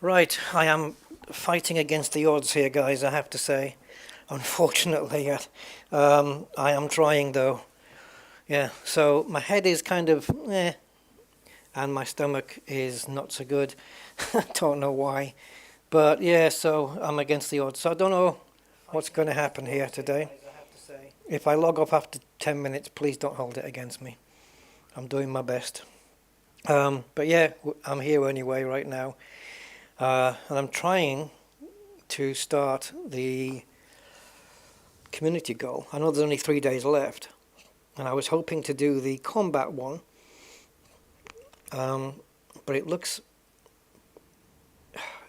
Right, I am fighting against the odds here, guys, I have to say. Unfortunately, I am trying though. Yeah, so my head is kind of and my stomach is not so good. Don't know why. But yeah, so I'm against the odds. So I don't know what's going to happen here today. If I log off after 10 minutes, please don't hold it against me. I'm doing my best. But yeah, I'm here anyway right now. And I'm trying to start the community goal. I know there's only 3 days left, and I was hoping to do the combat one, but it looks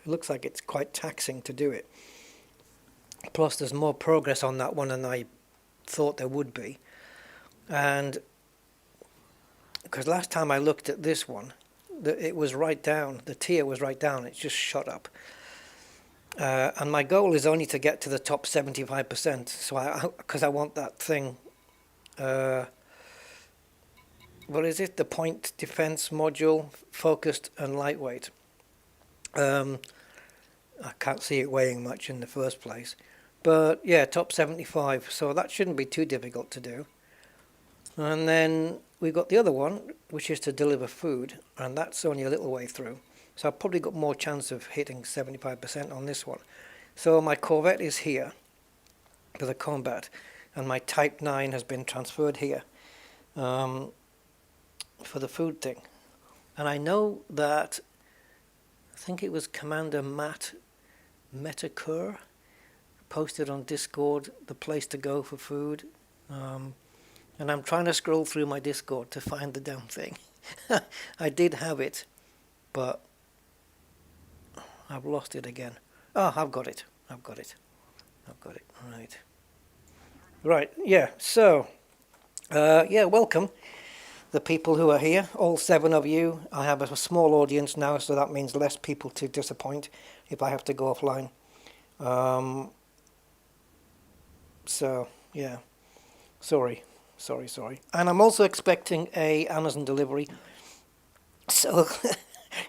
like it's quite taxing to do it. Plus, there's more progress on that one than I thought there would be, and because last time I looked at this one, it was right down. The tier was right down. It just shot up. And my goal is only to get to the top 75%. So because I want that thing. What is it? The point defense module, focused and lightweight. I can't see it weighing much in the first place, but yeah, top 75. So that shouldn't be too difficult to do. And then we've got the other one, which is to deliver food, and that's only a little way through. So I've probably got more chance of hitting 75% on this one. So my Corvette is here for the combat, and my Type 9 has been transferred here for the food thing. And I know that, I think it was Commander Matt Metakur posted on Discord the place to go for food. And I'm trying to scroll through my Discord to find the damn thing. I did have it, but I've lost it again. Oh, I've got it. Right, yeah, so, yeah, welcome, the people who are here, all 7 of you. I have a small audience now, so that means less people to disappoint if I have to go offline. So, yeah, sorry. And I'm also expecting a Amazon delivery, so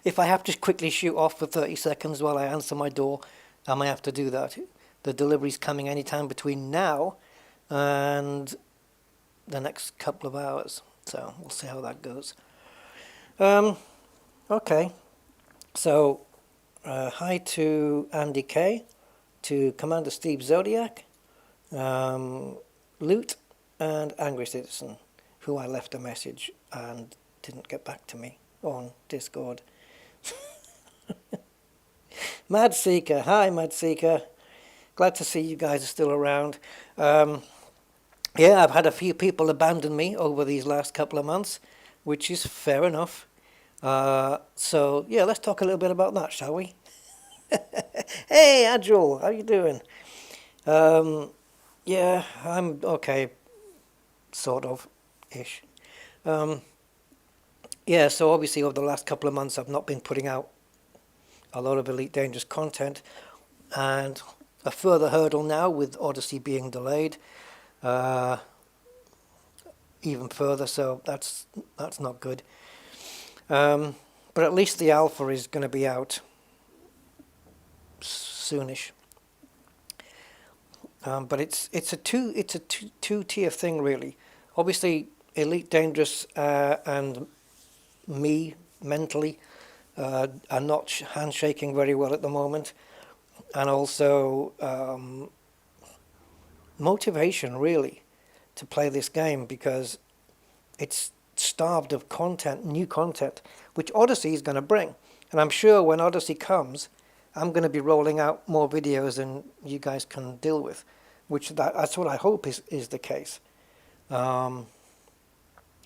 if I have to quickly shoot off for 30 seconds while I answer my door, I may have to do that. The delivery's coming anytime between now and the next couple of hours, so we'll see how that goes. Okay, so hi to Andy K, to Commander Steve Zodiac, Loot, and Angry Citizen, who I left a message and didn't get back to me on Discord. Mad Seeker, hi Mad Seeker, glad to see you guys are still around. Yeah, I've had a few people abandon me over these last couple of months, which is fair enough. So yeah, let's talk a little bit about that, shall we? Hey Agile, how you doing? Yeah, I'm okay. Sort of, ish. Yeah, so obviously over the last couple of months I've not been putting out a lot of Elite Dangerous content, and a further hurdle now with Odyssey being delayed even further, so that's not good. But at least the alpha is going to be out soonish. But it's a two-tier thing really. Obviously, Elite Dangerous and me mentally are not handshaking very well at the moment, and also motivation really to play this game, because it's starved of content, new content, which Odyssey is going to bring. And I'm sure when Odyssey comes, I'm going to be rolling out more videos than you guys can deal with, which that's what I hope is the case.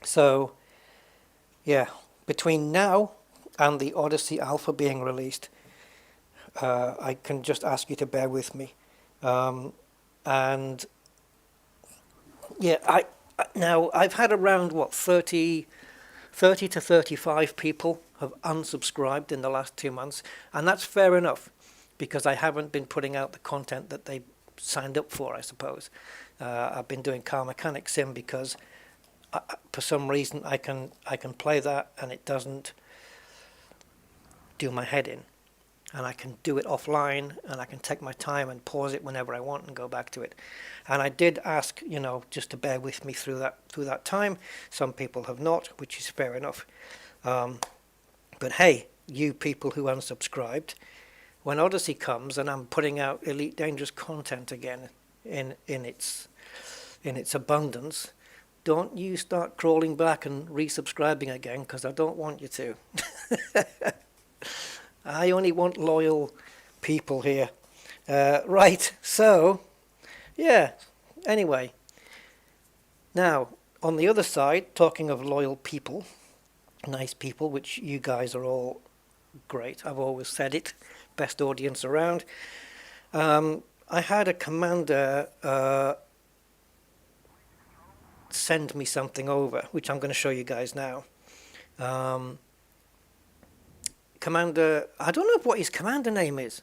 So, yeah, between now and the Odyssey Alpha being released, I can just ask you to bear with me. And yeah, now I've had around 30 to 35 people have unsubscribed in the last 2 months, and that's fair enough because I haven't been putting out the content that they signed up for, I suppose. I've been doing Car Mechanic Sim because for some reason I can play that and it doesn't do my head in. and I can do it offline, and I can take my time and pause it whenever I want and go back to it. And I did ask, you know, just to bear with me through that time. Some people have not, which is fair enough. But hey, you people who unsubscribed, when Odyssey comes and I'm putting out Elite Dangerous content again in its abundance, don't you start crawling back and resubscribing again, because I don't want you to. I only want loyal people here. Right, so, yeah, anyway. Now, on the other side, talking of loyal people, nice people, which you guys are all great, I've always said it, best audience around. I had a commander send me something over, which I'm going to show you guys now. Commander, I don't know what his commander name is,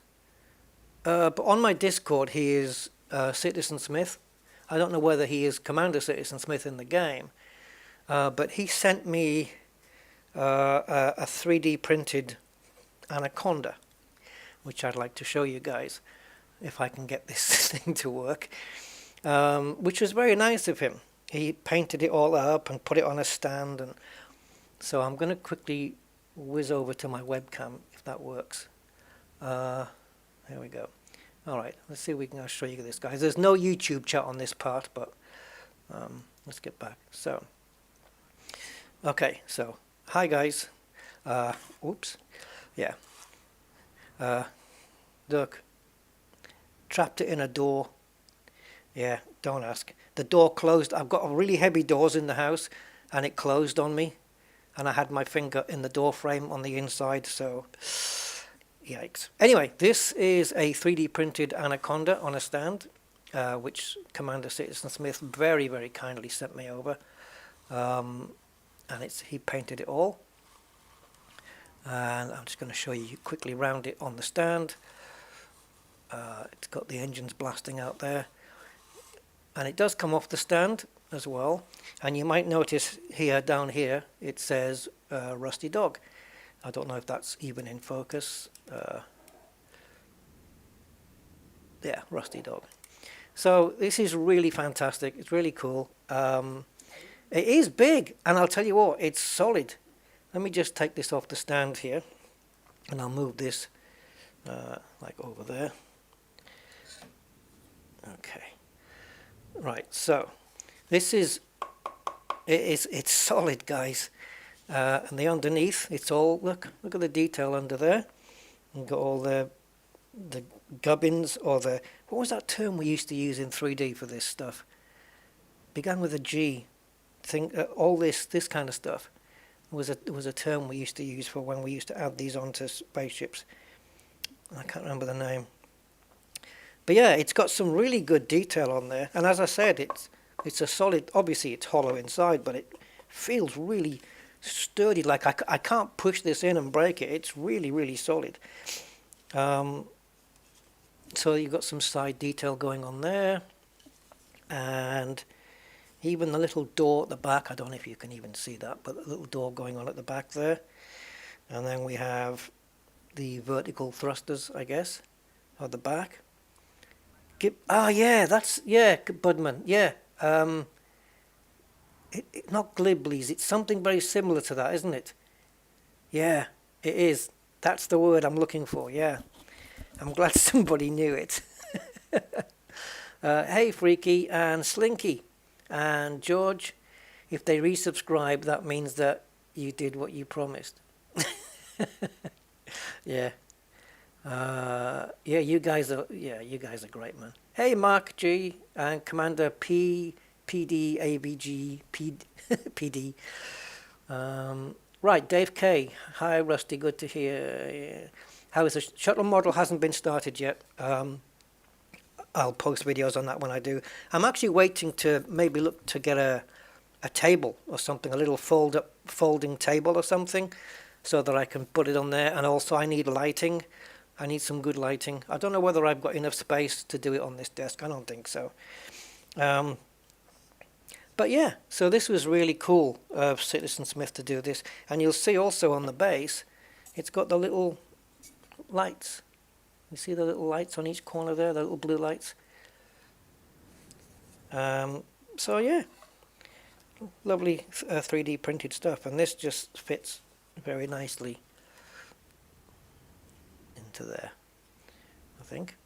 but on my Discord he is Citizen Smith. I don't know whether he is Commander Citizen Smith in the game, but he sent me a 3D printed Anaconda, which I'd like to show you guys if I can get this thing to work, which was very nice of him. He painted it all up and put it on a stand, and so I'm going to quickly whiz over to my webcam if that works. There we go. All right, let's see if we can show you this, guys. There's no YouTube chat on this part, but let's get back. So, okay, so hi guys. Oops, yeah. Look, trapped it in a door. Yeah, don't ask. The door closed. I've got really heavy doors in the house, and it closed on me, and I had my finger in the door frame on the inside, so yikes. Anyway, this is a 3D printed Anaconda on a stand, which Commander Citizen Smith very, very kindly sent me over, and he painted it all. And I'm just going to show you quickly round it on the stand. It's got the engines blasting out there. And it does come off the stand as well. And you might notice here, down here, it says Rusty Dog. I don't know if that's even in focus. Yeah, Rusty Dog. So this is really fantastic. It's really cool. It is big, and I'll tell you what, it's solid. Let me just take this off the stand here, and I'll move this like over there. Okay. Right, so this is, it's solid, guys. And the underneath, it's all, look at the detail under there. You've got all the gubbins, or the, what was that term we used to use in 3D for this stuff? Began with a G. All this kind of stuff was a term we used to use for when we used to add these onto spaceships. I can't remember the name. But yeah, it's got some really good detail on there. And as I said, it's a solid, obviously it's hollow inside, but it feels really sturdy. Like I can't push this in and break it. It's really, really solid. So you've got some side detail going on there. And even the little door at the back, I don't know if you can even see that, but the little door going on at the back there. And then we have the vertical thrusters, I guess, at the back. Yeah, that's, yeah, Budman, yeah. Not Gliblies, it's something very similar to that, isn't it? Yeah, it is. That's the word I'm looking for, yeah. I'm glad somebody knew it. Hey, Freaky and Slinky and George, if they resubscribe, that means that you did what you promised. Yeah. Yeah, you guys are great, man. Hey, Mark G and Commander P, PD, ABG, PD. Right, Dave K. Hi, Rusty. Good to hear. Yeah. How is the shuttle model? Hasn't been started yet. I'll post videos on that when I do. I'm actually waiting to maybe look to get a table or something, a little folding table or something, so that I can put it on there. And also, I need lighting. I need some good lighting. I don't know whether I've got enough space to do it on this desk. I don't think so. But yeah, so this was really cool of Citizen Smith to do this. And you'll see also on the base, it's got the little lights. You see the little lights on each corner there, the little blue lights? So yeah, lovely 3D printed stuff, and this just fits very nicely into there, I think.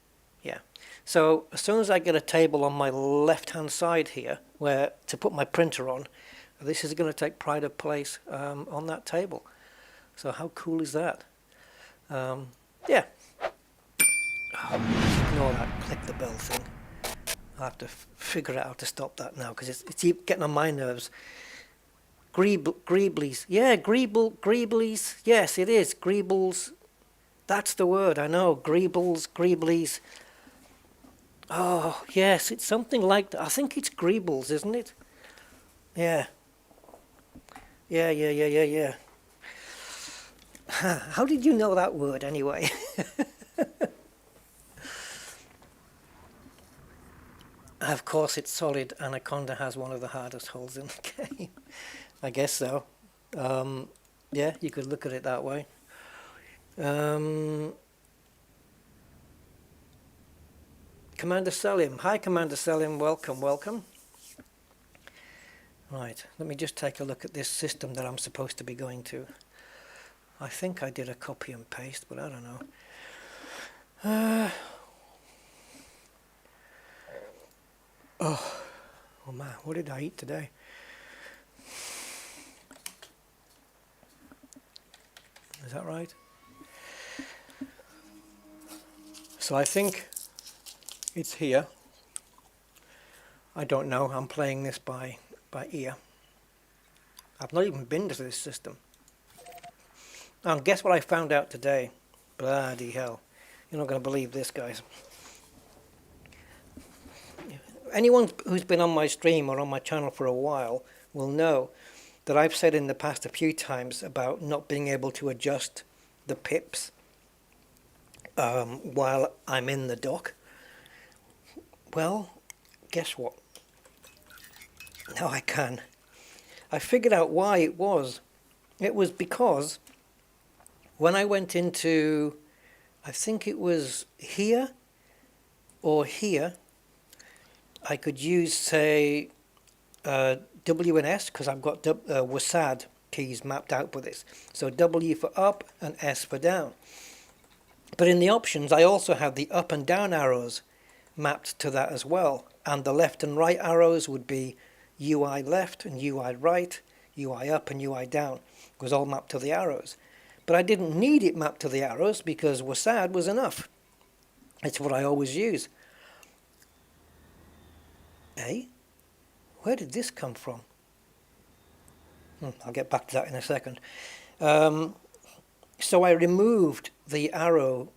Yeah. So as soon as I get a table on my left hand side here where to put my printer on, this is going to take pride of place on that table. So how cool is that? Yeah. Ignore that click the bell thing. I'll have to figure out how to stop that now, because it's getting on my nerves. Greeblies. Yeah, Greeblies. Yes, it is. Greebles. That's the word, I know. Greeblies. Oh, yes, it's something like that. I think it's Greebles, isn't it? Yeah. Yeah. How did you know that word, anyway? Of course, it's solid. Anaconda has one of the hardest holes in the game. I guess so. Yeah, you could look at it that way. Commander Selim. Hi, Commander Selim. Welcome. Right, let me just take a look at this system that I'm supposed to be going to. I think I did a copy and paste, but I don't know. Oh man, what did I eat today? Is that right? So I think it's here. I don't know, I'm playing this by ear. I've not even been to this system. And guess what I found out today? Bloody hell. You're not going to believe this, guys. Anyone who's been on my stream or on my channel for a while will know that I've said in the past a few times about not being able to adjust the pips while I'm in the dock. Well, guess what? Now I can. I figured out why it was. It was because when I went into, I think it was here or here, I could use, say, W and S, because I've got WASD keys mapped out for this. So W for up and S for down. But in the options, I also have the up and down arrows mapped to that as well. And the left and right arrows would be UI left and UI right, UI up and UI down. It was all mapped to the arrows. But I didn't need it mapped to the arrows because WASD was enough. It's what I always use. Hey, where did this come from? I'll get back to that in a second. So I removed the arrow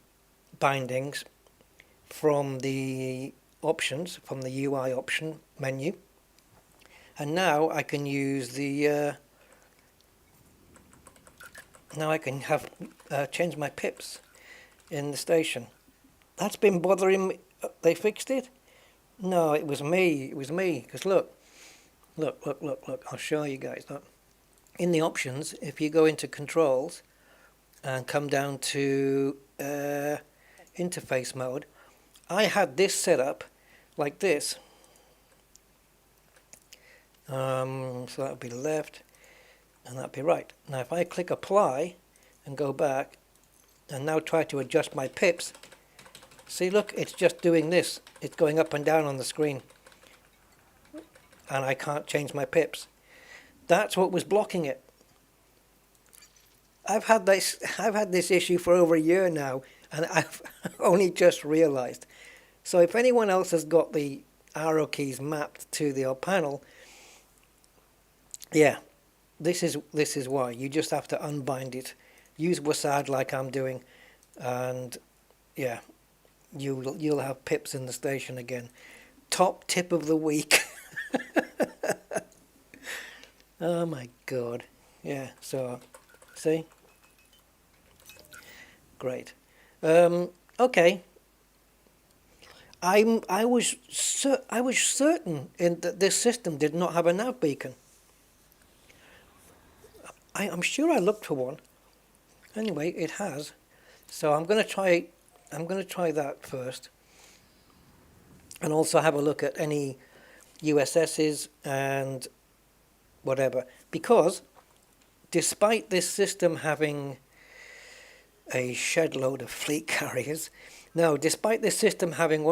bindings from the options, from the UI option menu. And now I can use the, now I can have, change my pips in the station. That's been bothering me. They fixed it? No, it was me, because look, I'll show you guys. Look. In the options, if you go into controls and come down to interface mode, I had this set up like this. So that would be left and that would be right. Now if I click apply and go back and now try to adjust my pips, see, look, it's just doing this. It's going up and down on the screen. And I can't change my pips. That's what was blocking it. I've had this issue for over a year now, and I've only just realized. So if anyone else has got the arrow keys mapped to the panel, yeah, this is why. You just have to unbind it. Use WASD like I'm doing, and yeah, you'll have pips in the station again. Top tip of the week. Oh my god. Yeah, so see? Great. Okay. I was certain that this system did not have a nav beacon. I'm sure I looked for one. Anyway, it has. So I'm going to try that first, and also have a look at any USSs and whatever, because despite this system having a shed load of fleet carriers, no, despite this system having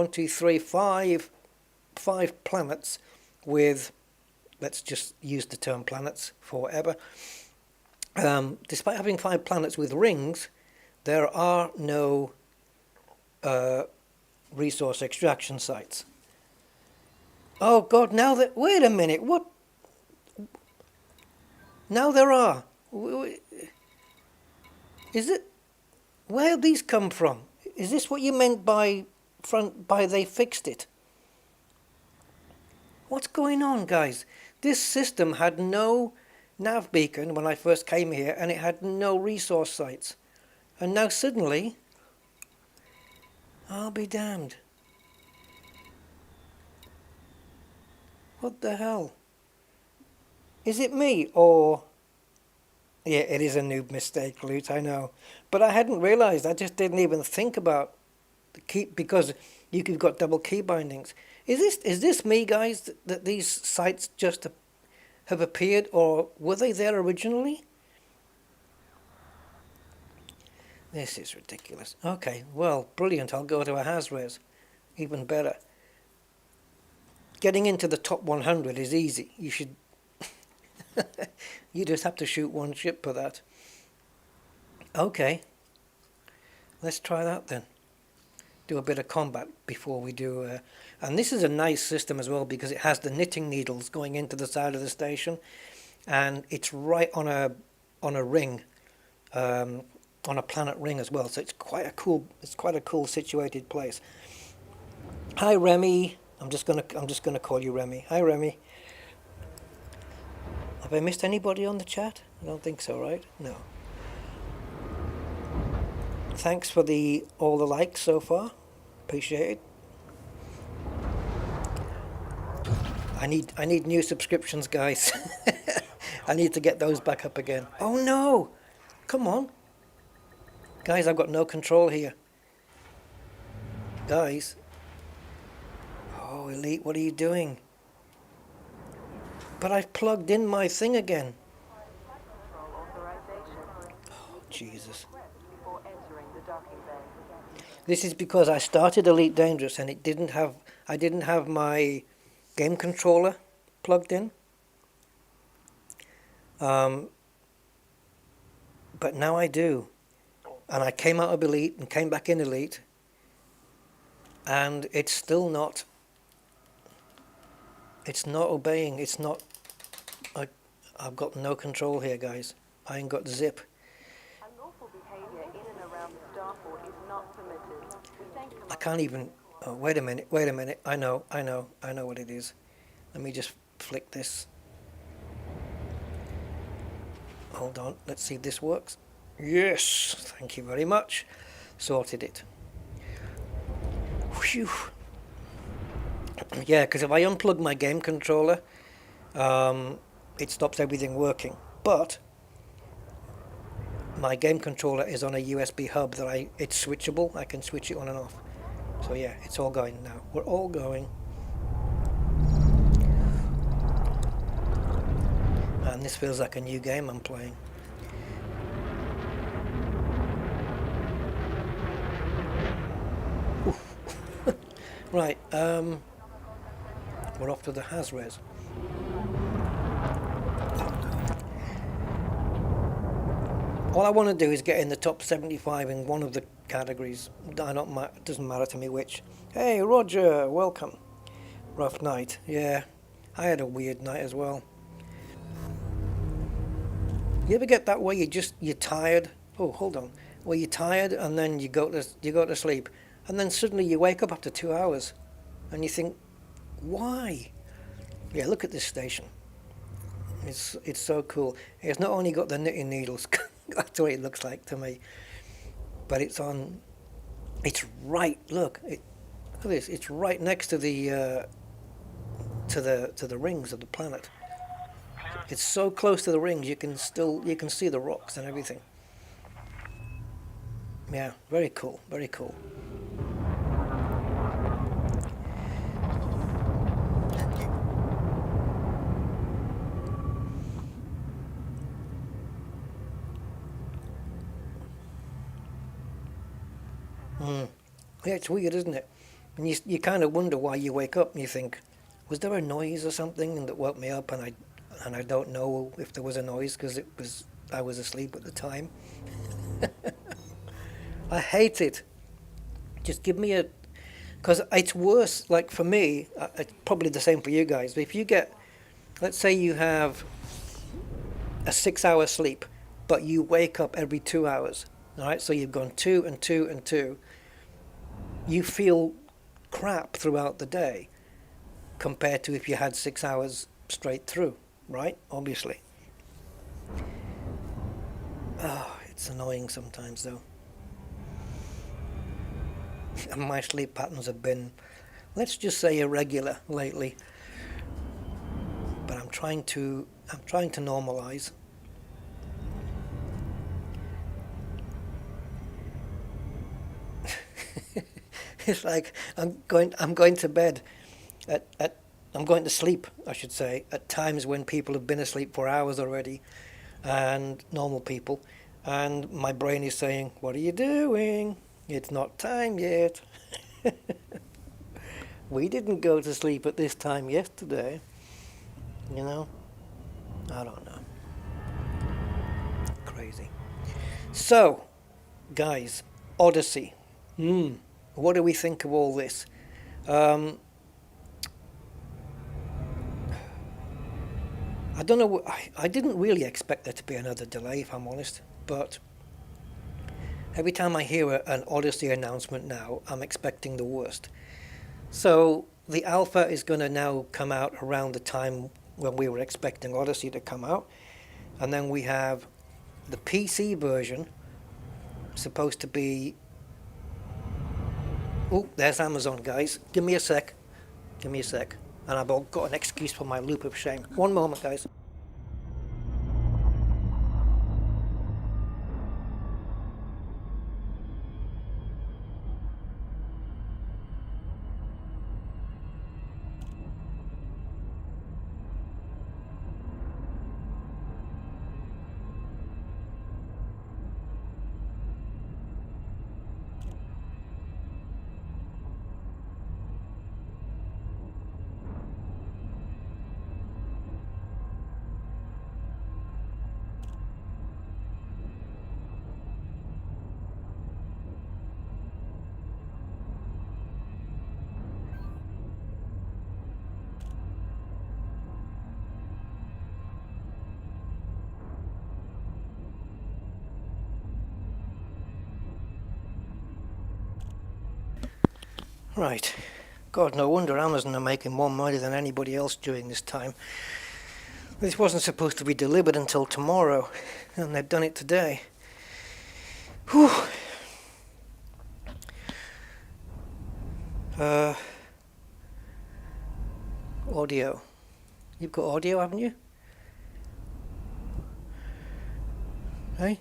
5 planets with, let's just use the term planets forever, despite having 5 planets with rings, there are no resource extraction sites. Oh God, now that, wait a minute, what? Now there are. Is it, where these come from? Is this what you meant by they fixed it? What's going on, guys? This system had no nav beacon when I first came here, and it had no resource sites. And now suddenly, I'll be damned. What the hell? Is it me, or... Yeah, it is a noob mistake, Loot, I know. But I hadn't realised, I just didn't even think about the key, because you've got double key bindings. Is this me, guys, that these sites just have appeared, or were they there originally? This is ridiculous. Okay, well, brilliant, I'll go to a Hazres. Even better. Getting into the top 100 is easy. You should... You just have to shoot one ship for that. Okay. Let's try that then. Do a bit of combat before we do... and this is a nice system as well, because it has the knitting needles going into the side of the station. And it's right on a ring. On a planet ring as well. So it's quite a cool situated place. Hi Remy. I'm just gonna call you Remy. Hi Remy. Have I missed anybody on the chat? I don't think so, right? No. Thanks for all the likes so far. Appreciate it. I need new subscriptions, guys. I need to get those back up again. Oh no! Come on. Guys, I've got no control here. Guys. Oh, Elite, what are you doing? But I've plugged in my thing again. Oh, Jesus. This is because I started Elite Dangerous and I didn't have my game controller plugged in. But now I do. And I came out of Elite and came back in Elite. And it's still not... It's not obeying. It's not... I've got no control here, guys. I ain't got zip. Unlawful behavior in and around the starport is not permitted. I can't even... Oh, wait a minute. I know what it is. Let me just flick this. Hold on. Let's see if this works. Yes! Thank you very much. Sorted it. Whew. Yeah, because if I unplug my game controller, it stops everything working. But my game controller is on a USB hub that it's switchable. I can switch it on and off. So yeah, it's all going now. We're all going. And this feels like a new game I'm playing. Right, we're off to the Hazres. All I want to do is get in the top 75 in one of the categories. It doesn't matter to me which. Hey, Roger, welcome. Rough night. Yeah, I had a weird night as well. You ever get that way you're tired? Oh, hold on. Where you're tired and then you go to sleep, and then suddenly you wake up after 2 hours, and you think, why? Yeah, look at this station. It's so cool. It's not only got the knitting needles. That's what it looks like to me. But it's right. Look at this. It's right next to the rings of the planet. It's so close to the rings you can see the rocks and everything. Yeah, very cool, very cool. Yeah, it's weird, isn't it? And you kind of wonder why you wake up and you think, was there a noise or something that woke me up, and I don't know if there was a noise because I was asleep at the time. I hate it. Just give me a, because it's worse. Like for me, it's probably the same for you guys. But if you get, let's say you have a 6 hour sleep, but you wake up every 2 hours. All right, so you've gone 2 and 2 and 2. You feel crap throughout the day compared to if you had 6 hours straight through, right? Obviously. Oh, it's annoying sometimes though. And my sleep patterns have been, let's just say, irregular lately. But I'm trying to normalize. It's like I'm going to bed at I'm going to sleep, I should say, at times when people have been asleep for hours already, and normal people, and my brain is saying, "What are you doing? It's not time yet." We didn't go to sleep at this time yesterday. You know? I don't know. Crazy. So, guys, Odyssey. What do we think of all this? I don't know. I didn't really expect there to be another delay, if I'm honest. But every time I hear an Odyssey announcement now, I'm expecting the worst. So the alpha is going to now come out around the time when we were expecting Odyssey to come out. And then we have the PC version, supposed to be... Oh, there's Amazon, guys. Give me a sec. Give me a sec. And I've got an excuse for my loop of shame. One moment, guys. Right. God, no wonder Amazon are making more money than anybody else during this time. This wasn't supposed to be delivered until tomorrow, and they've done it today. Whew. Audio. You've got audio, haven't you? Hey?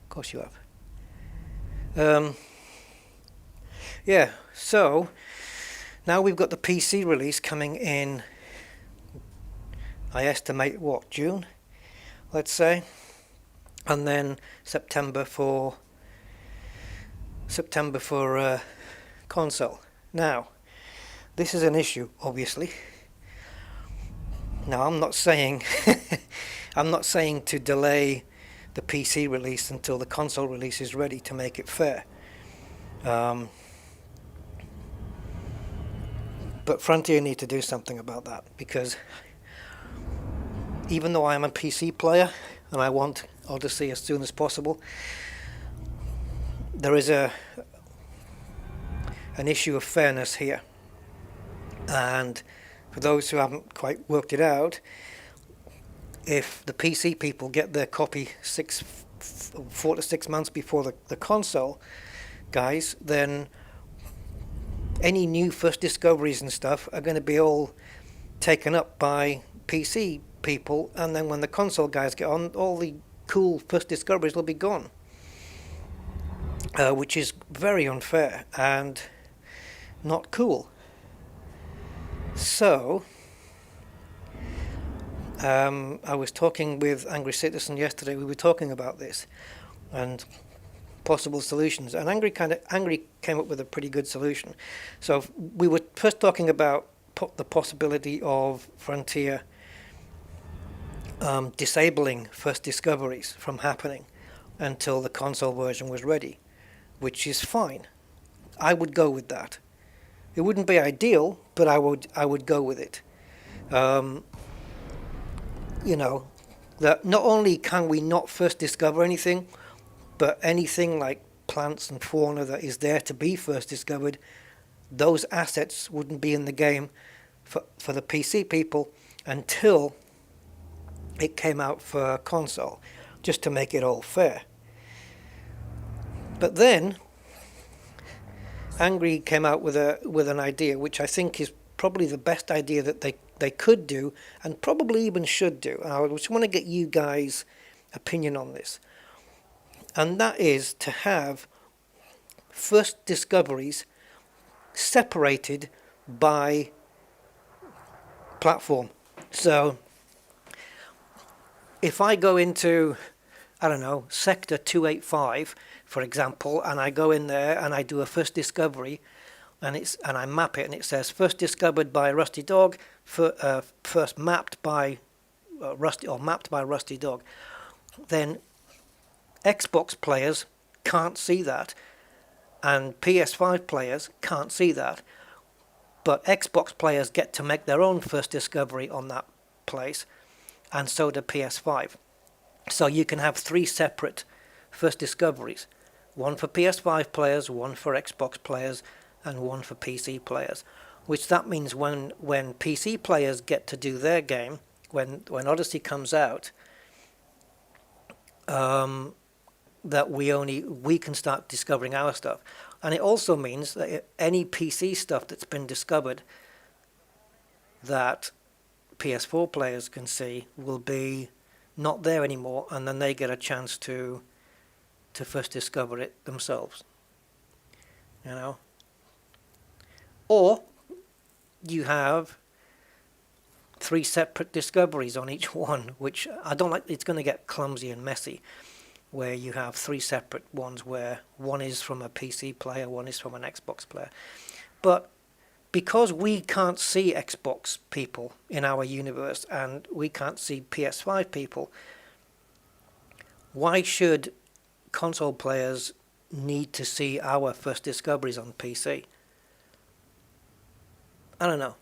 Of course you have. Yeah, so now we've got the PC release coming in, I estimate, what, June, let's say, and then September for console. Now, this is an issue, obviously. Now, I'm not saying to delay the PC release until the console release is ready to make it fair. But Frontier need to do something about that, because even though I'm a PC player and I want Odyssey as soon as possible, there is an issue of fairness here. And for those who haven't quite worked it out, if the PC people get their copy 4 to 6 months before the console guys, then any new first discoveries and stuff are going to be all taken up by PC people, and then when the console guys get on, all the cool first discoveries will be gone. which is very unfair and not cool. So, I was talking with Angry Citizen yesterday. We were talking about this and possible solutions, and Angry came up with a pretty good solution. So we were first talking about the possibility of Frontier disabling first discoveries from happening until the console version was ready, which is fine. I would go with that. It wouldn't be ideal, but I would go with it. You know, that not only can we not first discover anything, but anything like plants and fauna that is there to be first discovered, those assets wouldn't be in the game for the PC people until it came out for console, just to make it all fair. But then Angry came out with an idea which I think is probably the best idea that they could do and probably even should do. And I just want to get you guys' opinion on this. And that is to have first discoveries separated by platform. So if I go into, I don't know, sector 285, for example, and I go in there and I do a first discovery, and I map it, and it says first discovered by Rusty Dog, first mapped by Rusty Dog, then Xbox players can't see that, and PS5 players can't see that, but Xbox players get to make their own first discovery on that place, and so do PS5. So you can have 3 separate first discoveries, one for PS5 players, one for Xbox players, and one for PC players, which that means when PC players get to do their game, when Odyssey comes out, that we can start discovering our stuff. And it also means that any PC stuff that's been discovered that PS4 players can see will be not there anymore, and then they get a chance to first discover it themselves. You know? Or you have 3 separate discoveries on each one, which I don't like. It's going to get clumsy and messy, where you have 3 separate ones where one is from a PC player, one is from an Xbox player. But because we can't see Xbox people in our universe and we can't see PS5 people, why should console players need to see our first discoveries on PC? I don't know.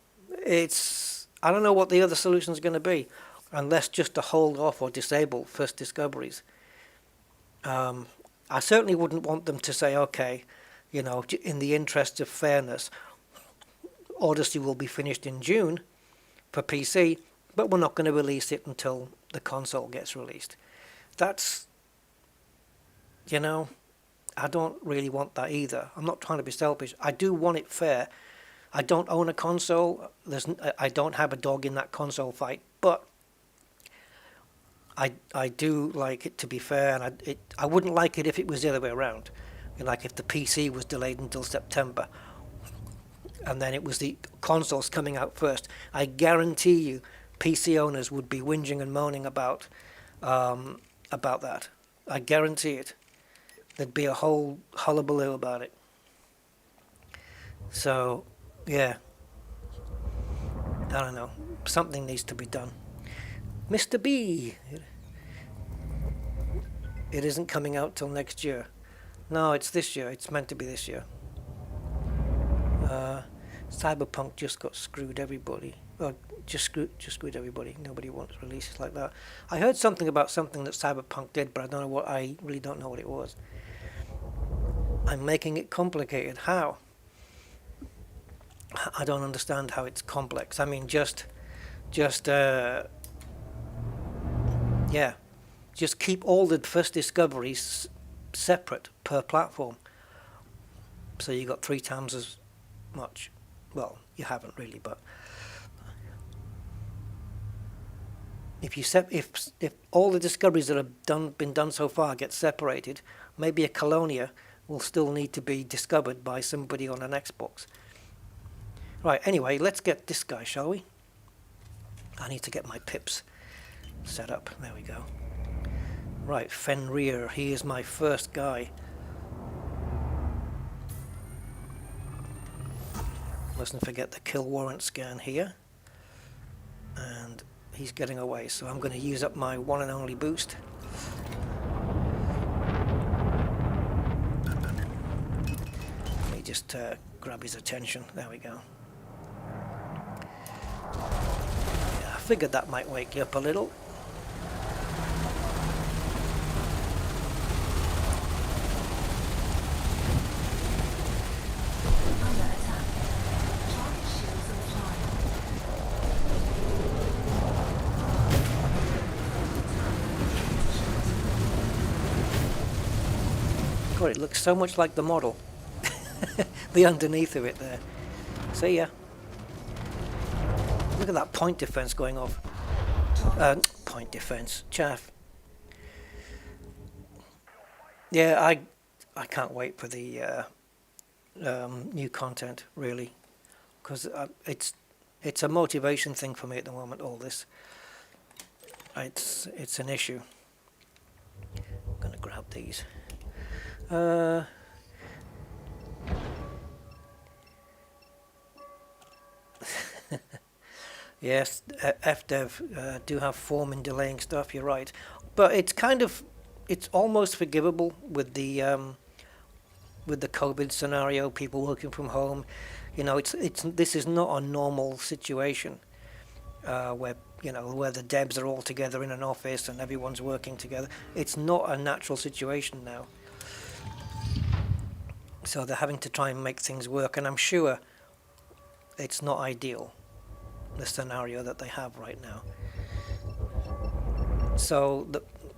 I don't know what the other solution is going to be, unless just to hold off or disable first discoveries. I certainly wouldn't want them to say, okay, you know, in the interest of fairness, Odyssey will be finished in June for PC, but we're not going to release it until the console gets released. That's, you know, I don't really want that either. I'm not trying to be selfish. I do want it fair. I don't own a console. I don't have a dog in that console fight, but I do like it to be fair, and I wouldn't like it if it was the other way around. Like if the PC was delayed until September, and then it was the consoles coming out first. I guarantee you, PC owners would be whinging and moaning about that. I guarantee it. There'd be a whole hullabaloo about it. So, yeah. I don't know. Something needs to be done. Mr. B. It isn't coming out till next year. No, it's this year. It's meant to be this year. Cyberpunk just got screwed everybody. Just screwed everybody. Nobody wants releases like that. I heard something about something that Cyberpunk did, but I really don't know what it was. I'm making it complicated. How? I don't understand how it's complex. I mean, just keep all the first discoveries separate per platform. So you got 3 times as much. Well, you haven't really, but if all the discoveries that have been done so far get separated, maybe a Colonia will still need to be discovered by somebody on an Xbox. Right, anyway, let's get this guy, shall we? I need to get my pips set up. There we go. Right, Fenrir, he is my first guy. Mustn't forget the kill warrant scan here. And he's getting away, so I'm going to use up my one and only boost. Let me just grab his attention. There we go. Yeah, I figured that might wake you up a little. God, it looks so much like the model. The underneath of it there. See ya. Look at that point defense going off. Point defense. Chaff. Yeah, I can't wait for the new content, really. Because it's a motivation thing for me at the moment, all this. It's an issue. I'm going to grab these. Yes, FDev do have form in delaying stuff, you're right. But it's it's almost forgivable with the COVID scenario, people working from home. You know, this is not a normal situation where the devs are all together in an office and everyone's working together. It's not a natural situation now. So they're having to try and make things work, and I'm sure it's not ideal, the scenario that they have right now. So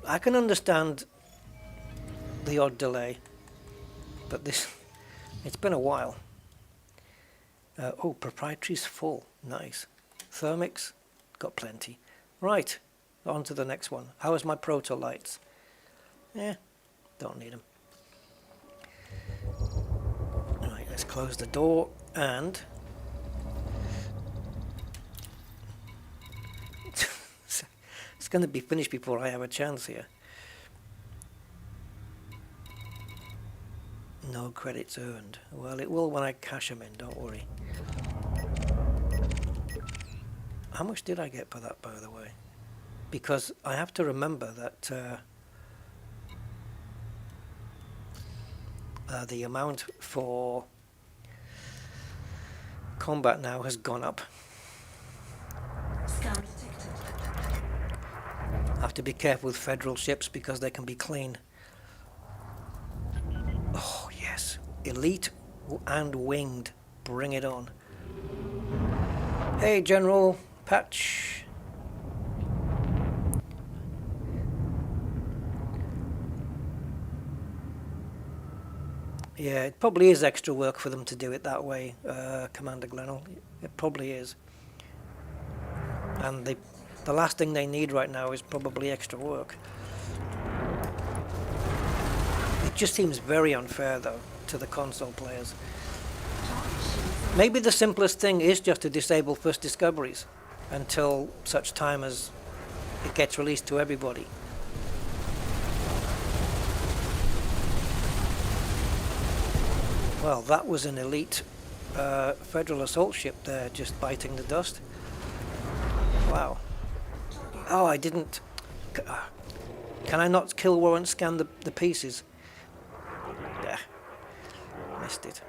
I can understand the odd delay, but it's been a while. Oh, proprietary's full. Nice. Thermics, got plenty. Right, on to the next one. How is my proto lights? Don't need them. Right, let's close the door, and it's going to be finished before I have a chance here. No credits earned. Well, it will when I cash them in, don't worry. How much did I get for that, by the way? Because I have to remember that the amount for combat now has gone up. Scan detected. I have to be careful with federal ships because they can be clean. Oh yes, elite and winged, bring it on. Hey General Patch. Yeah, it probably is extra work for them to do it that way, Commander Glenell. It probably is. And the last thing they need right now is probably extra work. It just seems very unfair, though, to the console players. Maybe the simplest thing is just to disable first discoveries until such time as it gets released to everybody. Well, that was an elite Federal assault ship there, just biting the dust. Wow. Oh, I didn't... Can I not kill warrant scan the pieces? Yeah. Missed it.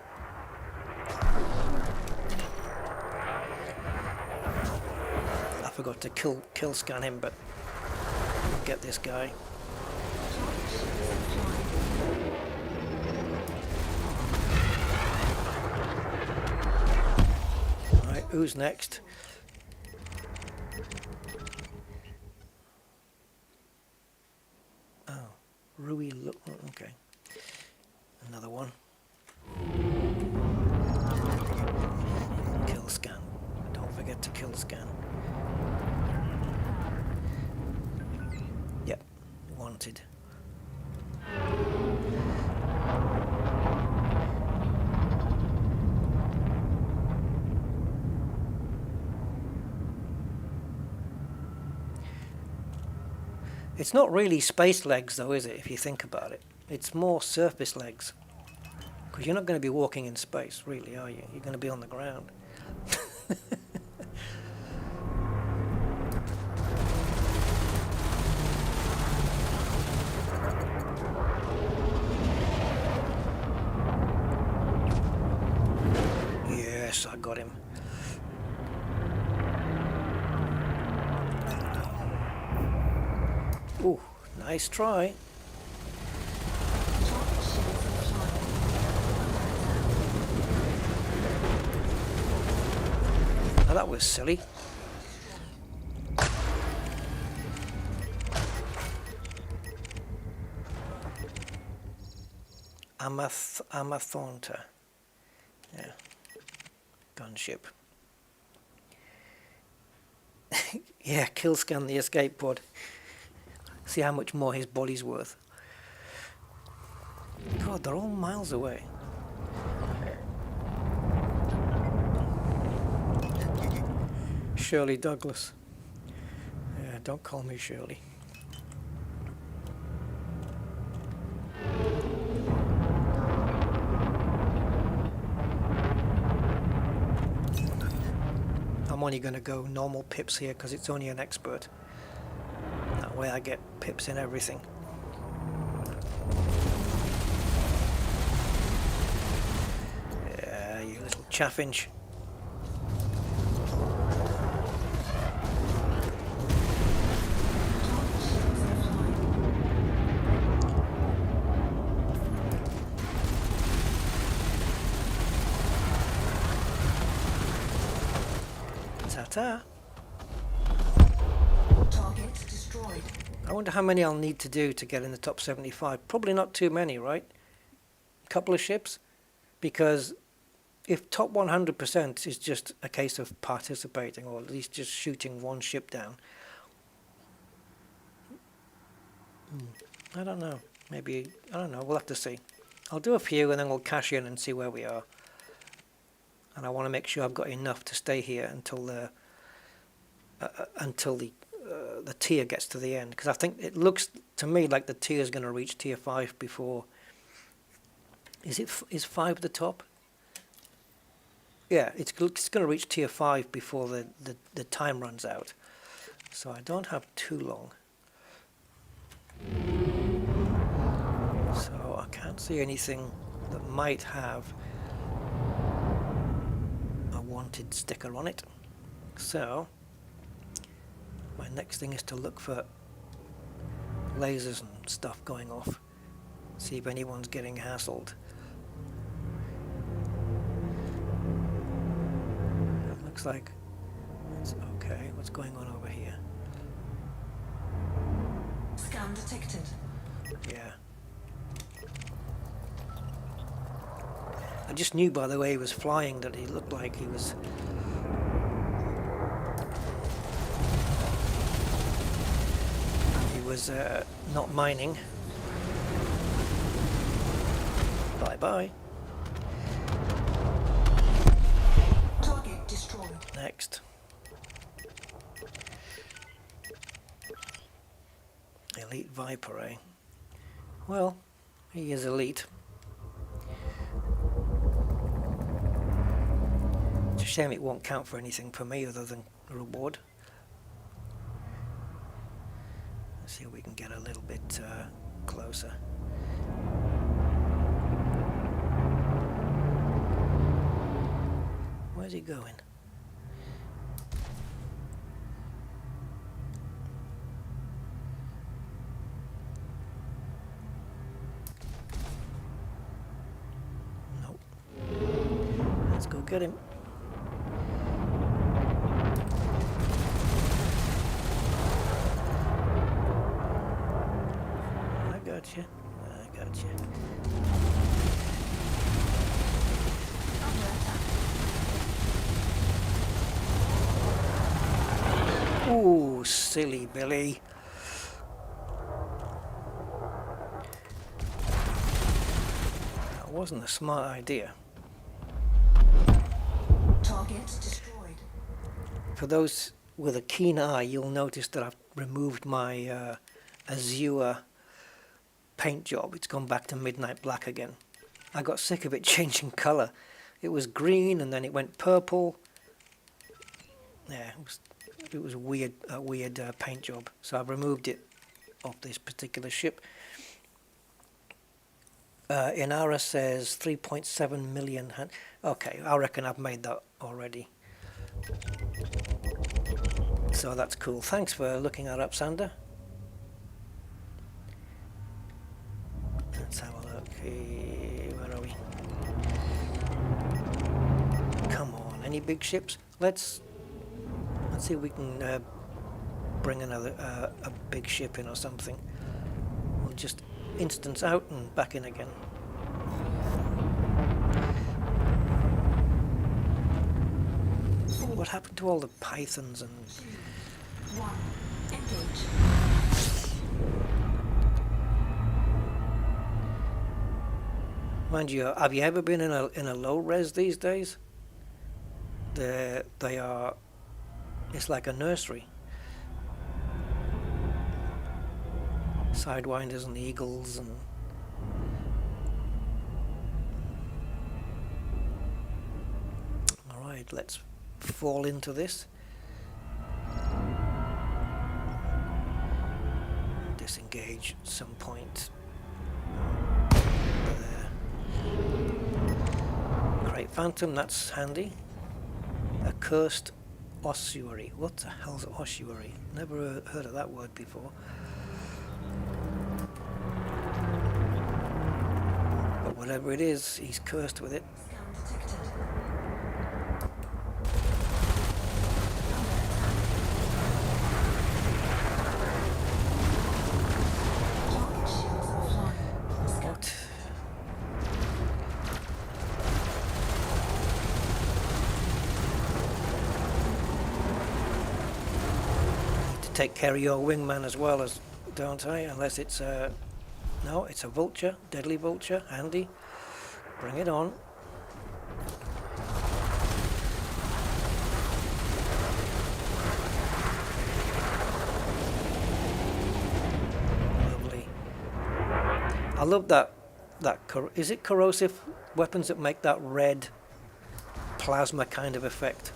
I forgot to kill scan him, but get this guy. Right, who's next? Oh, Rui, okay. Another one. Kill scan. Don't forget to kill scan. Yep, wanted. It's not really space legs though, is it, if you think about it? It's more surface legs. Because you're not going to be walking in space, really, are you? You're going to be on the ground. Yes, I got him. Ooh, nice try. Now that was silly. Anaconda. Yeah. Gunship. Yeah, kill scan the escape pod. See how much more his body's worth. God, they're all miles away. Shirley Douglas. Yeah, don't call me Shirley. I'm only going to go normal pips here because it's only an expert. That way I get pips in everything. Yeah, you little chaffinch. Ta-ta. Target destroyed. I wonder how many I'll need to do to get in the top 75. Probably not too many, right? A couple of ships? Because if top 100% is just a case of participating, or at least just shooting one ship down. I don't know. Maybe, I don't know. We'll have to see. I'll do a few and then we'll cash in and see where we are. And I want to make sure I've got enough to stay here until the tier gets to the end, because I think it looks to me like the tier is going to reach tier 5 before. Is 5 the top? Yeah, it's going to reach tier 5 before the time runs out. So I don't have too long. So I can't see anything that might have a wanted sticker on it. So my next thing is to look for lasers and stuff going off. See if anyone's getting hassled. It looks like it's okay. What's going on over here? Scan detected. Yeah. I just knew by the way he was flying that he looked like he was not mining. Bye bye. Target destroyed. Next. Elite Viper, eh? Well, he is elite. It's a shame it won't count for anything for me other than reward. Let's see if we can get a little bit closer. Where's he going? Nope. Let's go get him. I got you. I got you. Ooh, silly Billy. That wasn't a smart idea. Target destroyed. For those with a keen eye, you'll notice that I've removed my azure paint job. It's gone back to midnight black again. I got sick of it changing colour. It was green and then it went purple. Yeah, it was a weird paint job. So I've removed it off this particular ship. Inara says 3.7 million. Okay, I reckon I've made that already. So that's cool. Thanks for looking that up, Sander. Let's have a look. Where are we? Come on, any big ships? Let's see if we can bring another a big ship in or something. We'll just instance out and back in again. What happened to all the pythons and... 1. Engage. Mind you, have you ever been in a low res these days? They are... It's like a nursery. Sidewinders and eagles and... Alright, let's fall into this. Disengage at some point. There. Great Phantom, that's handy. A cursed ossuary. What the hell's ossuary? Never heard of that word before. But whatever it is, he's cursed with it. Scan detected. Target shields offline. Scan. What? Need to take care of your wingman as well, as don't I? Unless it's a... No, it's a vulture. Deadly vulture. Handy. Bring it on. Lovely. I love that. Is it corrosive weapons that make that red plasma kind of effect?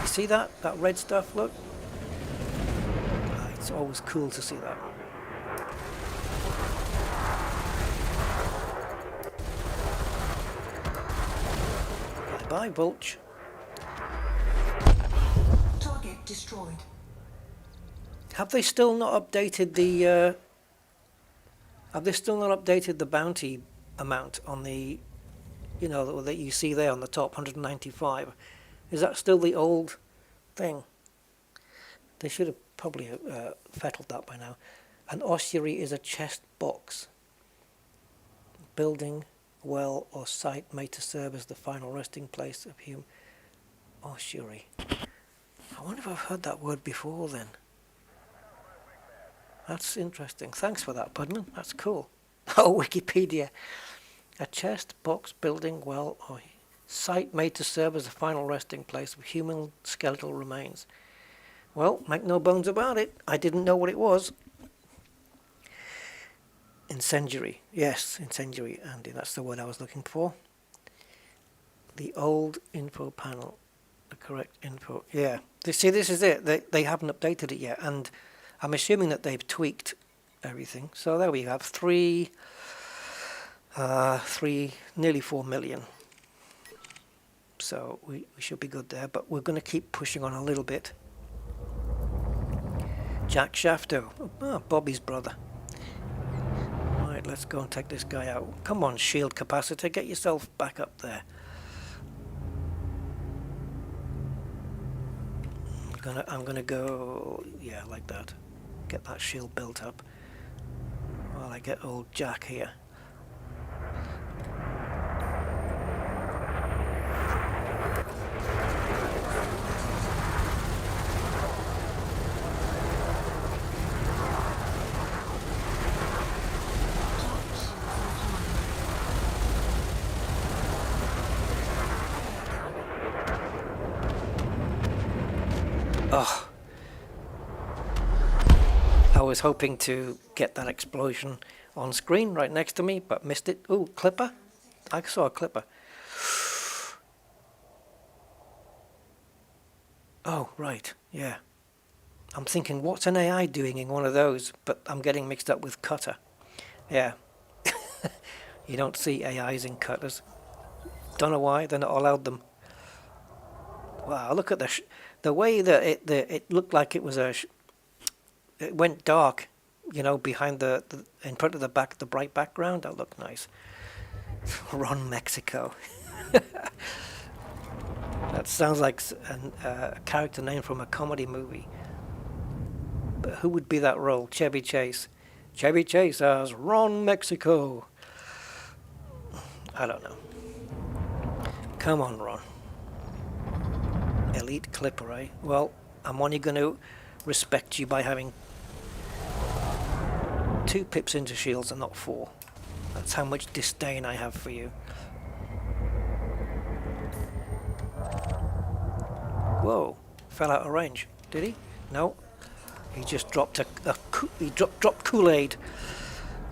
You see that red stuff? Look. It's always cool to see that. Bye, Vulch. Target destroyed. Have they still not updated the? Have they still not updated the bounty amount on the, that you see there on the top, 195? Is that still the old thing? They should have probably fettled that by now. An ossuary is a chest box, building, well, or site made to serve as the final resting place of human. Ossuary. I wonder if I've heard that word before then. That's interesting. Thanks for that, Budman. That's cool. Oh, Wikipedia. A chest, box, building, well, or site made to serve as the final resting place of human skeletal remains. Well, make no bones about it. I didn't know what it was. Incendiary. Yes, incendiary, Andy. That's the word I was looking for. The old info panel. The correct info. Yeah. See, this is it. They haven't updated it yet. And I'm assuming that they've tweaked everything. So there we have nearly 4 million. So we should be good there. But we're going to keep pushing on a little bit. Jack Shafto. Oh, Bobby's brother. Right, let's go and take this guy out. Come on, shield capacitor. Get yourself back up there. I'm gonna go, yeah, like that. Get that shield built up while I get old Jack here. was hoping to get that explosion on screen right next to me, but missed it. Ooh, clipper. I saw a clipper. Oh, right, yeah. I'm thinking, what's an AI doing in one of those? But I'm getting mixed up with cutter. Yeah. You don't see AIs in cutters. Don't know why, they're not allowed them. Wow, look at the way that it looked like it was it went dark, you know, behind in front of the bright background. That looked nice. Ron Mexico. That sounds like a character name from a comedy movie. But who would be that role? Chevy Chase. Chevy Chase as Ron Mexico. I don't know. Come on, Ron. Elite Clipper, eh? Well, I'm only going to respect you by having 2 pips into shields and not 4. That's how much disdain I have for you. Whoa, fell out of range. Did he? No. He just dropped he dropped Kool-Aid.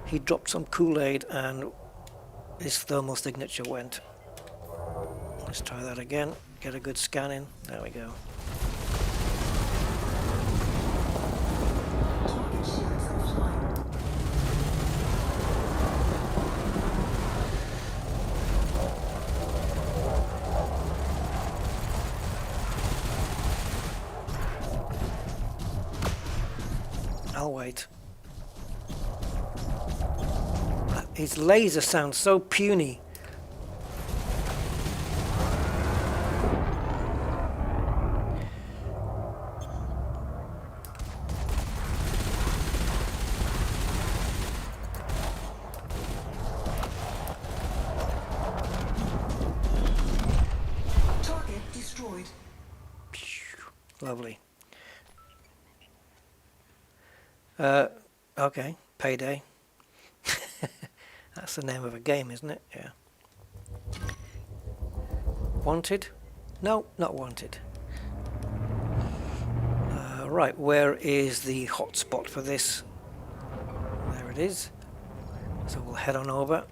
He dropped some Kool-Aid and his thermal signature went. Let's try that again. Get a good scan in. There we go. I'll wait. His laser sounds so puny. Target destroyed. Lovely. Okay, Payday. That's the name of a game, isn't it? Yeah. Wanted? No, not wanted. Right, where is the hotspot for this? There it is. So we'll head on over.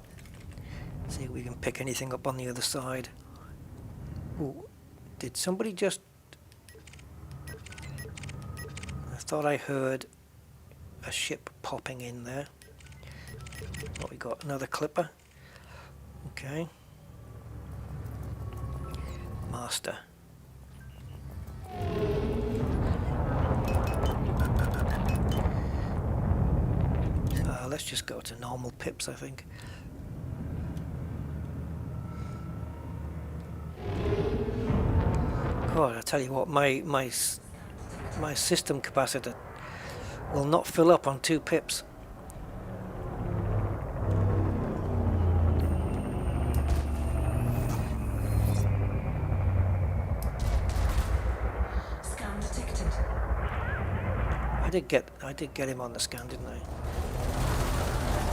See if we can pick anything up on the other side. Ooh, did somebody just... I thought I heard a ship popping in there. What we got? Another clipper. Okay. Master. Let's just go to normal pips, I think. God, I tell you what, my system capacitor will not fill up on 2 pips. Scan detected. I did get him on the scan, didn't I?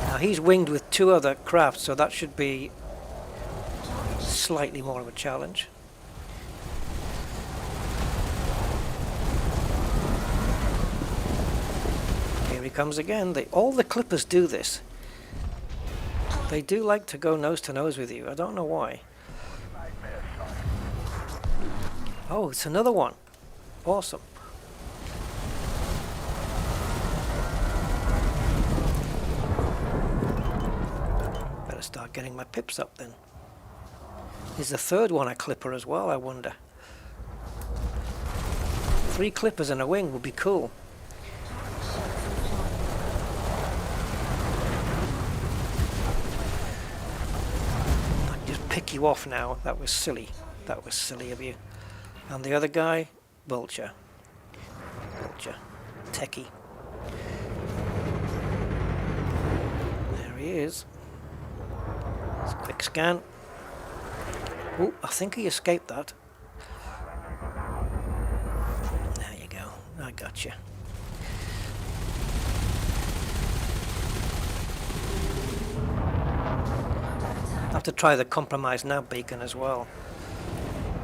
Now he's winged with 2 other crafts, so that should be slightly more of a challenge. Here he comes again. All the clippers do this. They do like to go nose to nose with you. I don't know why. Oh, it's another one. Awesome. Better start getting my pips up then. Is the third one a clipper as well, I wonder? 3 clippers and a wing would be cool. I can just pick you off now. That was silly. That was silly of you. And the other guy, Vulture. Vulture. Techie. There he is. Let's quick scan. Oh, I think he escaped that. There you go. I got you. I have to try the compromise now beacon as well.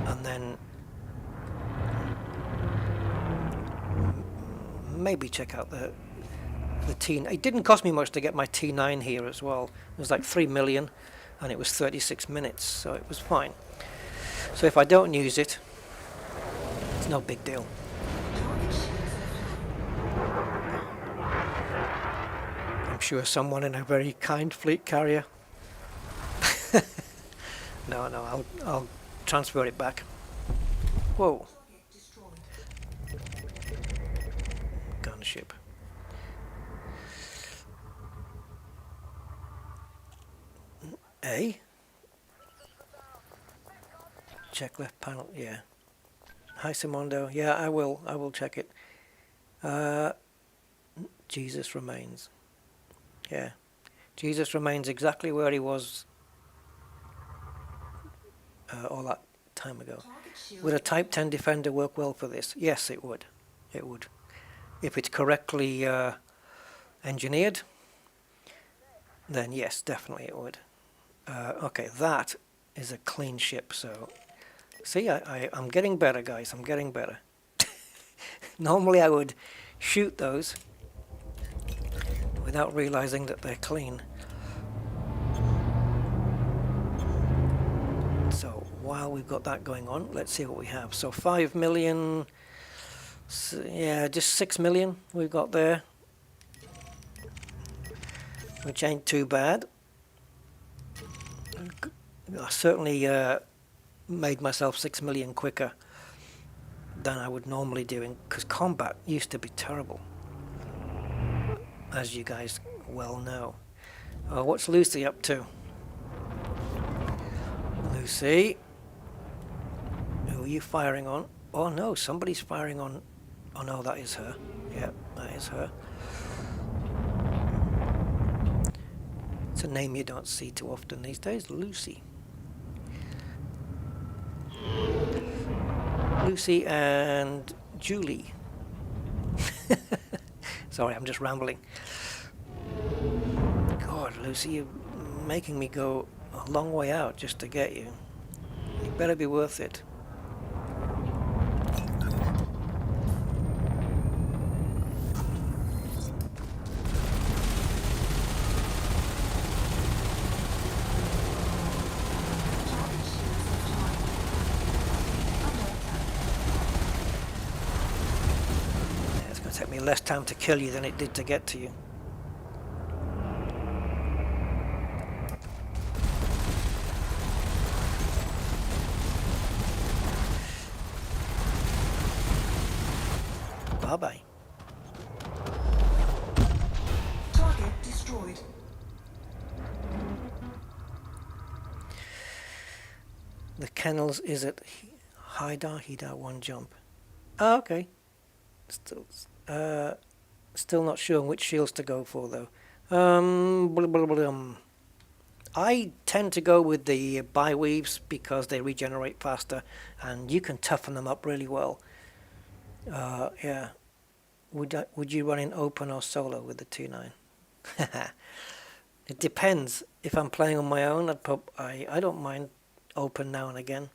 And then maybe check out the the T. It didn't cost me much to get my T9 here as well. It was like 3 million, and it was 36 minutes, so it was fine. So if I don't use it, it's no big deal. I'm sure someone in a very kind fleet carrier. No, I'll transfer it back. Whoa. Gunship. A. Check left panel. Yeah. Hi Simondo. Yeah, I will check it. Jesus remains. Yeah. Jesus remains exactly where he was all that time ago. Would a Type 10 Defender work well for this? Yes, it would. It would. If it's correctly engineered, then yes, definitely it would. Okay, that is a clean ship, so... See, I'm getting better, guys. I'm getting better. Normally I would shoot those without realizing that they're clean. So while we've got that going on, let's see what we have. So 5 million, so yeah, just 6 million we've got there, which ain't too bad. I certainly made myself 6 million quicker than I would normally do, because combat used to be terrible, as you guys well know. What's Lucy up to? Lucy, who are you firing on? Oh no, somebody's firing on. Oh no, that is her. Yeah, that is her. It's a name you don't see too often these days, Lucy. Lucy and Julie. Sorry, I'm just rambling. God, Lucy, you're making me go a long way out just to get you. You better be worth it. It's going to take me less time to kill you than it did to get to you. Bye-bye. Target destroyed. The kennels is at Hida 1 jump. Oh, okay. Still not sure which shields to go for though. I tend to go with the bi-weaves because they regenerate faster and you can toughen them up really well. Yeah. Would you run in open or solo with the T9? It depends. If I'm playing on my own, I don't mind open now and again.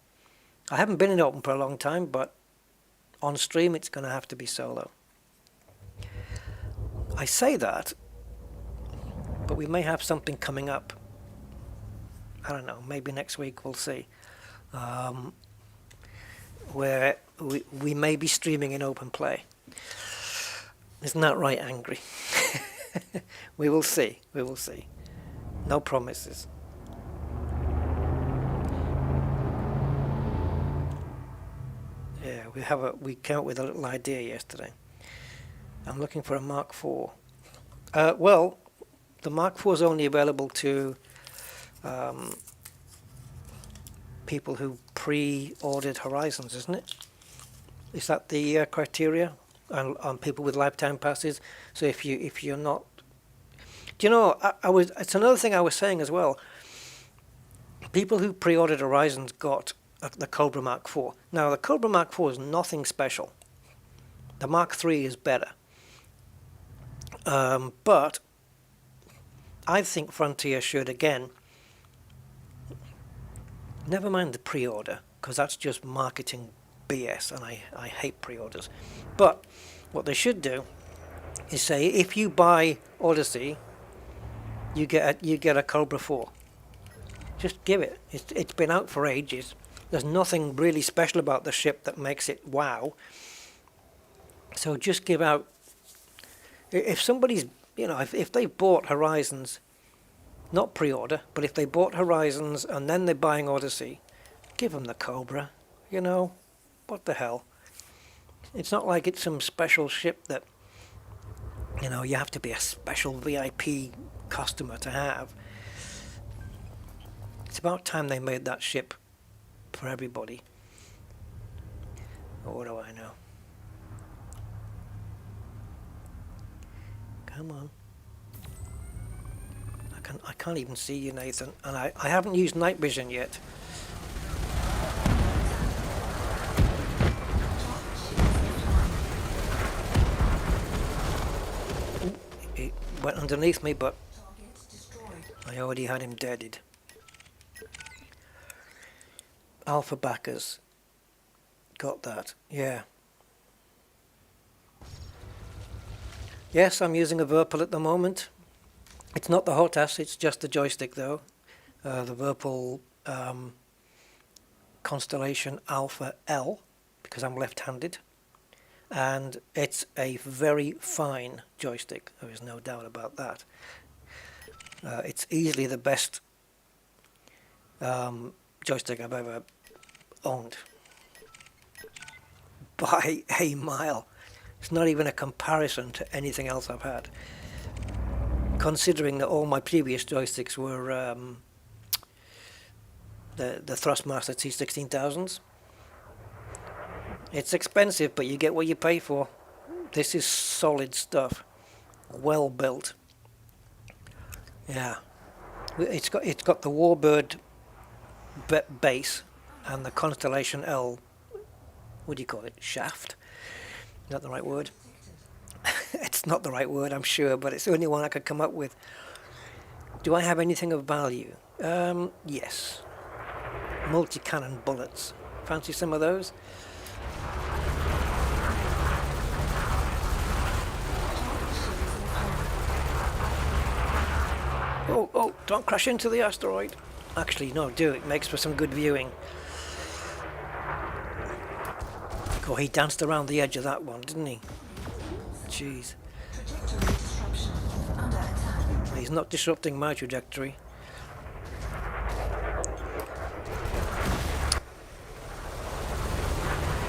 I haven't been in open for a long time, but on stream it's going to have to be solo. I say that, but we may have something coming up. I don't know, maybe next week, we'll see. Where we may be streaming in open play. Isn't that right, Angry? We will see. We will see. No promises. Yeah, we came up with a little idea yesterday. I'm looking for a Mark IV. Well, the Mark IV is only available to people who pre-ordered Horizons, isn't it? Is that the criteria on people with lifetime passes? So if you're not, do you know? It's another thing I was saying as well. People who pre-ordered Horizons got the Cobra Mark IV. Now the Cobra Mark IV is nothing special. The Mark III is better. But I think Frontier should again. Never mind the pre-order, because that's just marketing BS, and I hate pre-orders. But what they should do is say if you buy Odyssey, you get a Cobra 4. Just give it. It's been out for ages. There's nothing really special about the ship that makes it wow. So just give out. If somebody's, if they bought Horizons, not pre-order, but if they bought Horizons and then they're buying Odyssey, give them the Cobra. What the hell? It's not like it's some special ship that, you have to be a special VIP customer to have. It's about time they made that ship for everybody. Or what do I know? Come on. I can't even see you, Nathan, and I haven't used night vision yet. He went underneath me, but I already had him deaded. Alpha backers. Got that, yeah. Yes, I'm using a Virpil at the moment. It's not the HOTAS, it's just the joystick though. The Virpil Constellation Alpha L, because I'm left-handed. And it's a very fine joystick, there is no doubt about that. It's easily the best joystick I've ever owned. By a mile. It's not even a comparison to anything else I've had. Considering that all my previous joysticks were the Thrustmaster T16000s. It's expensive, but you get what you pay for. This is solid stuff. Well built. Yeah. It's got the WarBRD base and the Constellation L, what do you call it, shaft? Is that the right word? It's not the right word, I'm sure, but it's the only one I could come up with. Do I have anything of value? Yes. Multi-cannon bullets. Fancy some of those? Oh, don't crash into the asteroid. Actually, no, do. It makes for some good viewing. Oh, he danced around the edge of that one, didn't he? Jeez. Trajectory disruption. Under attack. He's not disrupting my trajectory.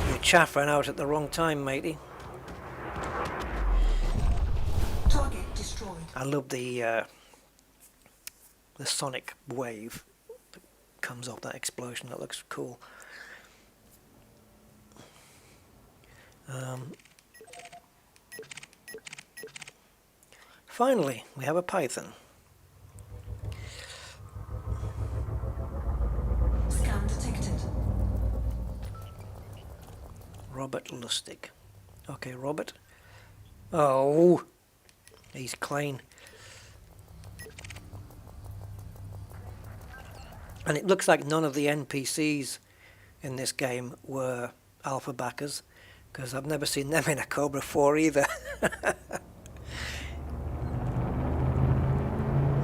Your chaff ran out at the wrong time, matey. Target destroyed. I love the sonic wave that comes off that explosion. That looks cool. Finally, we have a Python. Scan detected. Robert Lustig. Okay, Robert. Oh, he's clean. And it looks like none of the NPCs in this game were alpha backers, because I've never seen them in a Cobra 4 either.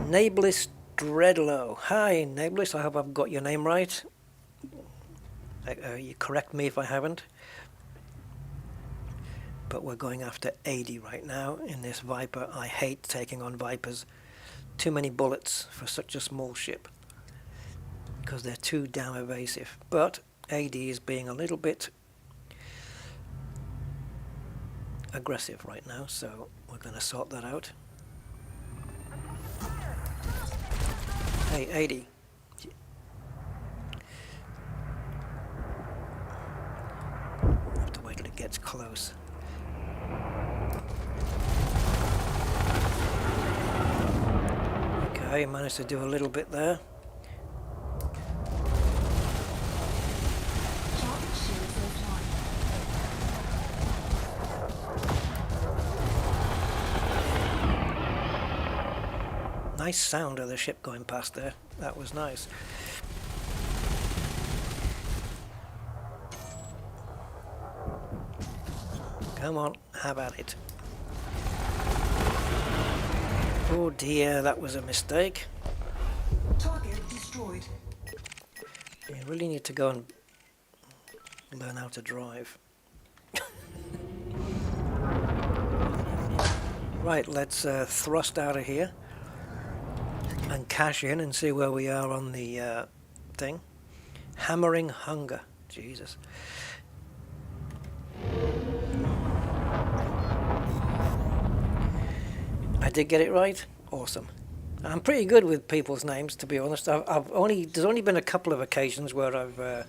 Nablis Dreadlow. Hi, Nablis. I hope I've got your name right. You correct me if I haven't. But we're going after 80 right now in this Viper. I hate taking on Vipers. Too many bullets for such a small ship, because they're too damn evasive. But AD is being a little bit aggressive right now, so we're going to sort that out. Hey, 80. Have to wait till it gets close. Okay, managed to do a little bit there. Target shields offline. Nice sound of the ship going past there. That was nice. Come on, have at it. Oh dear, that was a mistake. Target destroyed. You really need to go and learn how to drive. Right, let's thrust out of here and cash in and see where we are on the thing. Hammering hunger. Jesus. I did get it right. Awesome. I'm pretty good with people's names, to be honest. There's only been a couple of occasions where I've,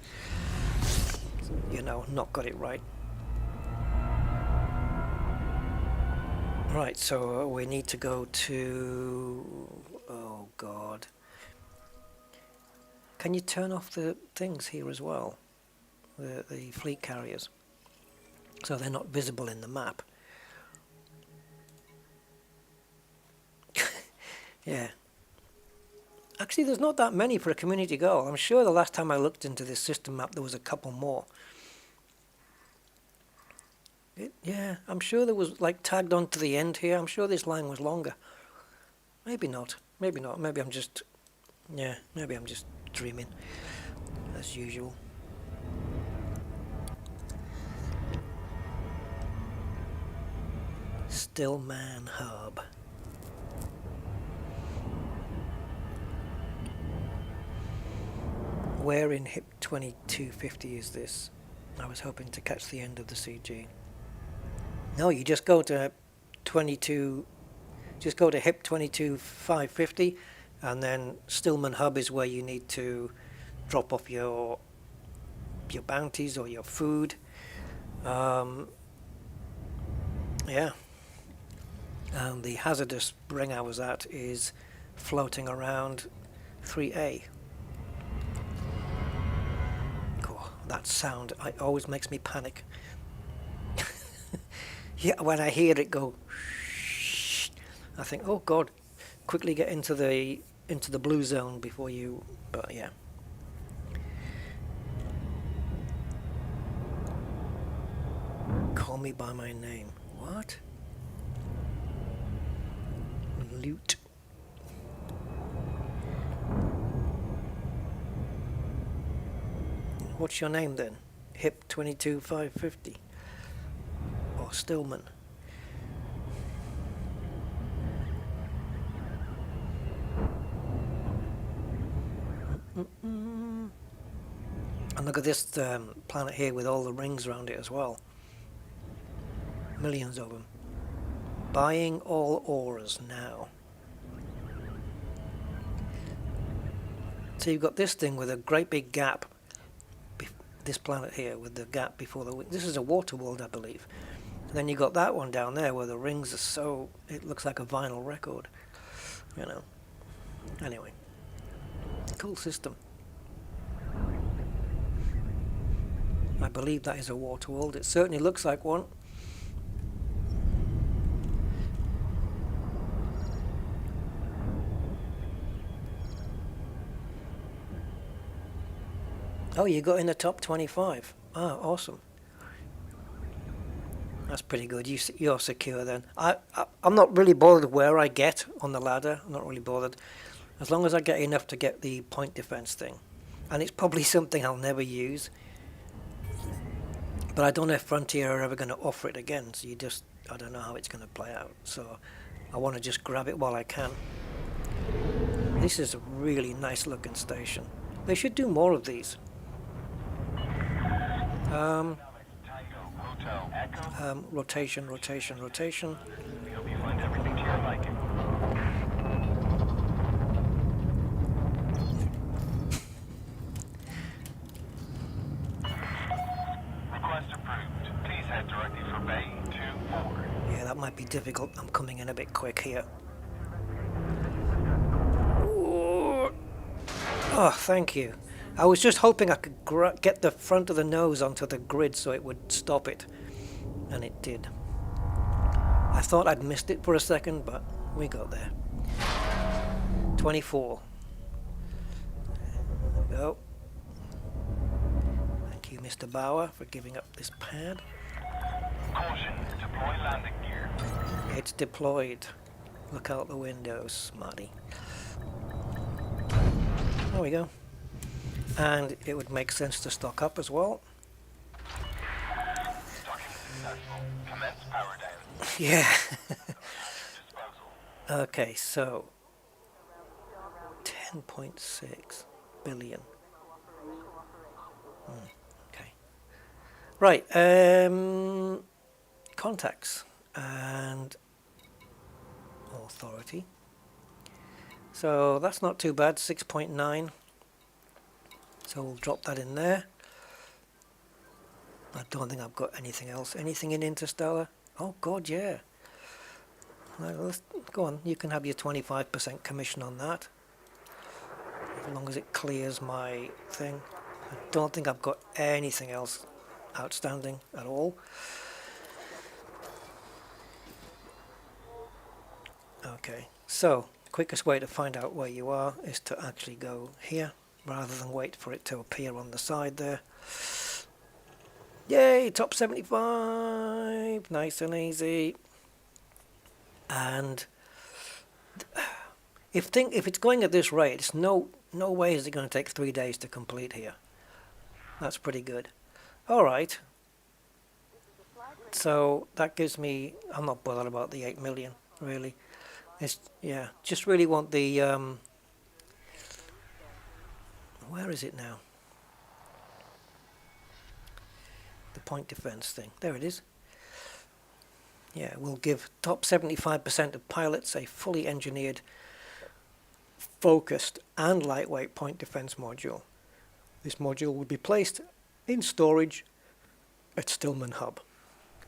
not got it right. Right, so we need to go to... Oh, God. Can you turn off the things here as well? The fleet carriers. So they're not visible in the map. Yeah. Actually, there's not that many for a community goal. I'm sure the last time I looked into this system map, there was a couple more. Yeah, I'm sure there was like tagged on to the end here. I'm sure this line was longer. Maybe not. Maybe not. Maybe I'm just... Yeah, maybe I'm just dreaming. As usual. Stillman Hub. Where in HIP 2250 is this? I was hoping to catch the end of the CG. No, you just go to HIP 22550, and then Stillman Hub is where you need to drop off your bounties or your food. Yeah. And the hazardous ring I was at is floating around 3A. That sound, it always makes me panic. Yeah, when I hear it go, shh, I think, oh God, quickly get into the blue zone before you. But yeah. Call me by my name. What? Loot. What's your name then? HIP 22550 or Stillman? And look at this planet here with all the rings around it as well. Millions of them. Buying all ores now. So you've got this thing with a great big gap. This planet here with the gap before the... This is a water world, I believe. And then you got that one down there where the rings are so... It looks like a vinyl record. You know. Anyway. Cool system. I believe that is a water world. It certainly looks like one. Oh, you got in the top 25. Ah, awesome. That's pretty good. You're secure then. I'm not really bothered where I get on the ladder. I'm not really bothered. As long as I get enough to get the point defense thing. And it's probably something I'll never use. But I don't know if Frontier are ever going to offer it again. So I don't know how it's going to play out. So I want to just grab it while I can. This is a really nice looking station. They should do more of these. Rotation. We hope you find everything to your liking. Request approved. Please head directly for Bay 24. Yeah, that might be difficult. I'm coming in a bit quick here. Oh, thank you. I was just hoping I could get the front of the nose onto the grid so it would stop it. And it did. I thought I'd missed it for a second, but we got there. 24. There we go. Thank you, Mr. Bauer, for giving up this pad. Caution, deploy landing gear. It's deployed. Look out the window, smarty. There we go. And it would make sense to stock up as well. Docking successful. Commence power down. Yeah. Disposal. Okay, so 10.6 billion. Okay. Right. Contacts and authority. So that's not too bad. 6.9. So we'll drop that in there. I don't think I've got anything else. Anything in Interstellar? Oh God, yeah. Well, let's go on. You can have your 25% commission on that, as long as it clears my thing. I don't think I've got anything else outstanding at all. Okay, so quickest way to find out where you are is to actually go here, rather than wait for it to appear on the side there. Yay, top 75, nice and easy. And if it's going at this rate, it's no way is it going to take 3 days to complete here. That's pretty good. All right. So that gives me, I'm not bothered about the 8 million really. It's, yeah, just really want the where is it now? The point defense thing. There it is. Yeah, we'll give top 75% of pilots a fully engineered, focused and lightweight point defense module. This module will be placed in storage at Stillman Hub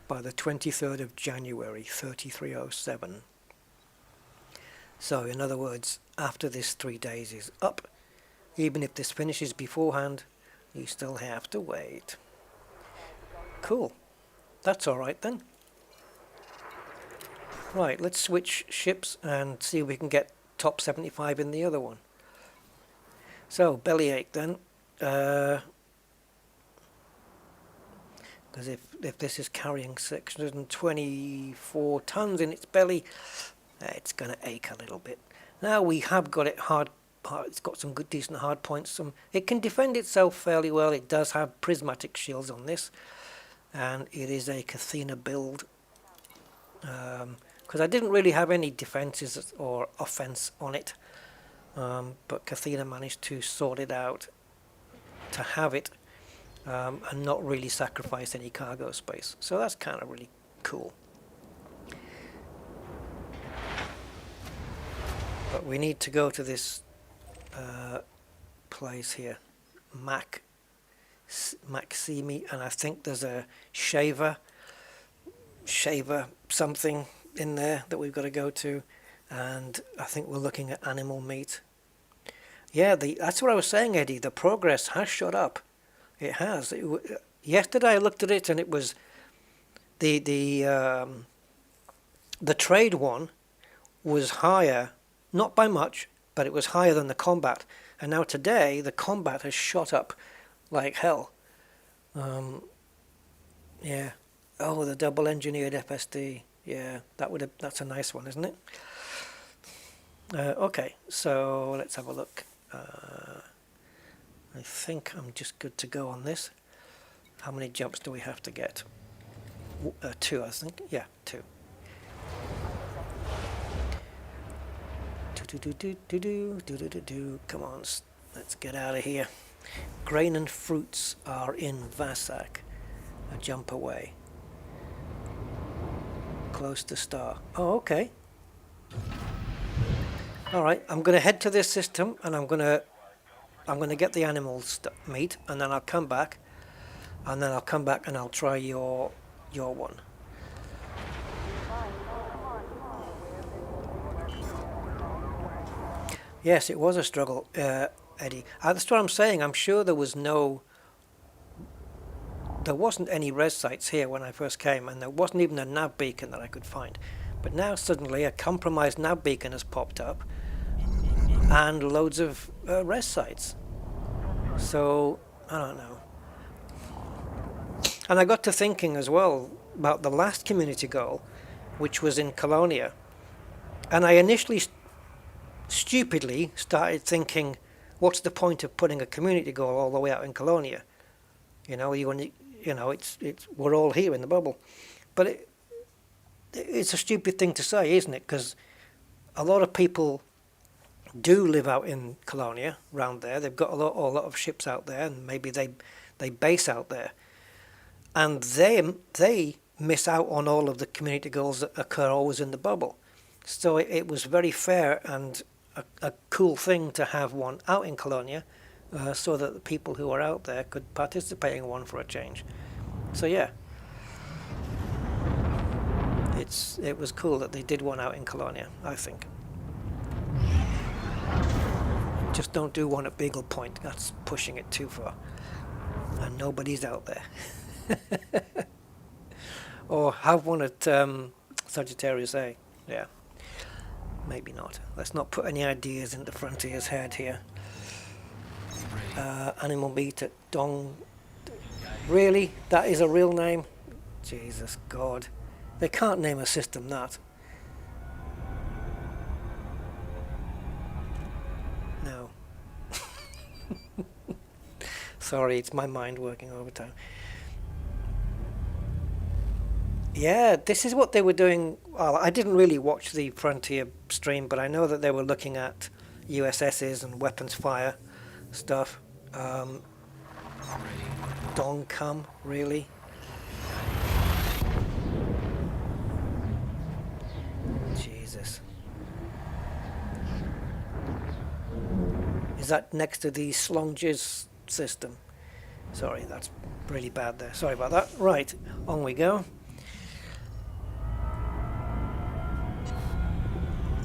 by the 23rd of January 3307. So in other words, after this 3 days is up, even if this finishes beforehand, you still have to wait. Cool. That's alright then. Right, let's switch ships and see if we can get top 75 in the other one. So, bellyache then. Because if this is carrying 624 tons in its belly, it's going to ache a little bit. Now we have got it hard. It's got some good, decent hard points. It can defend itself fairly well. It does have prismatic shields on this, and it is a Cathena build. Because I didn't really have any defenses or offense on it, but Cathena managed to sort it out to have it and not really sacrifice any cargo space. So that's kind of really cool. But we need to go to this place here, Maximi, and I think there's a shaver something in there that we've got to go to, and I think we're looking at animal meat. Yeah, that's what I was saying, Eddie. The progress has shot up. It has. Yesterday I looked at it, and it was the trade one was higher, not by much, but it was higher than the combat. And now today the combat has shot up like hell. Yeah. Oh, the double engineered FSD. Yeah, that's a nice one, isn't it? Okay, so let's have a look. I think I'm just good to go on this. How many jumps do we have to get? 2, I think. Yeah, 2. Come on, let's get out of here. Grain and fruits are in Vassac. A jump away. Close to star. Oh, okay. All right, I'm going to head to this system, and I'm going to get the animal meat, and then I'll come back, and I'll try your one. Yes, it was a struggle, Eddie. That's what I'm saying. I'm sure there wasn't any res sites here when I first came, and there wasn't even a nav beacon that I could find. But now suddenly a compromised nav beacon has popped up, and loads of res sites. So, I don't know. And I got to thinking as well about the last community goal, which was in Colonia. And I initially stupidly started thinking, what's the point of putting a community goal all the way out in Colonia? You know, it's we're all here in the bubble, but it's a stupid thing to say, isn't it? Because a lot of people do live out in Colonia, around there. They've got a lot of ships out there, and maybe they base out there, and they miss out on all of the community goals that occur always in the bubble. So it was very fair and a cool thing to have one out in Colonia, so that the people who are out there could participate in one for a change. So yeah, it was cool that they did one out in Colonia, I think. Just don't do one at Beagle Point. That's pushing it too far. And nobody's out there. Or have one at Sagittarius A. Yeah. Maybe not. Let's not put any ideas into Frontier's head here. Animal Beat at Dong. Really? That is a real name? Jesus God. They can't name a system that. No. Sorry, it's my mind working overtime. Yeah, this is what they were doing. Well, I didn't really watch the Frontier stream, but I know that they were looking at USSs and weapons fire stuff. Dong Come, really? Jesus. Is that next to the Slonges system? Sorry, that's really bad there. Sorry about that. Right, on we go.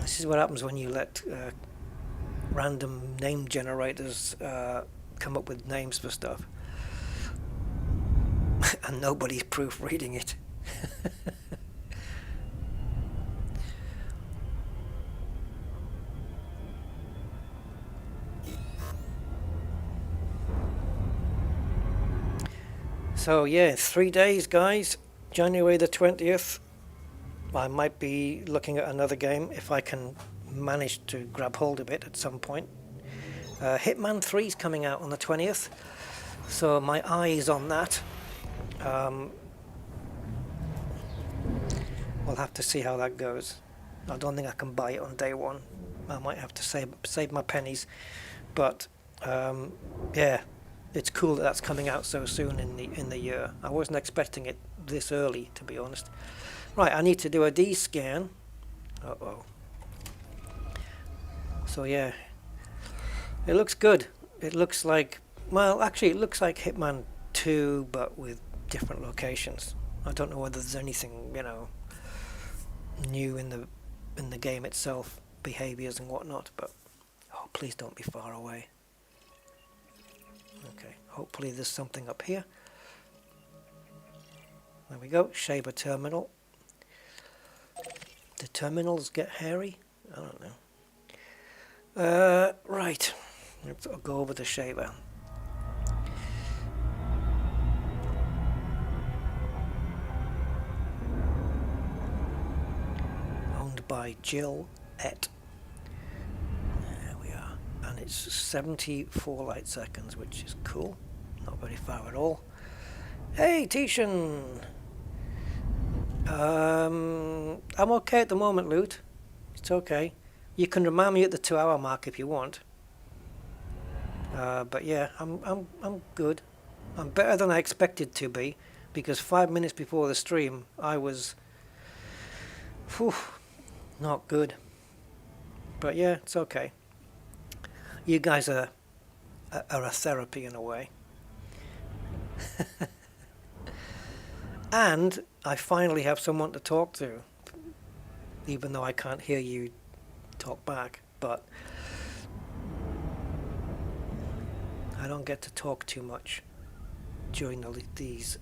This is what happens when you let random name generators come up with names for stuff. And nobody's proofreading it. So yeah, 3 days, guys. January the 20th. I might be looking at another game if I can manage to grab hold of it at some point. Hitman 3 is coming out on the 20th, so my eye is on that. We'll have to see how that goes. I don't think I can buy it on day one. I might have to save my pennies, but yeah, it's cool that that's coming out so soon in the year. I wasn't expecting it this early, to be honest. Right, I need to do a D scan. Uh-oh. So yeah, it looks good. It looks like, well, actually it looks like Hitman 2, but with different locations. I don't know whether there's anything, you know, new in the game itself, behaviors and whatnot, but oh, please don't be far away. Okay, hopefully there's something up here. There we go, Shaver Terminal. Do terminals get hairy? I don't know. Right, let's go over to Shaver. Owned by Jill Et. There we are. And it's 74 light seconds, which is cool. Not very far at all. Hey, Tishan! I'm okay at the moment, Loot. It's okay. You can remind me at the 2-hour mark if you want. But yeah, I'm good. I'm better than I expected to be, because 5 minutes before the stream I was not good. But yeah, it's okay. You guys are a therapy in a way. And I finally have someone to talk to, even though I can't hear you talk back, but I don't get to talk too much during these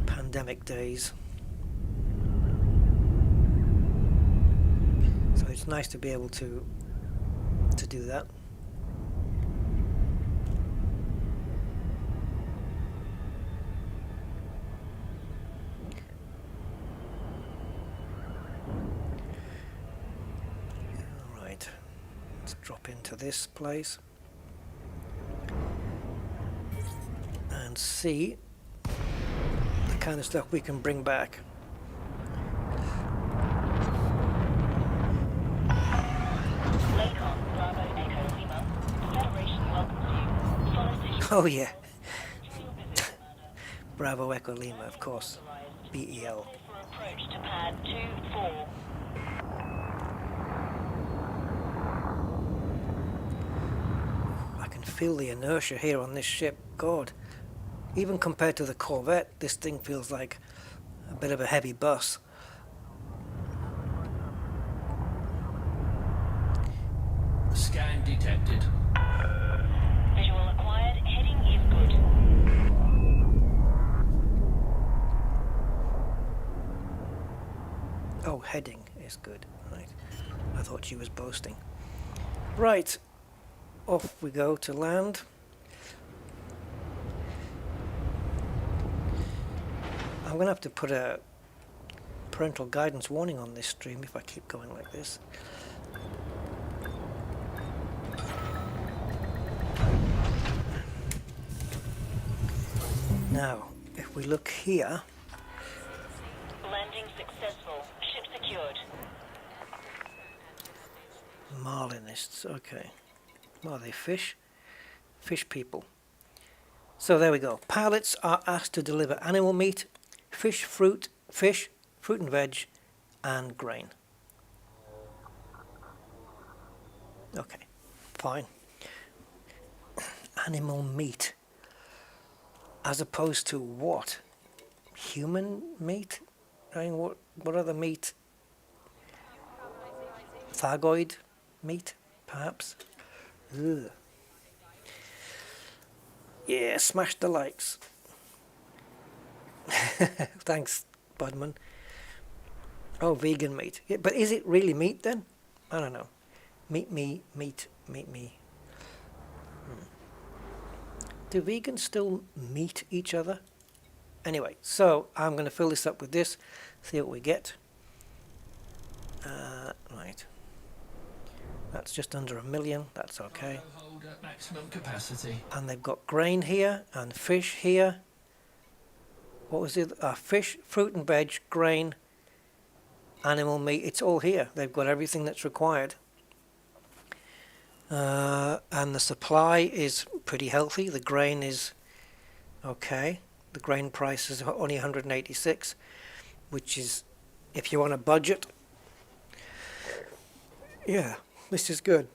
pandemic days. So it's nice to be able to do that. drop into this place and see the kind of stuff we can bring back. Oh yeah. Bravo Echo Lima, of course. BEL. Approach to pad 2-4. I can feel the inertia here on this ship. God. Even compared to the Corvette, this thing feels like a bit of a heavy bus. Scan detected. Visual acquired. Heading is good. Oh, heading is good. Right. I thought she was boasting. Right. Off we go to land. I'm going to have to put a parental guidance warning on this stream if I keep going like this. Now, if we look here, Landing successful. Ship secured. Marlinists, okay. What are they, fish? Fish people. So there we go. Pilots are asked to deliver animal meat, fish, fruit and veg, and grain. Okay, fine. Animal meat. As opposed to what? Human meat? I mean, what other meat? Thargoid meat, perhaps? Ugh. Yeah, smash the likes. Thanks, Budman. Oh, vegan meat. Yeah, but is it really meat then? I don't know. Meat me. Do vegans still meet each other? Anyway, so I'm going to fill this up with this, see what we get. Right. That's just under 1 million, that's okay. Hold at maximum capacity. And they've got grain here, and fish here. What was it? Fish, fruit and veg, grain, animal meat, it's all here. They've got everything that's required. And the supply is pretty healthy. The grain is okay. The grain price is only 186, which is, if you're on a budget, yeah, this is good.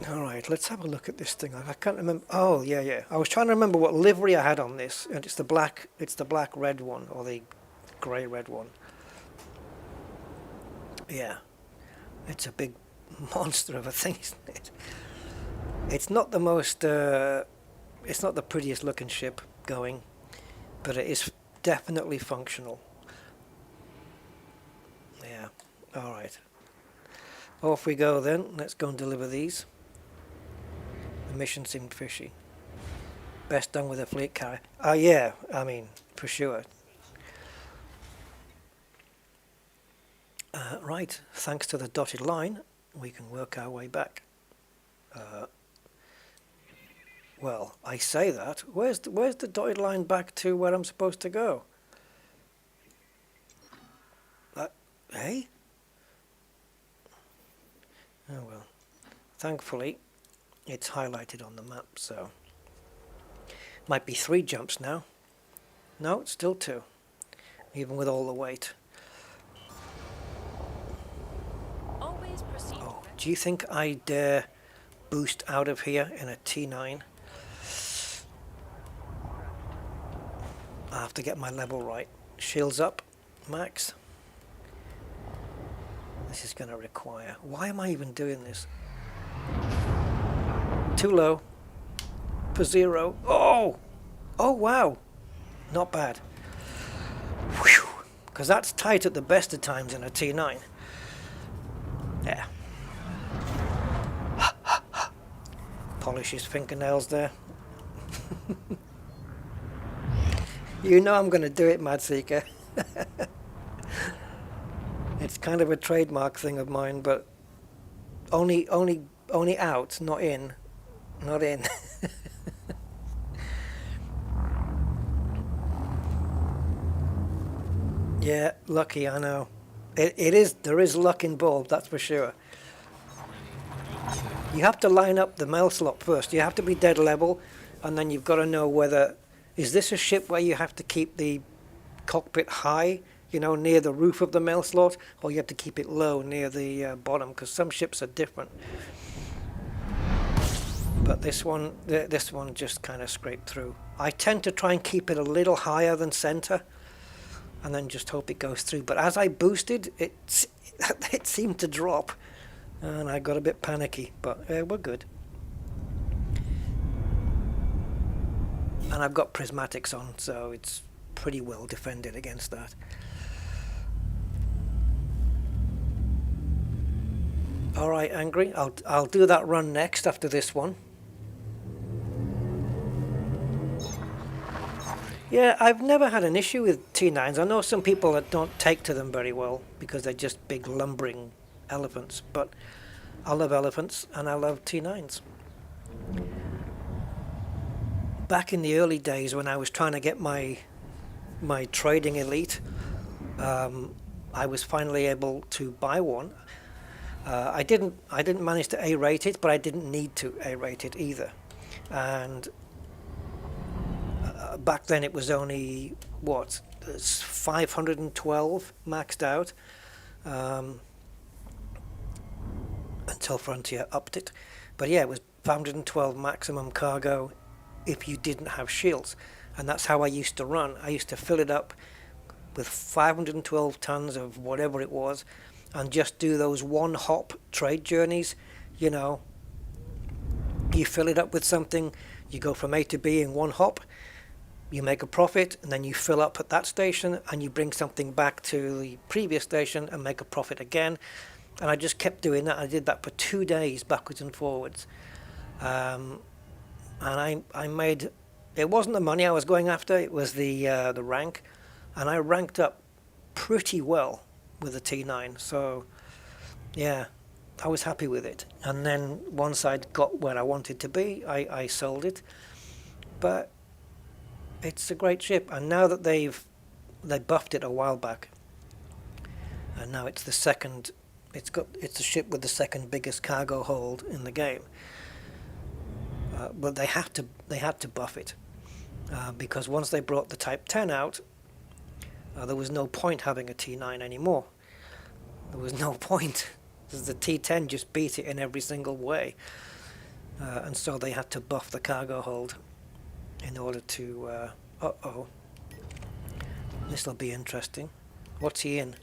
All right, let's have a look at this thing. I can't remember. Oh, yeah. I was trying to remember what livery I had on this, and it's the black red one, or the grey red one. Yeah, it's a big monster of a thing, isn't it? It's not the most, it's not the prettiest looking ship going, but it is definitely functional. Yeah, all right. Off we go then. Let's go and deliver these. The mission seemed fishy. Best done with a fleet carrier. Yeah, I mean, for sure. Right, thanks to the dotted line, we can work our way back. Well, I say that. Where's the dotted line back to where I'm supposed to go? Hey? Oh well. Thankfully, it's highlighted on the map, so... Might be 3 jumps now. No, it's still 2. Even with all the weight. Always proceed. Oh, do you think I dare boost out of here in a T9? I have to get my level right. Shields up, max. This is going to require... Why am I even doing this? Too low. For 0. Oh! Oh, wow. Not bad. Because that's tight at the best of times in a T9. Yeah. Polish his fingernails there. You know I'm going to do it, Madseeker. It's kind of a trademark thing of mine, but only out, not in. Not in. Yeah, lucky, I know. It is, there is luck involved, that's for sure. You have to line up the mail slot first. You have to be dead level, and then you've got to know whether, is this a ship where you have to keep the cockpit high, you know, near the roof of the mail slot, or you have to keep it low near the bottom, because some ships are different. But this one just kind of scraped through. I tend to try and keep it a little higher than center, and then just hope it goes through. But as I boosted, it seemed to drop, and I got a bit panicky, but we're good. And I've got prismatics on, so it's pretty well defended against that. All right, Angry, I'll do that run next after this one. Yeah, I've never had an issue with T9s. I know some people that don't take to them very well because they're just big lumbering elephants, but I love elephants and I love T9s. Back in the early days when I was trying to get my trading elite, I was finally able to buy one. I didn't manage to A-rate it, but I didn't need to A-rate it either. And back then it was only, what, 512 maxed out, until Frontier upped it. But yeah, it was 512 maximum cargo if you didn't have shields. And that's how I used to run. I used to fill it up with 512 tons of whatever it was, and just do those one-hop trade journeys. You know, you fill it up with something, you go from A to B in one hop, you make a profit, and then you fill up at that station, and you bring something back to the previous station and make a profit again. And I just kept doing that. I did that for 2 days, backwards and forwards. And I made, it wasn't the money I was going after, it was the rank. And I ranked up pretty well with the T9. So, yeah, I was happy with it. And then once I'd got where I wanted to be, I sold it. But it's a great ship, and now that they buffed it a while back, and now it's the second. It's a ship with the second biggest cargo hold in the game. But they had to buff it because once they brought the Type 10 out, there was no point having a T9 anymore. There was no point. The T10 just beat it in every single way, and so they had to buff the cargo hold in order to, this'll be interesting. What's he in?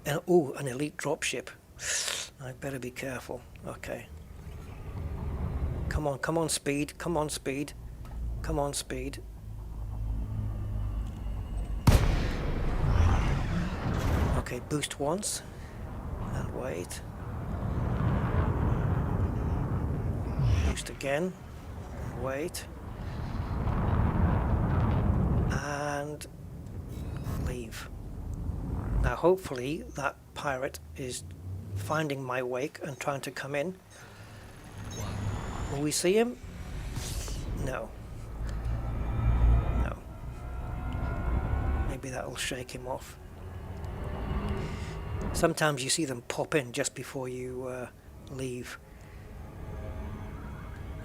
An elite dropship. I better be careful. Okay. Come on, speed. Come on, speed. Come on, speed. Okay, boost once. And wait. Boost again. Wait. And leave. Now hopefully that pirate is finding my wake and trying to come in. Will we see him? No. No. Maybe that'll shake him off. Sometimes you see them pop in just before you leave.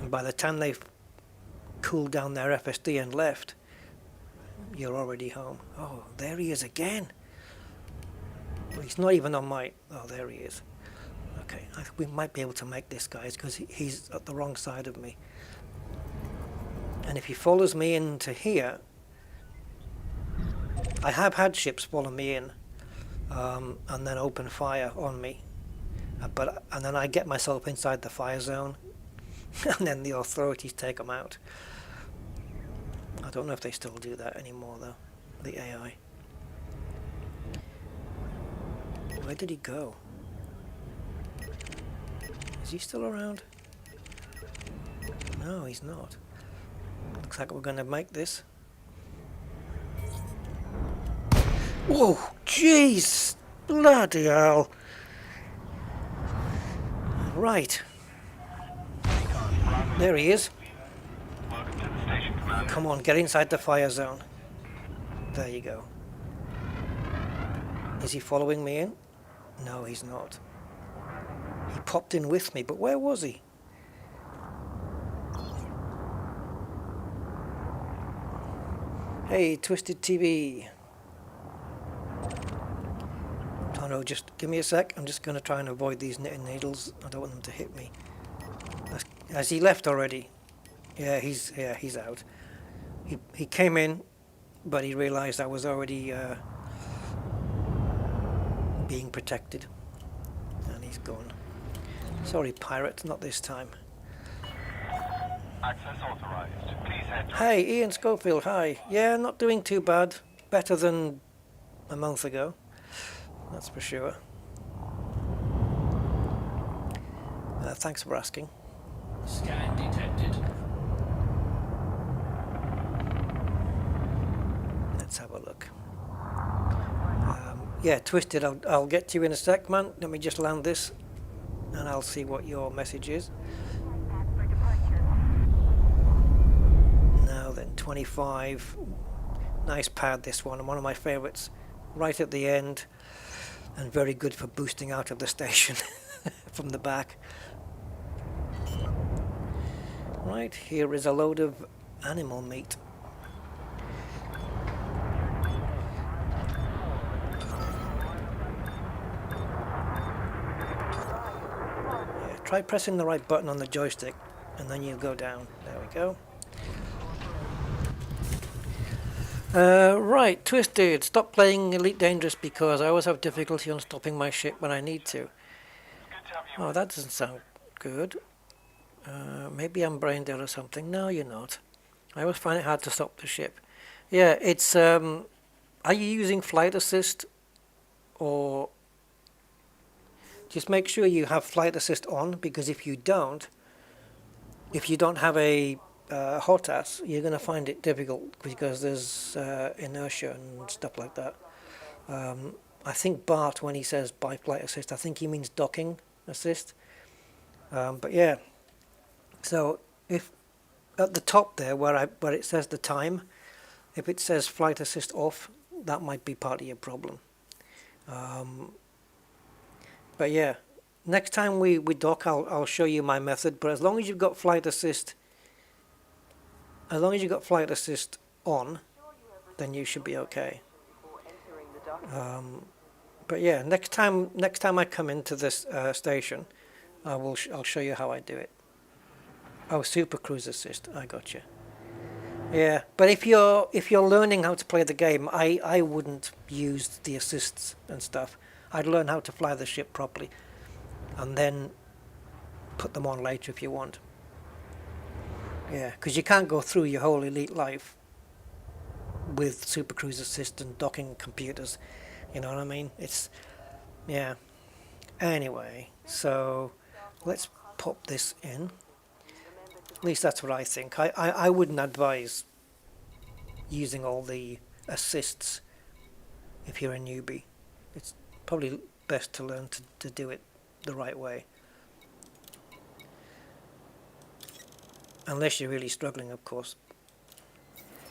And by the time they've cooled down their FSD and left, you're already home. Oh, there he is again. Well, he's not even on my... Oh, there he is. Okay, we might be able to make this, guys, because he's at the wrong side of me. And if he follows me into here... I have had ships follow me in, and then open fire on me. And then I get myself inside the fire zone, and then the authorities take them out. I don't know if they still do that anymore, though, the AI. Where did he go? Is he still around? No, he's not. Looks like we're going to make this. Whoa, jeez, bloody hell. Right, there he is. Welcome to the station, Commander. Come on, get inside the fire zone. There you go. Is he following me in? No, he's not. He popped in with me, but where was he? Hey, Twisted TV. Oh no, just give me a sec. I'm just going to try and avoid these knitting needles. I don't want them to hit me. Has he left already? Yeah, he's out. He came in, but he realised I was already being protected, and he's gone. Sorry, pirate, not this time. Access authorized. Please head to... Hey, Ian Schofield, hi. Yeah, not doing too bad. Better than a month ago, that's for sure. Thanks for asking. Scan detected. Let's have a look. Yeah, Twisted, I'll get to you in a sec, man. Let me just land this, and I'll see what your message is. Now then, 25. Nice pad, this one, one of my favourites. Right at the end, and very good for boosting out of the station from the back. Right, here is a load of animal meat. Yeah, try pressing the right button on the joystick, and then you go down. There we go. Right, Twisted, stop playing Elite Dangerous because I always have difficulty on stopping my ship when I need to. Good to have you. Oh, that doesn't sound good. Maybe I'm brain dead or something. No, you're not. I always find it hard to stop the ship. Yeah, it's... are you using flight assist? Or... Just make sure you have flight assist on, because if you don't have a HOTAS, you're going to find it difficult because there's inertia and stuff like that. I think Bart, when he says by flight assist, I think he means docking assist. But yeah, so if at the top there where it says the time, if it says flight assist off, that might be part of your problem. But yeah, next time we dock, I'll show you my method. But as long as you've got flight assist, on, then you should be okay. But yeah, next time I come into this station, I'll show you how I do it. Oh, Super Cruise Assist, I got you. Yeah, but if you're learning how to play the game, I wouldn't use the assists and stuff. I'd learn how to fly the ship properly, and then put them on later if you want. Yeah, because you can't go through your whole Elite life with Super Cruise Assist and docking computers. You know what I mean? It's, yeah. Anyway, so let's pop this in. At least that's what I think. I wouldn't advise using all the assists if you're a newbie. It's probably best to learn to do it the right way. Unless you're really struggling, of course.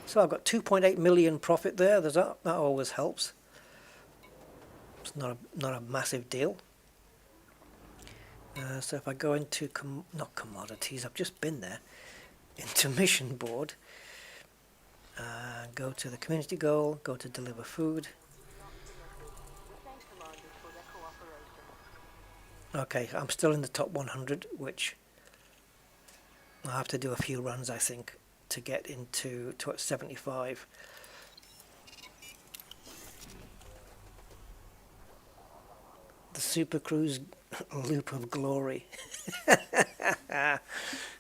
So I've got 2.8 million profit there. That always helps. It's not a massive deal. So if I go into not commodities, I've just been there, into mission board, go to the community goal, go to deliver food. Okay, I'm still in the top 100, which I'll have to do a few runs, I think, to get into 75. The Super Cruise loop of glory.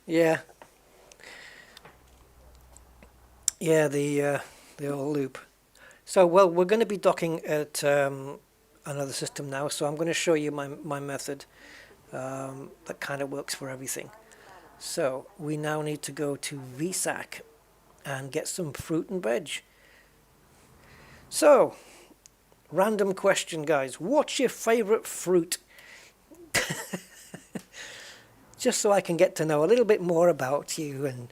Yeah. Yeah, the old loop. So, well, we're going to be docking at another system now, so I'm going to show you my method that kind of works for everything. So, we now need to go to VSAC and get some fruit and veg. So, Random question, guys. What's your favourite fruit? Just so I can get to know a little bit more about you. And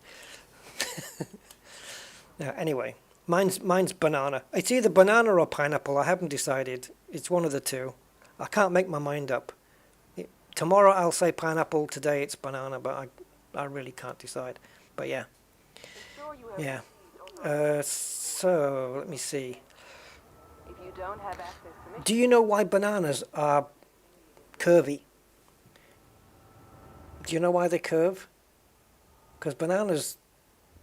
now, anyway, mine's banana. It's either banana or pineapple. I haven't decided. It's one of the two. I can't make my mind up. Tomorrow I'll say pineapple. Today it's banana, but I really can't decide. But yeah, Ensure you have yeah. received authorization. So let me see. If you don't have access permission, Do you know why bananas are curvy? Do you know why they curve? Because bananas,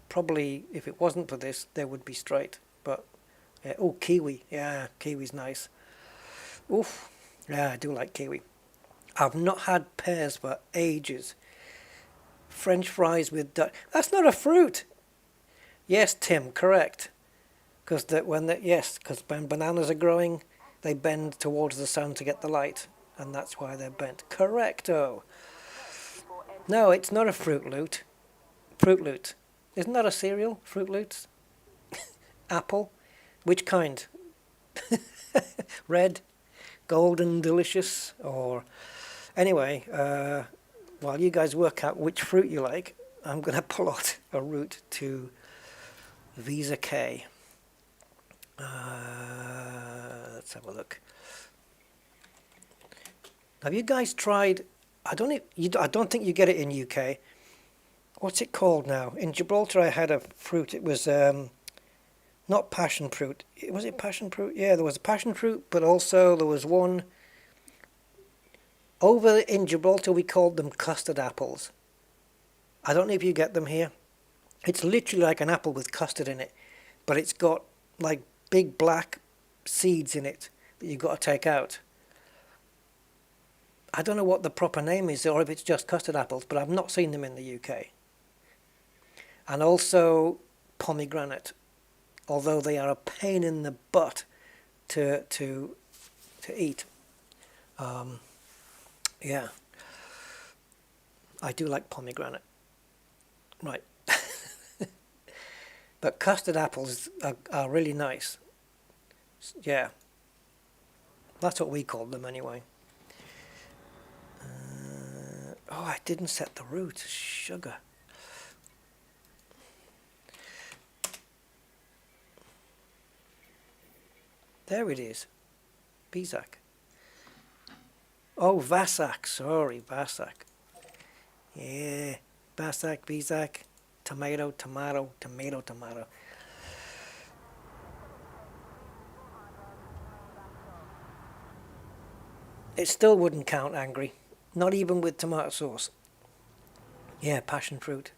probably, if it wasn't for this, they would be straight. But, yeah. Oh, kiwi. Yeah, kiwi's nice. Oof. Yeah, I do like kiwi. I've not had pears for ages. French fries with that's not a fruit. Yes, Tim, correct. Because when bananas are growing, they bend towards the sun to get the light, and that's why they're bent. Correcto. No, it's not a Fruit Loot. Fruit Loot. Isn't that a cereal? Fruit Loots? Apple? Which kind? Red? Golden Delicious? Or anyway, while you guys work out which fruit you like, I'm going to pull out a route to Visa K. Let's have a look. Have you guys tried? I don't think you get it in UK. What's it called now? In Gibraltar, I had a fruit. It was not passion fruit. Was it passion fruit? Yeah, there was a passion fruit, but also there was one. Over in Gibraltar, we called them custard apples. I don't know if you get them here. It's literally like an apple with custard in it, but it's got like big black seeds in it that you've got to take out. I don't know what the proper name is, or if it's just custard apples, but I've not seen them in the UK. And also pomegranate, although they are a pain in the butt to eat. Yeah, I do like pomegranate. Right. But custard apples are really nice. Yeah. That's what we called them anyway. Oh, I didn't set the route. Sugar. There it is. Bizak. Oh, Vasak. Sorry, Vasak. Yeah. Vasak, Bizak. Tomato, tomato, tomato, tomato. It still wouldn't count angry. Not even with tomato sauce. Yeah, passion fruit.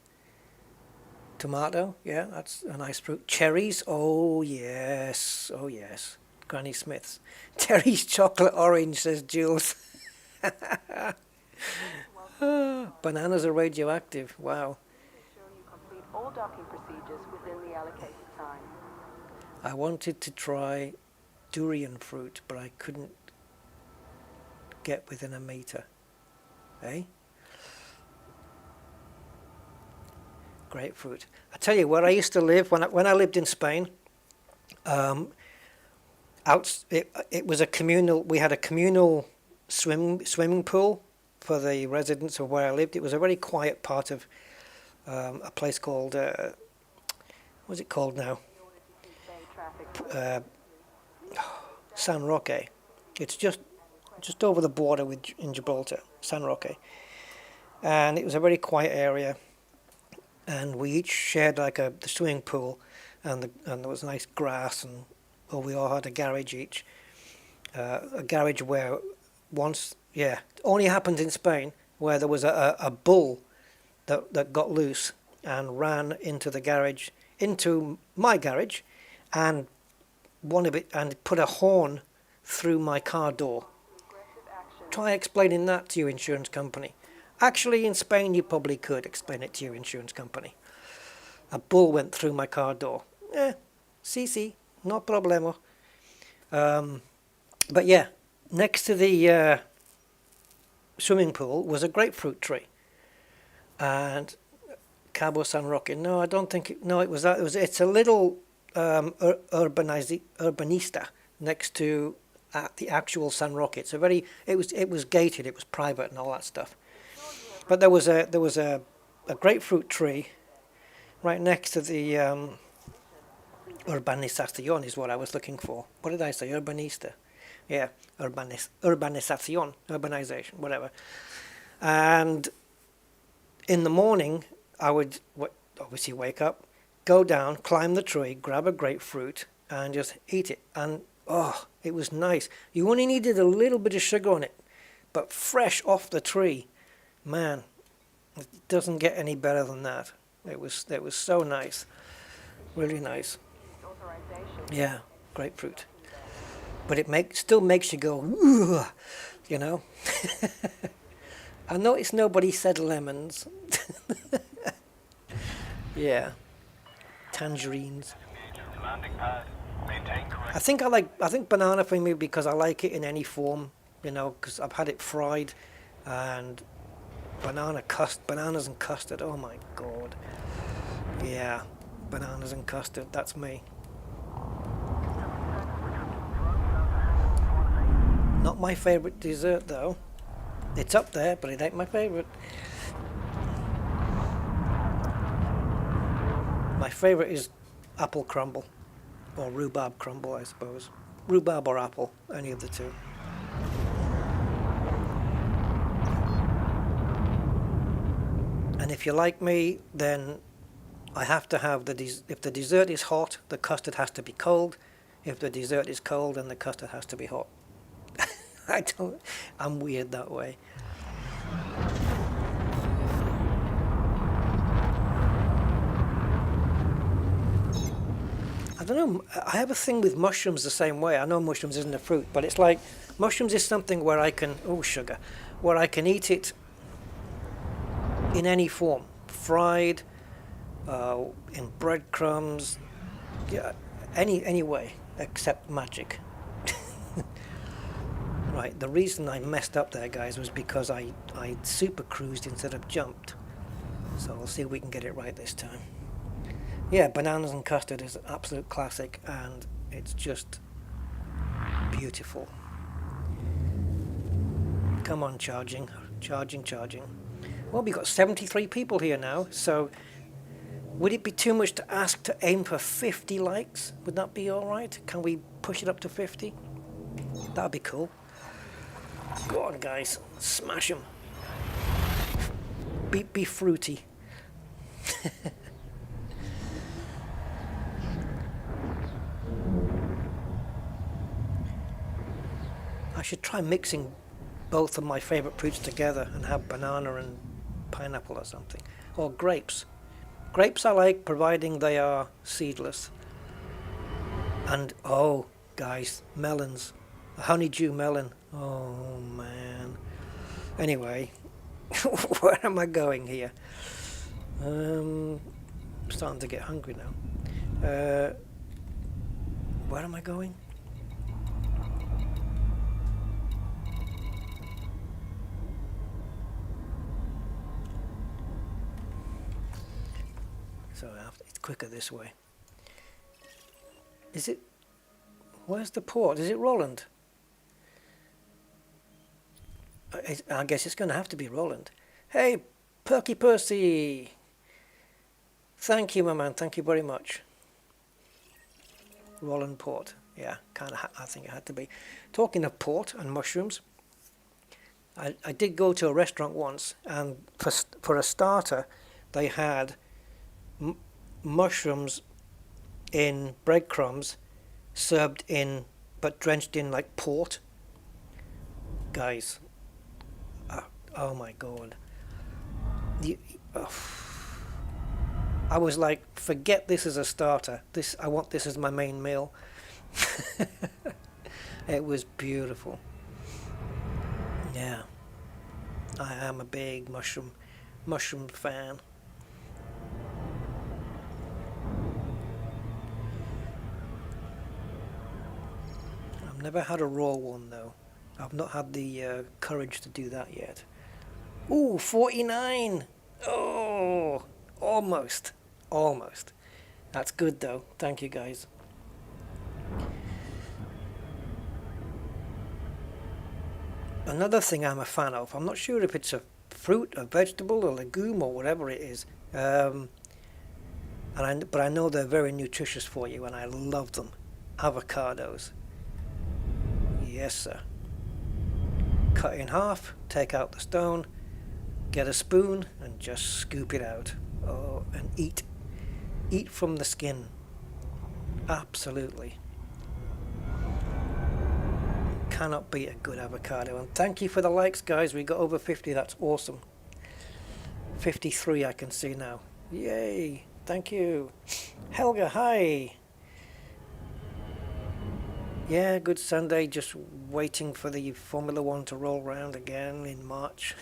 Tomato, yeah, that's a nice fruit. Cherries, oh yes, oh yes. Granny Smith's. Terry's chocolate orange, says Jules. Bananas are radioactive, wow. ensure you complete all docking procedures within the allocated time. I wanted to try durian fruit, but I couldn't get within a metre. Eh? Grapefruit. I tell you, where I used to live, when I lived in Spain, it was a communal, we had a communal swimming pool for the residents of where I lived. It was a very quiet part of a place called, what's it called now? San Roque. It's just over the border in Gibraltar, San Roque. And it was a very quiet area. And we each shared like the swimming pool, and there was nice grass, and we all had a garage each. A garage where only happened in Spain, where there was a bull that got loose and ran into the garage, into my garage, and put a horn through my car door. Try explaining that to your insurance company. Actually, in Spain, you probably could explain it to your insurance company. A bull went through my car door. Sí, no problema. But yeah, next to the swimming pool was a grapefruit tree. And Cabo San Roque. No, I don't think it. No, it was that. It's a little urbanista next to at the actual San Roque. It's a very, it was gated, it was private and all that stuff. But there was a grapefruit tree right next to the urbanización is what I was looking for. What did I say? Urbanista. Yeah, urbanización, urbanization, whatever. And in the morning, I would obviously wake up, go down, climb the tree, grab a grapefruit, and just eat it. And oh, it was nice. You only needed a little bit of sugar on it, but fresh off the tree. Man, it doesn't get any better than that. It was so nice, really nice. Yeah, grapefruit. But it still makes you go, ooh, you know. I noticed nobody said lemons. Yeah, tangerines. Landing pad. Maintain correct. I think banana for me because I like it in any form, you know, because I've had it fried, and bananas and custard. Oh my god. Yeah, bananas and custard. That's me. Not my favorite dessert though. It's up there, but it ain't my favorite. My favorite is apple crumble, or rhubarb crumble, I suppose. Rhubarb or apple, any of the two. And if you're like me, then I have to have if the dessert is hot, the custard has to be cold. If the dessert is cold, then the custard has to be hot. I'm weird that way. I don't know, I have a thing with mushrooms the same way. I know mushrooms isn't a fruit, but it's like, mushrooms is something where I can, where I can eat it in any form. Fried, in breadcrumbs, yeah, any way, except magic. Right, the reason I messed up there, guys, was because I super cruised instead of jumped. So we'll see if we can get it right this time. Yeah, bananas and custard is an absolute classic, and it's just beautiful. Come on, charging. Well, we've got 73 people here now, so would it be too much to ask to aim for 50 likes? Would that be alright? Can we push it up to 50? That'd be cool. Go on, guys. Smash them. Be fruity. I should try mixing both of my favourite fruits together and have banana and pineapple or something. Or grapes. Grapes I like, providing they are seedless. And, oh, guys, melons. A honeydew melon. Oh, man. Anyway, where am I going here? I'm starting to get hungry now. Where am I going? So it's quicker this way. Is it? Where's the port? Is it Roland? I guess it's going to have to be Roland. Hey, Perky Percy! Thank you, my man. Thank you very much. Roland Port. Yeah, I think it had to be. Talking of port and mushrooms, I did go to a restaurant once, and for a starter, they had mushrooms in breadcrumbs, served in, but drenched in like port. Guys, oh my god. I was like, forget this as a starter. I want this as my main meal. It was beautiful. Yeah, I am a big mushroom fan. I've never had a raw one though. I've not had the courage to do that yet. Ooh, 49! Oh, almost. That's good though. Thank you, guys. another thing I'm a fan of. I'm not sure if it's a fruit, a vegetable, a legume, or whatever it is. But I know they're very nutritious for you, and I love them. Avocados. Yes, sir. Cut in half, take out the stone, get a spoon, and just scoop it out. Oh, and eat. Eat from the skin. Absolutely. Cannot beat a good avocado. And thank you for the likes, guys. We got over 50. That's awesome. 53 I can see now. Yay. Thank you. Helga, hi. Yeah, good Sunday. Just waiting for the Formula One to roll round again in March.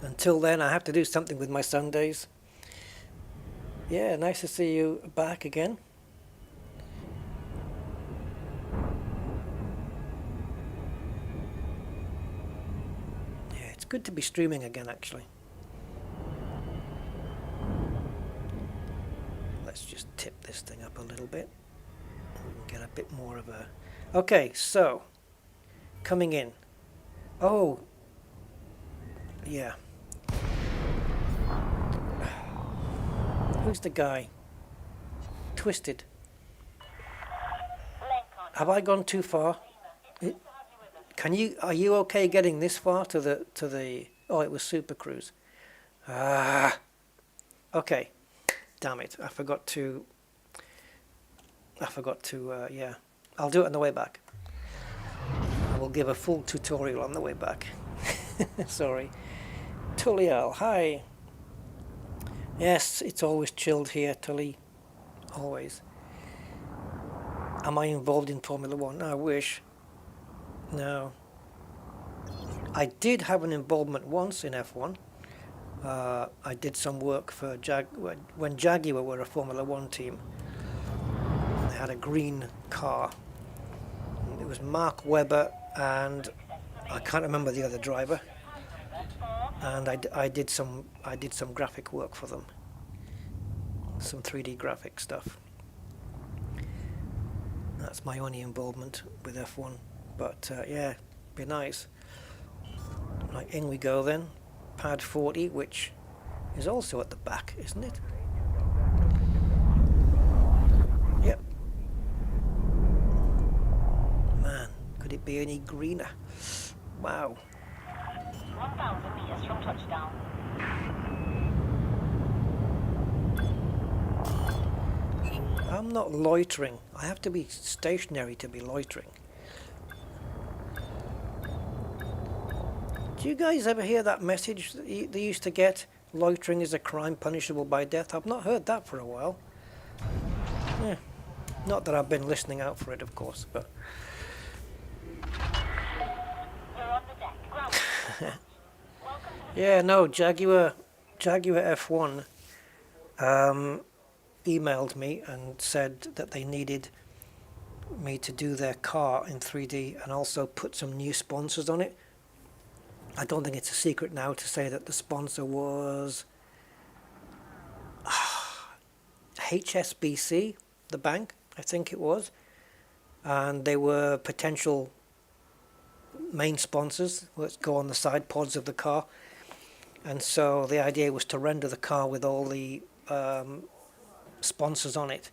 Until then, I have to do something with my Sundays. Yeah, nice to see you back again. Yeah, it's good to be streaming again, actually. Let's just tip this thing up a little bit and get a bit more of a... Okay, so, coming in. Oh, yeah. Who's the guy? Twisted. Have I gone too far? Are you okay getting this far to the oh, it was Super Cruise. Okay. Damn it. I forgot to yeah. I'll do it on the way back. I will give a full tutorial on the way back. Sorry. Tullial, hi. Yes, it's always chilled here, Tully. Always. Am I involved in Formula One? I wish. No. I did have an involvement once in F1. I did some work for when Jaguar were a Formula One team. They had a green car. It was Mark Webber and I can't remember the other driver. And I did some graphic work for them, some 3D graphic stuff. That's my only involvement with F1, but yeah, be nice. Right, in we go then. Pad 40, which is also at the back, isn't it? Yep. Man, could it be any greener? Wow. 1,000 meters from touchdown. I'm not loitering. I have to be stationary to be loitering. Do you guys ever hear that message that they used to get? Loitering is a crime punishable by death. I've not heard that for a while. Yeah. Not that I've been listening out for it, of course, but... You're on the deck. Ground. Yeah, no, Jaguar F1 emailed me and said that they needed me to do their car in 3D and also put some new sponsors on it. I don't think it's a secret now to say that the sponsor was HSBC, the bank, I think it was, and they were potential main sponsors. Let's go on the side pods of the car. And so the idea was to render the car with all the sponsors on it,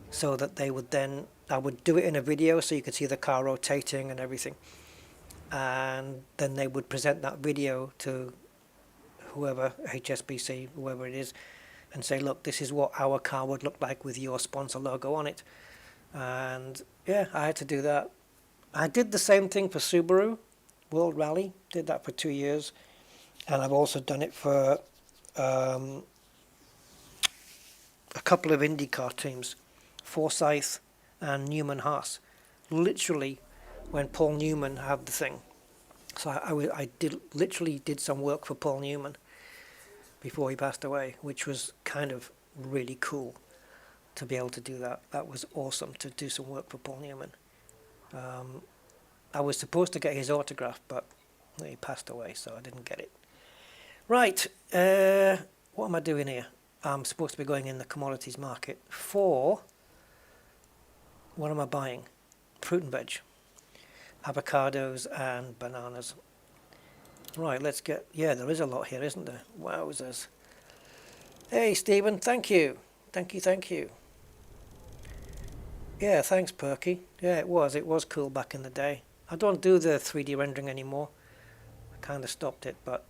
so that they would then, I would do it in a video so you could see the car rotating and everything, and then they would present that video to whoever, HSBC, whoever it is, and say, look, this is what our car would look like with your sponsor logo on it. And yeah, I had to do that. I did the same thing for Subaru World Rally, did that for 2 years. And I've also done it for a couple of IndyCar teams, Forsyth and Newman Haas. Literally, when Paul Newman had the thing. So I literally did some work for Paul Newman before he passed away, which was kind of really cool to be able to do that. That was awesome to do some work for Paul Newman. I was supposed to get his autograph, but he passed away, so I didn't get it. Right, what am I doing here? I'm supposed to be going in the commodities market for, what am I buying? fruit and veg, avocados and bananas. Right, let's get, yeah, there is a lot here, isn't there? Wowzers. Hey, Stephen, thank you. Thank you. Yeah, thanks, Perky. Yeah, it was cool back in the day. I don't do the 3D rendering anymore. I kind of stopped it, but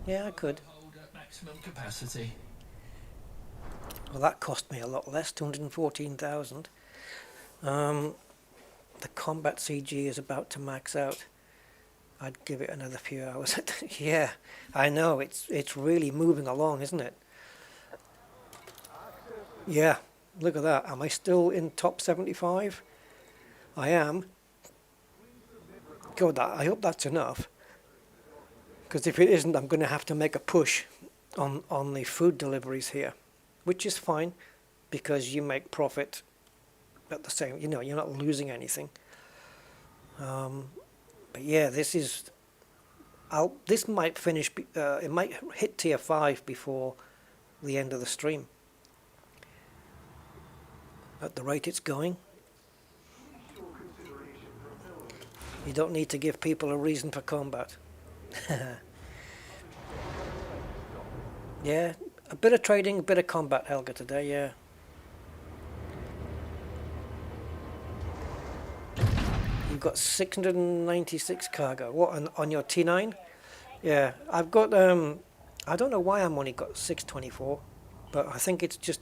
yeah, I could. Hold at maximum capacity. Well, that cost me a lot less, 214,000. The combat CG is about to max out. I'd give it another few hours. Yeah, I know, it's really moving along, isn't it? Yeah, look at that. Am I still in top 75? I am. God, I hope that's enough. Because if it isn't, I'm going to have to make a push on the food deliveries here. Which is fine, because you make profit at the same, you know, you're not losing anything. But yeah, this is, this might finish, it might hit tier 5 before the end of the stream. At the rate it's going. You don't need to give people a reason for combat. Yeah, a bit of trading, a bit of combat, Helga, today, yeah. You've got 696 cargo. What, on your T9? Yeah, I've got, I don't know why I'm only got 624, but I think it's just,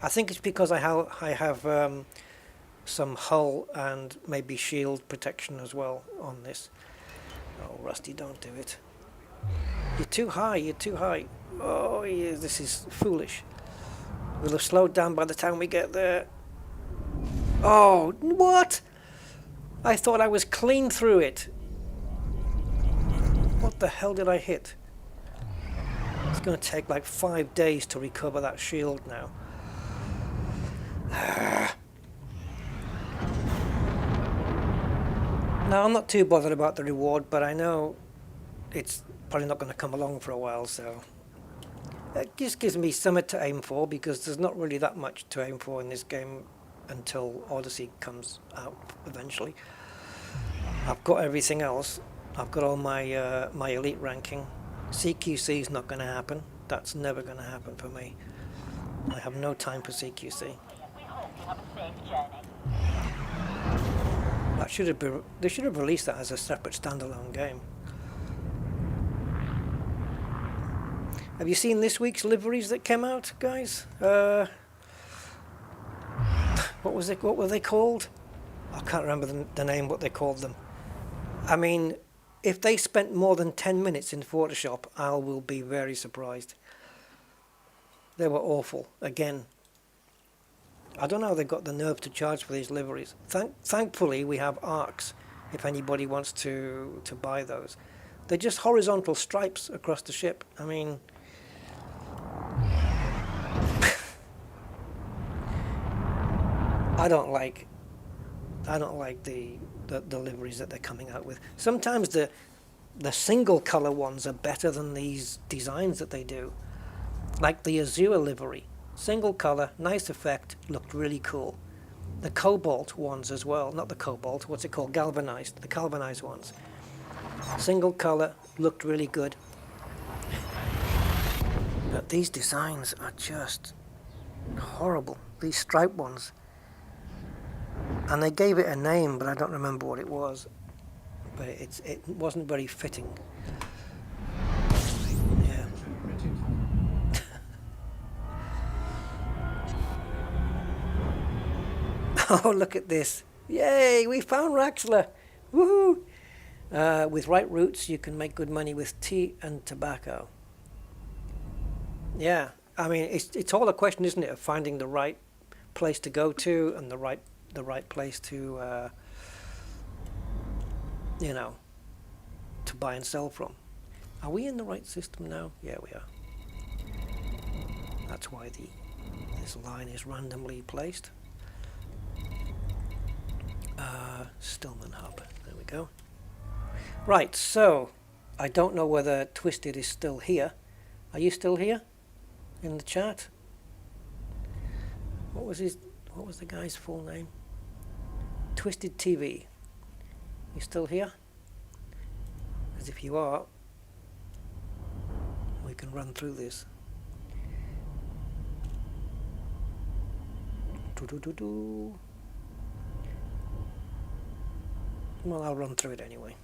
I think it's because I have some hull and maybe shield protection as well on this. Oh, Rusty, don't do it. You're too high. Oh, yeah, this is foolish. We'll have slowed down by the time we get there. Oh, what? I thought I was clean through it. What the hell did I hit? It's going to take like 5 days to recover that shield now. Now, I'm not too bothered about the reward, but I know it's probably not going to come along for a while, so it just gives me something to aim for, because there's not really that much to aim for in this game until Odyssey comes out eventually. I've got everything else. I've got all my my elite ranking. CQC is not going to happen. That's never going to happen for me. I have no time for CQC. We hope you have a safe journey. That should have been, they should have released that as a separate standalone game. Have you seen this week's liveries that came out, guys? What was it? What were they called? I can't remember the name. What they called them. I mean, if they spent more than 10 minutes in Photoshop, I will be very surprised. They were awful. Again, I don't know how they got the nerve to charge for these liveries. Thankfully, we have arcs. If anybody wants to buy those, they're just horizontal stripes across the ship. I mean. I don't like the liveries that they're coming out with. Sometimes the single color ones are better than these designs that they do. Like the Azure livery. Single color, nice effect, looked really cool. The cobalt ones as well, not the cobalt, what's it called? Galvanized, the galvanized ones. Single color, looked really good. But these designs are just horrible. These stripe ones. And they gave it a name, but I don't remember what it was. But it wasn't very fitting. Yeah. Oh, look at this. Yay, we found Raxler. Woohoo! With right roots, you can make good money with tea and tobacco. Yeah, I mean, it's all a question, isn't it, of finding the right place to go to and the right place to, you know, to buy and sell from. Are we in the right system now? Yeah, we are. That's why this line is randomly placed. Stillman Hub. There we go. Right, so I don't know whether Twisted is still here. Are you still here in the chat? What was the guy's full name? Twisted TV. You still here? As if you are, we can run through this. Do-do-do-do. Well, I'll run through it anyway.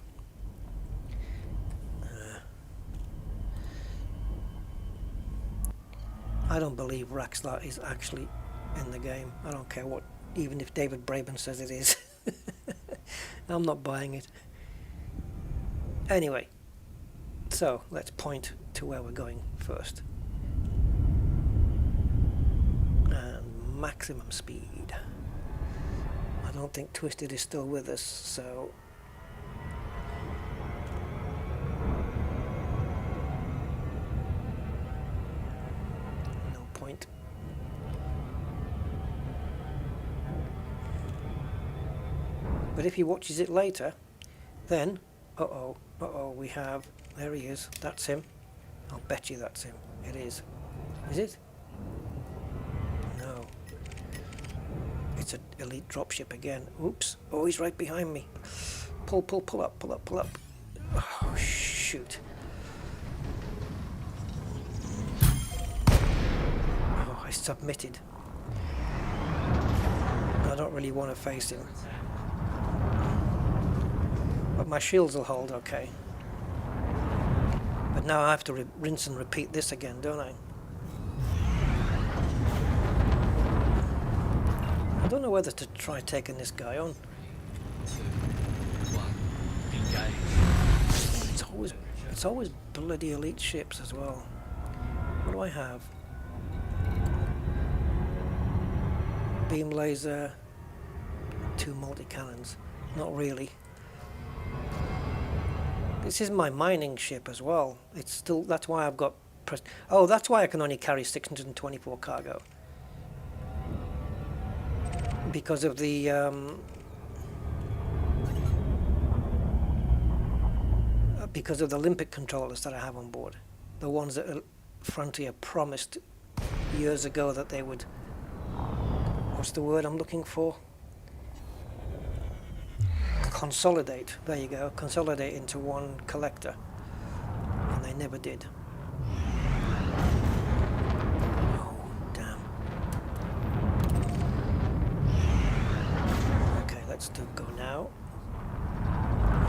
I don't believe Raxlar is actually in the game. I don't care what, even if David Braben says it is. I'm not buying it. Anyway, so let's point to where we're going first. And maximum speed. I don't think Twisted is still with us, so no point. But if he watches it later, then we have, there he is, that's him. I'll bet you that's him. It is. Is it? No. It's an elite dropship again. Oops. Oh, he's right behind me. Pull up. Oh, shoot. Oh, I submitted. I don't really want to face him. But my shields will hold okay. But now I have to rinse and repeat this again, don't I? I don't know whether to try taking this guy on. 2, 1, engage. It's always bloody elite ships as well. What do I have? Beam laser, 2 multi-cannons. Not really. This is my mining ship as well. It's still, that's why I've got oh, that's why I can only carry 624 cargo. Because of the Olympic controllers that I have on board. The ones that Frontier promised years ago that they would, what's the word I'm looking for? Consolidate, there you go, consolidate into one collector, and they never did. Oh, damn. Okay, let's go now.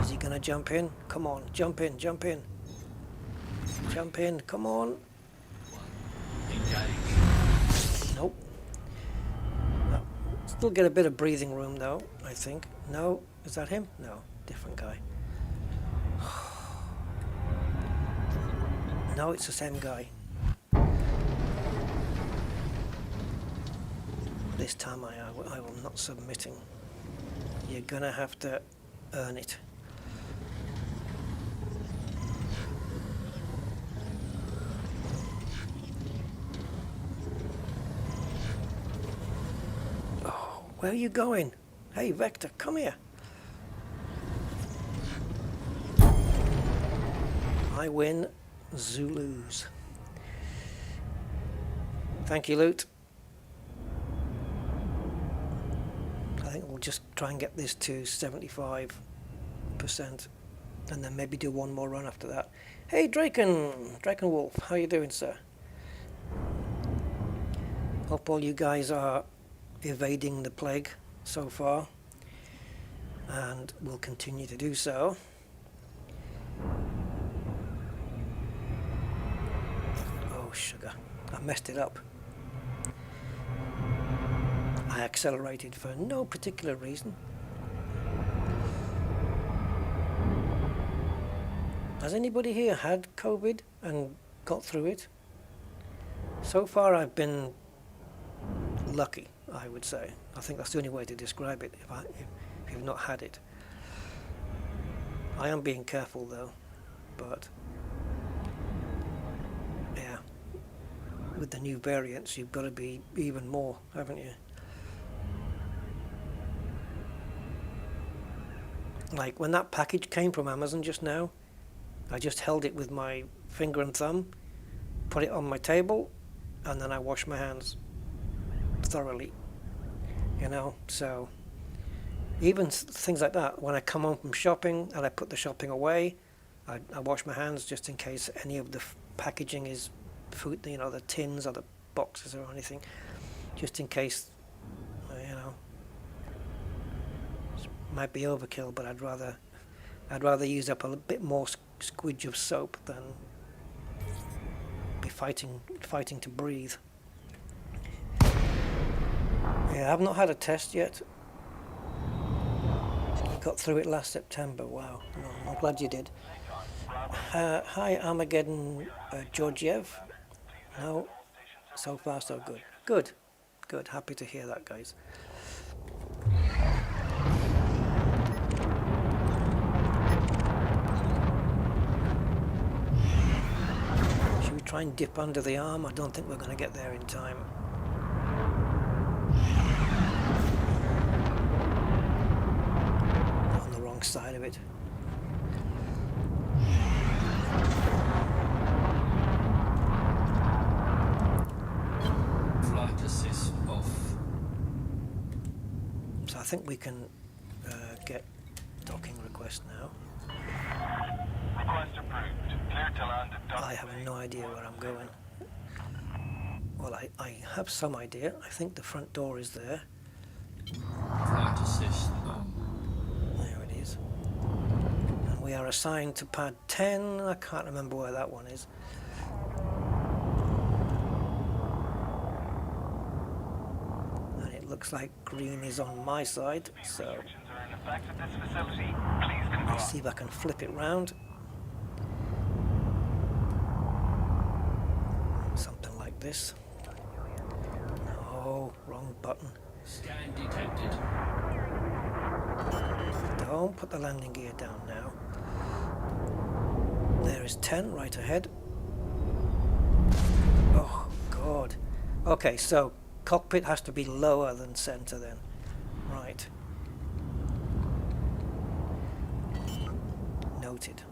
Is he gonna jump in? Come on, jump in. Jump in, come on. Nope. No. Still get a bit of breathing room though, I think. No. Is that him? No, different guy. No, it's the same guy. This time I will not submitting. You're gonna have to earn it. Oh, where are you going? Hey, Vector, come here. I win, Zulus. Thank you, Loot. I think we'll just try and get this to 75%, and then maybe do one more run after that. Hey, Draken Wolf, how you doing, sir? Hope all you guys are evading the plague so far, and will continue to do so. Sugar, I messed it up. I accelerated for no particular reason. Has anybody here had COVID and got through it? So far I've been lucky, I would say. I think that's the only way to describe it, if you've not had it. I am being careful though, but yeah. With the new variants, you've got to be even more, haven't you? Like when that package came from Amazon just now, I just held it with my finger and thumb, put it on my table, and then I washed my hands thoroughly. You know, so Even things like that. When I come home from shopping and I put the shopping away, I wash my hands just in case any of the packaging is food, you know, the tins or the boxes or anything, just in case, you know, it might be overkill, but I'd rather use up a bit more squidge of soap than be fighting to breathe. Yeah, I've not had a test yet. I got through it last September. Wow, no, I'm glad you did. Hi, Armageddon Georgiev. No, so far so good. Good. Happy to hear that, guys. Should we try and dip under the arm? I don't think we're going to get there in time. On the wrong side of it. Flight assist off. So I think we can get docking request now. Request approved. Clear to land at Duck I have no idea where I'm going. Well, I have some idea. I think the front door is there. Flight assist on. There it is. And we are assigned to pad 10. I can't remember where that one is. And it looks like green is on my side, so restrictions are in effect at this facility. Please comply. let's see if I can flip it round. Something like this. No, wrong button. Scan detected. Don't put the landing gear down now. There is 10 right ahead. Oh, God. Okay, so cockpit has to be lower than center then. Right. Noted.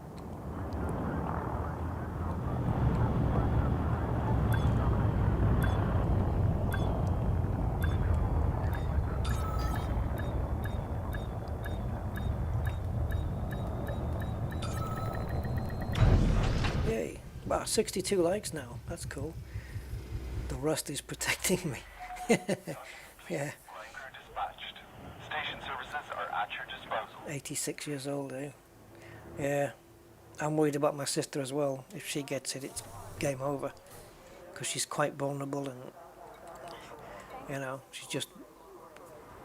Yay. Wow, 62 likes now. That's cool. The rust is protecting me. Yeah. Flying crew dispatched. Station services are at your disposal. 86 years old, eh? Yeah. I'm worried about my sister as well. If she gets it, it's game over. Because she's quite vulnerable and, you know, she's just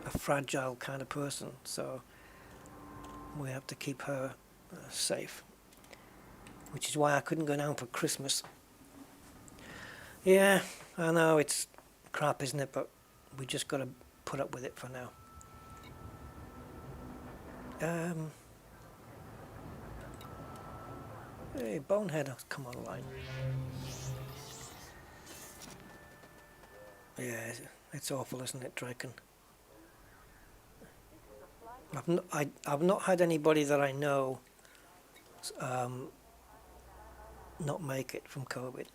a fragile kind of person. So we have to keep her safe. Which is why I couldn't go down for Christmas. Yeah, I know it's crap, isn't it? But we just got to put up with it for now. Hey, Bonehead has come online. Yeah, it's awful, isn't it, Draken? I've not had anybody that I know not make it from COVID.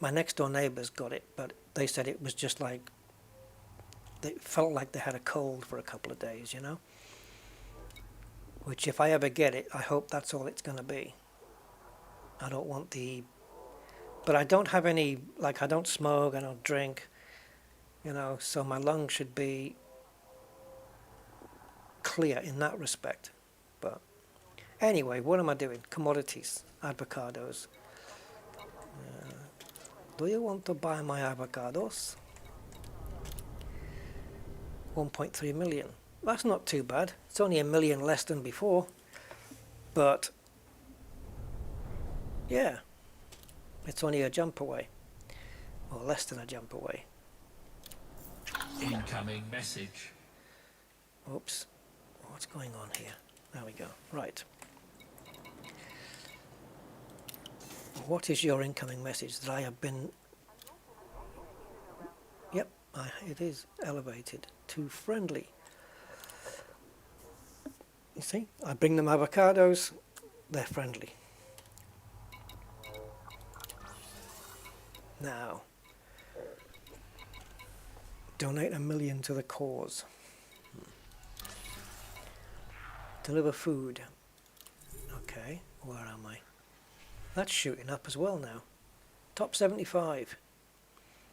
My next door neighbours got it, but they said it was just like, they felt like they had a cold for a couple of days, you know? Which if I ever get it, I hope that's all it's going to be. I don't want but I don't have any, like I don't smoke, I don't drink, you know, so my lungs should be clear in that respect. But anyway, what am I doing? Commodities, avocados. Do you want to buy my avocados? 1.3 million. That's not too bad. It's only $1 million less than before. But yeah, it's only a jump away. Or less than a jump away. Incoming message. Oops. What's going on here? There we go. Right. What is your incoming message? That I have been... Yep, it is elevated to friendly. You see, I bring them avocados, they're friendly. Now, Donate 1 million to the cause. Deliver food. Okay, where am I? That's shooting up as well now. Top 75.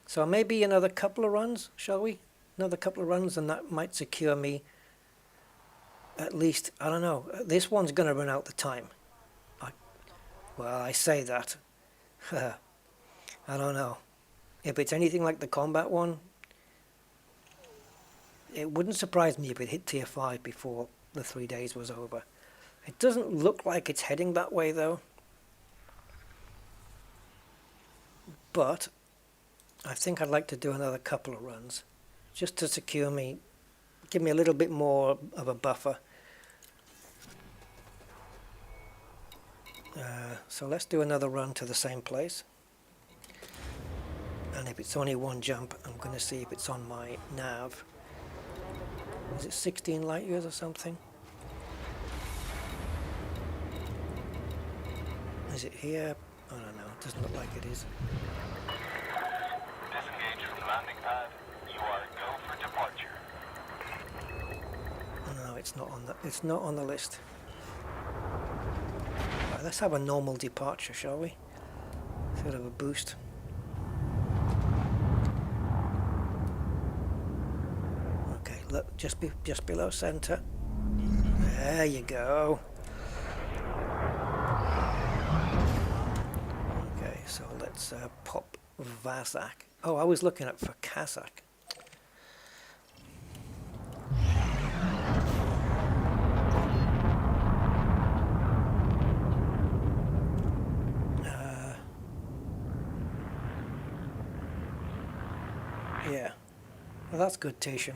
So maybe another couple of runs, shall we? Another couple of runs, and that might secure me at least, I don't know, this one's going to run out the time. I say that. I don't know. If it's anything like the combat one, it wouldn't surprise me if it hit tier 5 before the 3 days was over. It doesn't look like it's heading that way though. But I think I'd like to do another couple of runs just to secure me, give me a little bit more of a buffer. So let's do another run to the same place. And if it's only one jump, I'm going to see if it's on my nav. Is it 16 light years or something? Is it here? I don't know. It doesn't look like it is. Disengage from landing pad. You are go for departure. No, it's not on the. It's not on the list. Right, let's have a normal departure, shall we? Sort of a boost. Okay, look, just below center. There you go. Okay, so let's pop Vazak. Oh, I was looking up for Kazakh. Yeah, well, that's good, Tishan.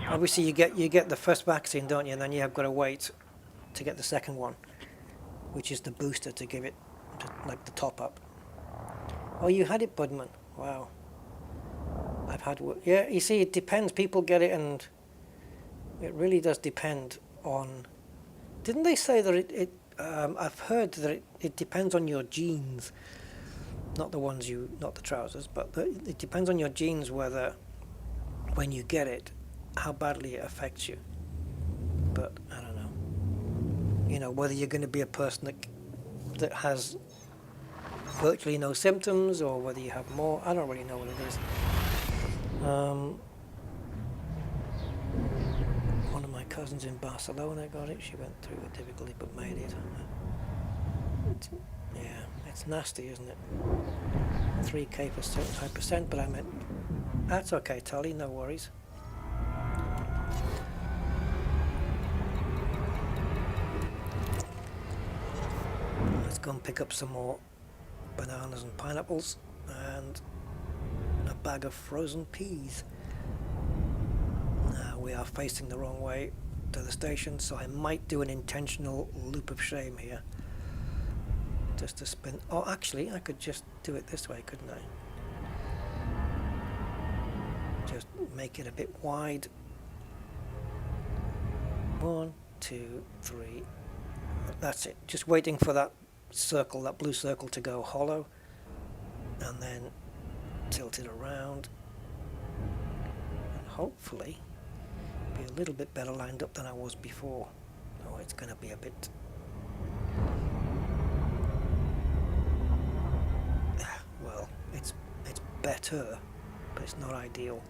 Obviously, you get the first vaccine, don't you? And then you have got to wait to get the second one, which is the booster to give it, like the top up. Oh, you had it, Budman. Wow. I've had. Yeah, you see, it depends. People get it, and it really does depend on. Didn't they say that I've heard that it depends on your genes. Not the trousers, but it depends on your genes whether, when you get it, how badly it affects you. But I don't know. You know, whether you're going to be a person that has virtually no symptoms, or whether you have more. I don't really know what it is. One of my cousins in Barcelona got it. She went through it difficulty, but made it. Yeah, it's nasty, isn't it? 3K for 75%, but I meant that's okay, Tully. No worries. Let's go and pick up some more bananas and pineapples and a bag of frozen peas. Now we are facing the wrong way to the station, so I might do an intentional loop of shame here. Just to spin. Oh, actually, I could just do it this way, couldn't I? Just make it a bit wide. 1, 2, 3. That's it. Just waiting for that circle, that blue circle, to go hollow, and then tilt it around, and hopefully be a little bit better lined up than I was before. Oh, it's going to be a bit. Well, it's better, but it's not ideal.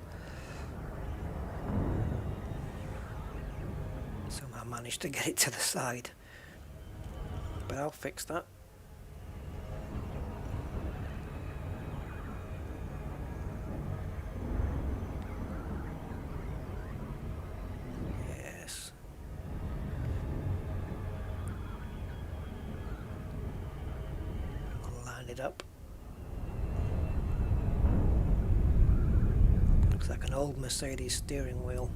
Somehow managed to get it to the side, but I'll fix that. Yes. I'll line it up. Looks like an old Mercedes steering wheel.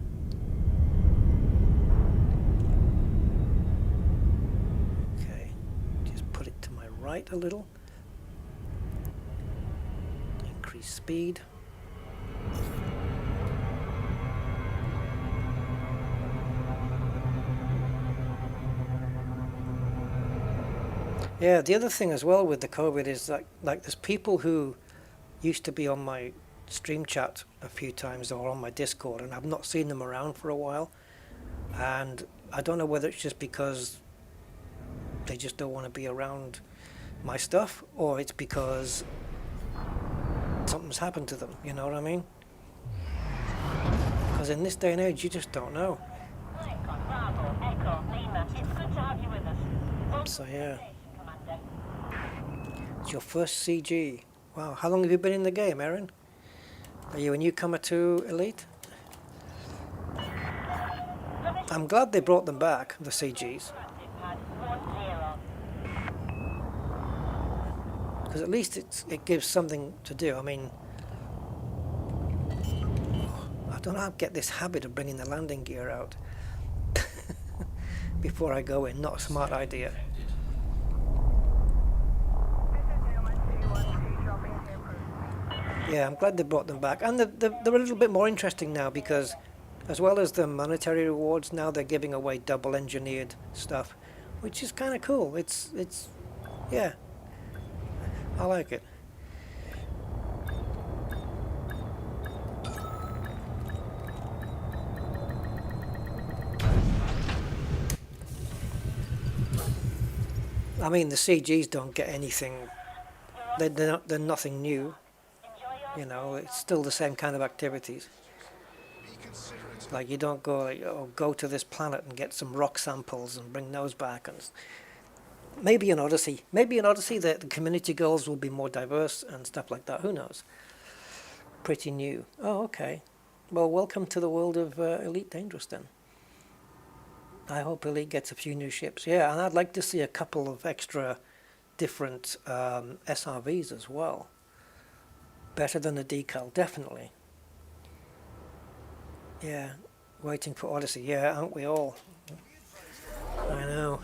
Right a little, increase speed, yeah. The other thing as well with the COVID is like there's people who used to be on my stream chat a few times or on my Discord, and I've not seen them around for a while. And I don't know whether it's just because they just don't want to be around my stuff, or it's because something's happened to them, you know what I mean? Because in this day and age, you just don't know. Bravo, Echo, Lima. It's good to have you with us. Welcome So to yeah, the station, Commander. it's your first CG. Wow, how long have you been in the game, Erin? Are you a newcomer to Elite? I'm glad they brought them back, the CGs. Pad 10. Because at least it gives something to do. I mean, I don't know how to get this habit of bringing the landing gear out before I go in. Not a smart idea. Yeah, I'm glad they brought them back. And they're a little bit more interesting now because as well as the monetary rewards, now they're giving away double engineered stuff, which is kind of cool. It's yeah, I like it. I mean, the CGs don't get anything. They're nothing new. You know, it's still the same kind of activities. Like you don't go, like, oh, go to this planet and get some rock samples and bring those back. And maybe an Odyssey. Maybe an Odyssey that the community goals will be more diverse and stuff like that. Who knows? Pretty new. Oh, okay. Well, welcome to the world of Elite Dangerous then. I hope Elite gets a few new ships. Yeah, and I'd like to see a couple of extra different SRVs as well. Better than the decal, definitely. Yeah, waiting for Odyssey. Yeah, aren't we all? I know.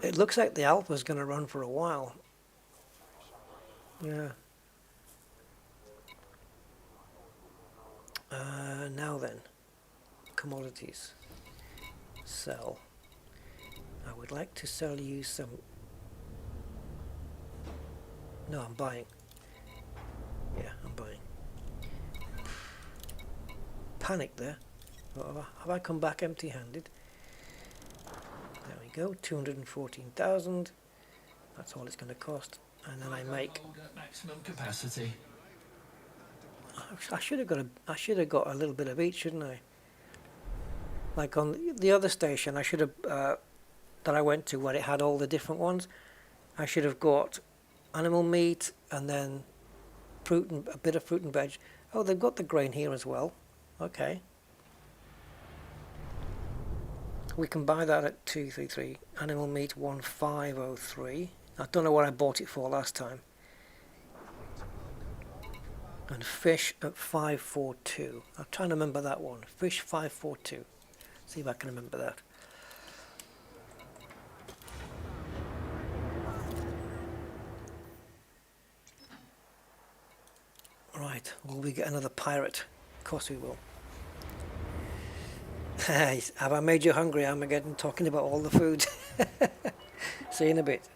It looks like the Alpha's going to run for a while. Yeah. Now then, commodities. Sell. I would like to sell you some... No, I'm buying. Yeah, I'm buying. Panic there. Have I come back empty-handed? There we go, 214,000. That's all it's going to cost. And then I make... maximum capacity. I should have got a little bit of each, shouldn't I? Like on the other station, I should have that I went to where it had all the different ones. I should have got animal meat and then fruit and a bit of fruit and veg. Oh, they've got the grain here as well. Okay. We can buy that at 233. Animal meat 1503. I don't know what I bought it for last time. And fish at 542. I'm trying to remember that one. Fish 542. See if I can remember that. Right, will we get another pirate? Of course we will. Have I made you hungry, Armageddon, talking about all the food? See you in a bit.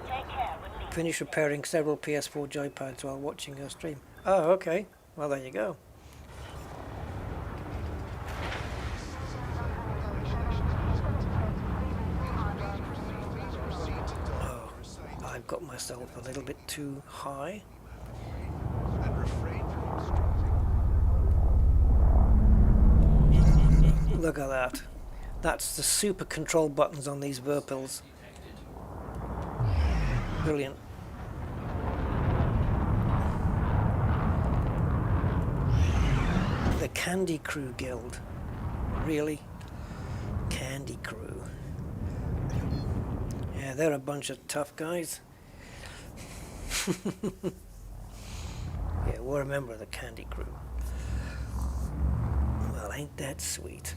Take care, we'll leave. Finish repairing several PS4 joypads while watching your stream. Oh, okay. Well, there you go. Oh, I've got myself a little bit too high. Look at that. That's the super control buttons on these Virpils. Brilliant. The Candy Crew Guild. Really? Candy Crew. Yeah, they're a bunch of tough guys. Yeah, we're a member of the Candy Crew. Well, ain't that sweet?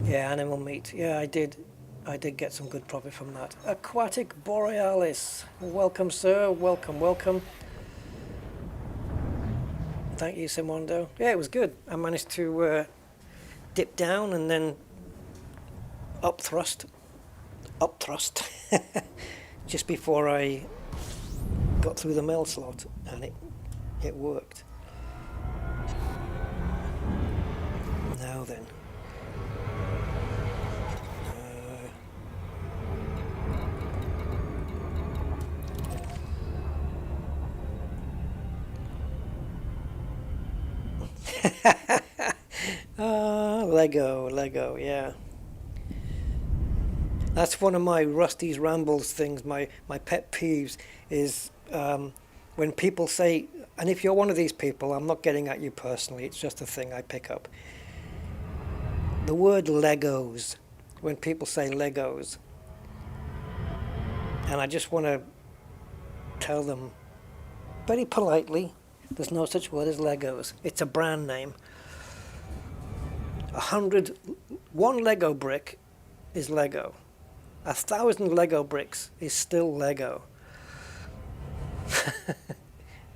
Yeah, animal meat. Yeah, I did get some good profit from that. Aquatic Borealis. Welcome, sir. Welcome, welcome. Thank you, Simondo. Yeah, it was good. I managed to dip down and then up thrust, just before I got through the mail slot, and it worked. Now then. Lego, yeah. That's one of my Rusty's Rambles things, my pet peeves is when people say, and if you're one of these people, I'm not getting at you personally, it's just a thing I pick up. The word Legos, when people say Legos, and I just want to tell them very politely, there's no such word as Legos. It's a brand name. 1 Lego brick is Lego. 1,000 Lego bricks is still Lego.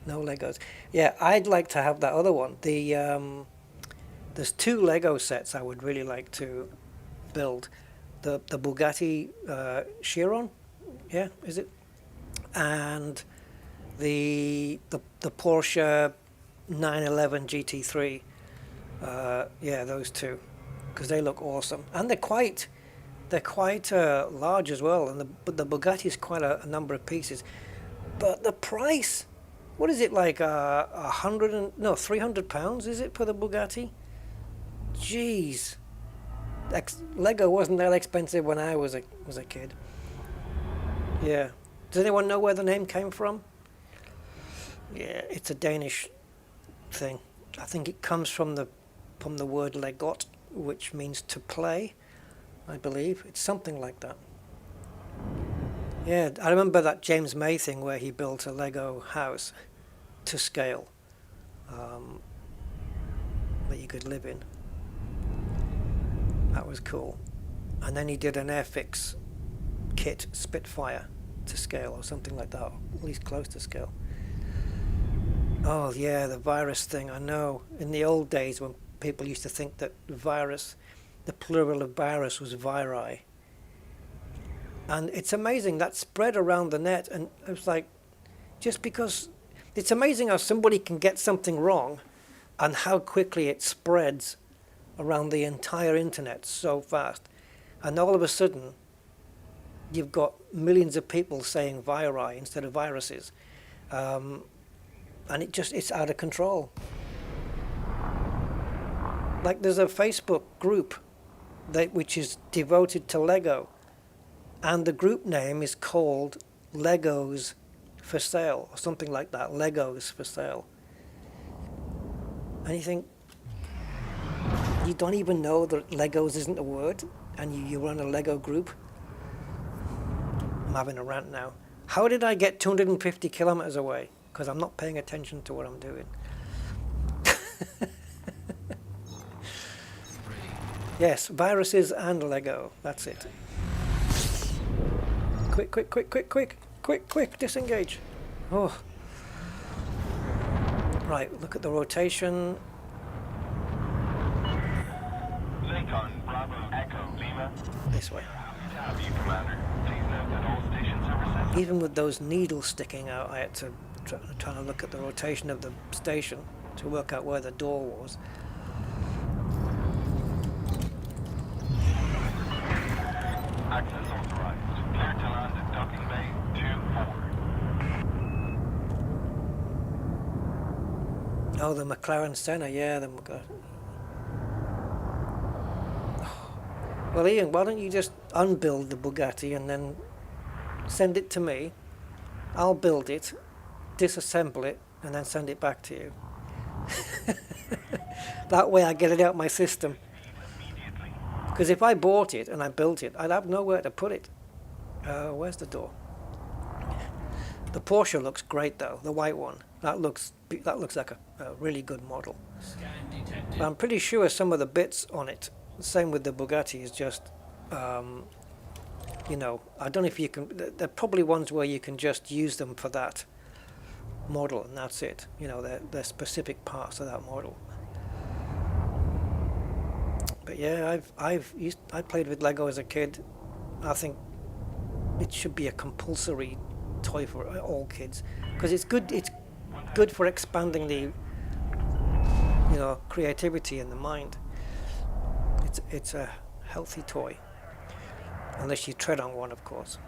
No Legos. Yeah, I'd like to have that other one. There's 2 Lego sets I would really like to build. The Bugatti Chiron, yeah, is it? And the Porsche 911 GT3. Yeah, those 2, because they look awesome, and they're quite large as well. And the Bugatti is quite a number of pieces, but the price, what is it, like £300? Is it for the Bugatti? Jeez, Lego wasn't that expensive when I was a kid. Yeah. Does anyone know where the name came from? Yeah, it's a Danish thing. I think it comes from the word legot, which means to play, I believe. It's something like that. Yeah, I remember that James May thing where he built a Lego house to scale that you could live in. That was cool. And then he did an Airfix kit Spitfire to scale, or something like that, or at least close to scale. Oh yeah, the virus thing, I know. In the old days when people used to think that virus, the plural of virus was viri. And it's amazing, that spread around the net, and it was like, just because, it's amazing how somebody can get something wrong and how quickly it spreads around the entire internet so fast. And all of a sudden, you've got millions of people saying viri instead of viruses. And it's out of control. Like there's a Facebook group which is devoted to Lego, and the group name is called Legos for Sale, or something like that, Legos for Sale. And you think, you don't even know that Legos isn't a word, and you run a Lego group? I'm having a rant now. How did I get 250 kilometers away? Because I'm not paying attention to what I'm doing. Yes, viruses and Lego. That's it. Quick, disengage. Oh. Right, look at the rotation. Lincoln, Bravo, Echo, Lima. This way. Have you, Commander. Please note that all station services... Even with those needles sticking out, I had to try to look at the rotation of the station to work out where the door was. Access authorized. Clear to land at Docking Bay 2-4. Oh, the McLaren Senna, yeah, the Well, Ian, why don't you just unbuild the Bugatti and then send it to me? I'll build it, disassemble it, and then send it back to you. That way I get it out my system. Because if I bought it and I built it, I'd have nowhere to put it. Where's the door? The Porsche looks great though, the white one. That looks like a really good model. But I'm pretty sure some of the bits on it, same with the Bugatti, is just, you know, I don't know if you can, there are probably ones where you can just use them for that model and that's it. You know, they're specific parts of that model. But yeah, I played with Lego as a kid. I think it should be a compulsory toy for all kids, because it's good. It's good for expanding the, creativity in the mind. It's a healthy toy, unless you tread on one, of course.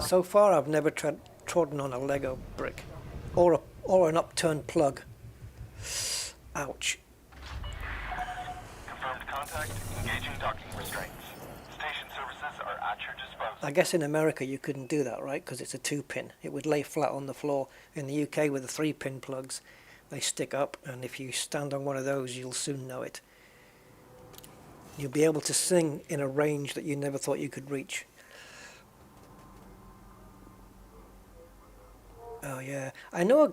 So far, I've never trodden on a Lego brick, or an upturned plug. Ouch. Confirmed contact. Engaging docking restraints. Station services are at your disposal. I guess in America you couldn't do that, right? Because it's a 2-pin. It would lay flat on the floor. In the UK, with the 3-pin plugs, they stick up, and if you stand on one of those, you'll soon know it. You'll be able to sing in a range that you never thought you could reach. Oh yeah, I know